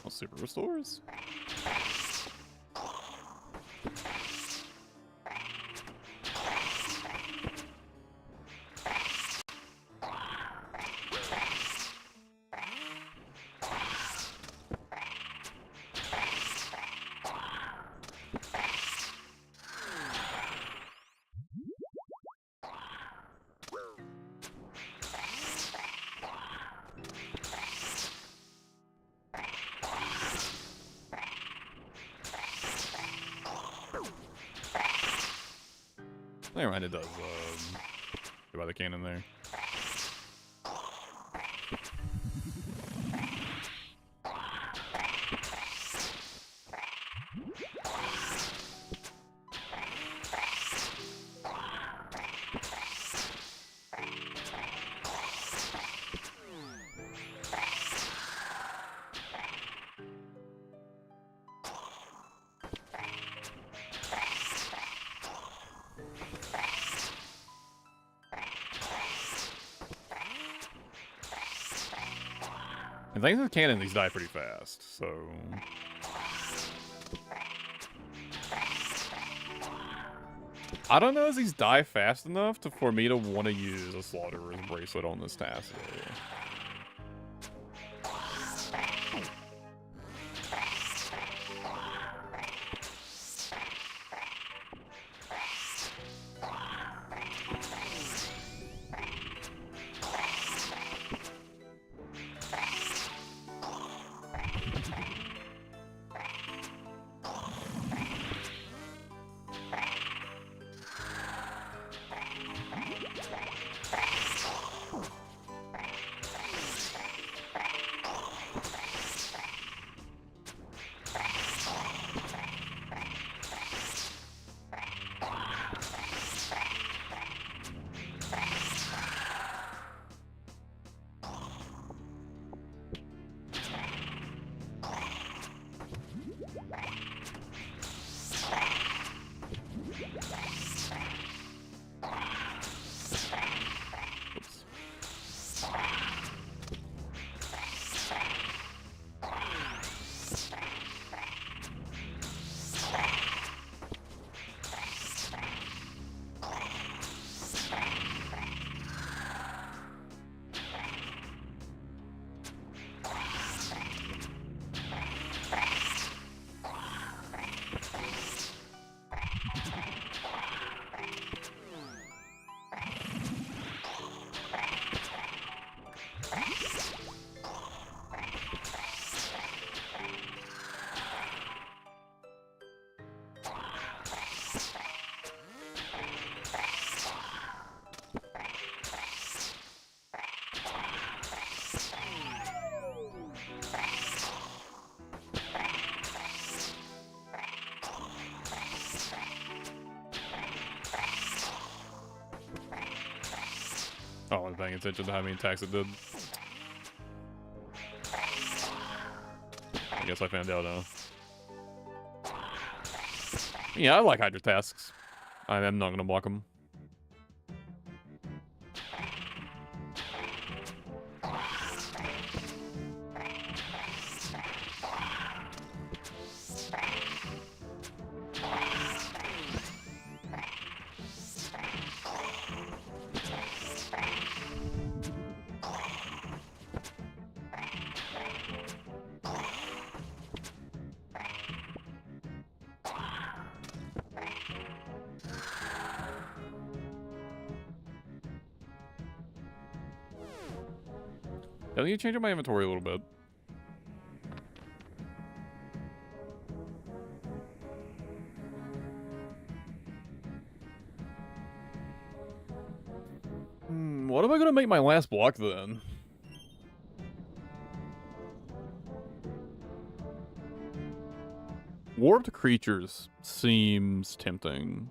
Super restores. Never mind, it does. Go by the cannon there. And thanks to the cannon, these die pretty fast, so... I don't know if these die fast enough for me to want to use a Slaughterer's Bracelet on this task, though. attention to how many attacks it did. I guess I found out now. Yeah, I like Hydra tasks. I'm not gonna block them. I need to change up my inventory a little bit. What am I gonna make my last block then? Warped creatures seems tempting.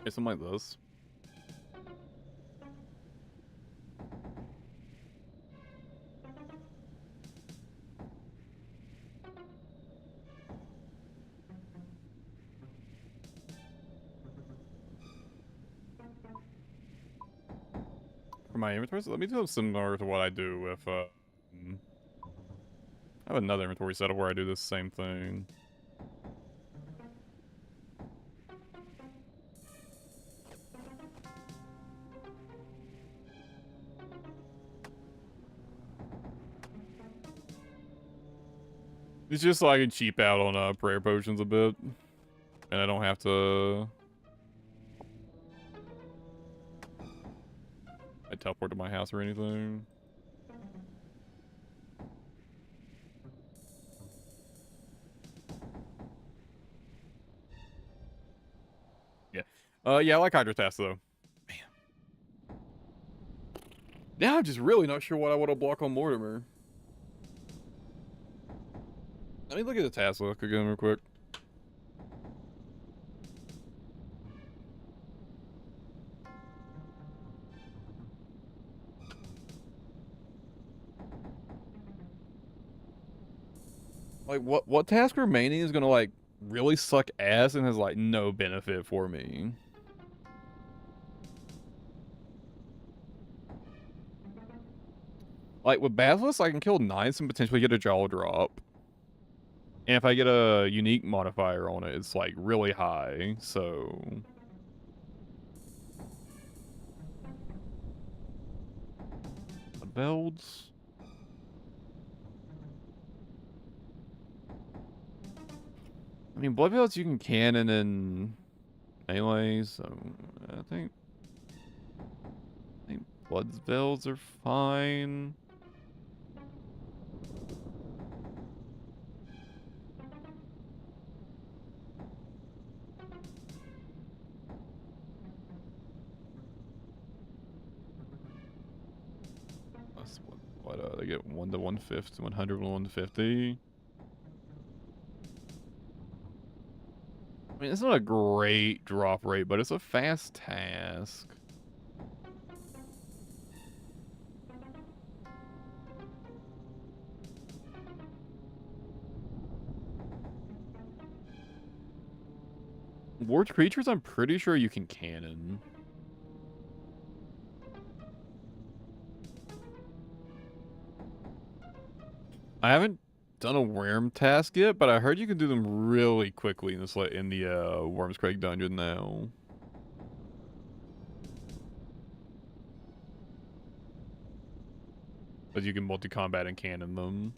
Something like this. For my inventory, so let me do something similar to what I do with, I have another inventory setup where I do this same thing. It's just so I can cheap out on prayer potions a bit. And I don't have to... I teleport to my house or anything. Yeah. Yeah, I like Hydra tasks though. Man. Now I'm just really not sure what I want to block on Mortimer. Let me look at the task list again real quick. Like, what task remaining is gonna, like, really suck ass and has, like, no benefit for me? Like, with Basilisk, I can kill Knights and potentially get a Jaw drop. And if I get a unique modifier on it, it's, like, really high, so... The builds... I mean, Blood Builds you can cannon and melee, so I think Blood Builds are fine. That's what they get 1 to 150, 100 to 150. I mean, it's not a great drop rate, but it's a fast task. Ward creatures, I'm pretty sure you can cannon. I haven't done a worm task yet, but I heard you can do them really quickly in this in the Worms Crag dungeon now. But you can multi-combat and cannon them.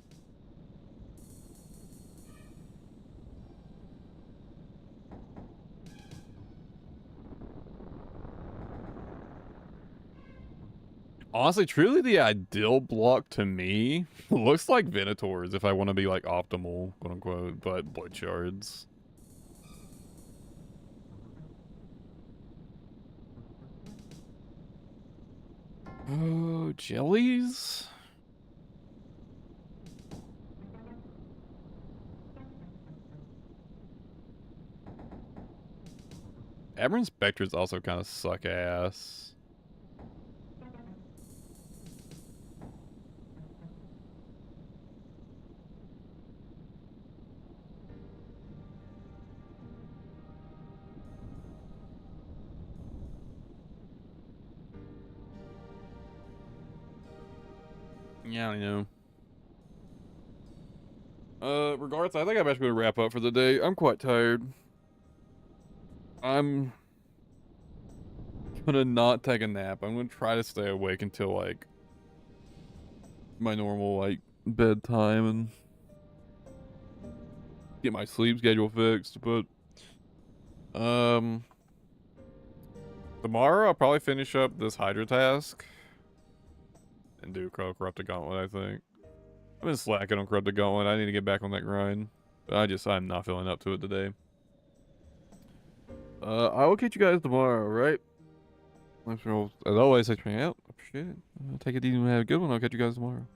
Honestly, truly the ideal block to me looks like Venators if I want to be like optimal, quote unquote, but blood shards. Oh, jellies? Aberrant Spectres also kind of suck ass. Yeah, I know. Regardless, I think I'm actually gonna wrap up for the day. I'm quite tired. I'm gonna not take a nap. I'm gonna try to stay awake until like my normal like bedtime and get my sleep schedule fixed. But tomorrow I'll probably finish up this Hydra task and do Corrupted Gauntlet, I think. I've been slacking on Corrupted Gauntlet. I need to get back on that grind. But I'm not feeling up to it today. I will catch you guys tomorrow, right? As always, thanks for hanging out. Appreciate it. Take it easy and have a good one. I'll catch you guys tomorrow.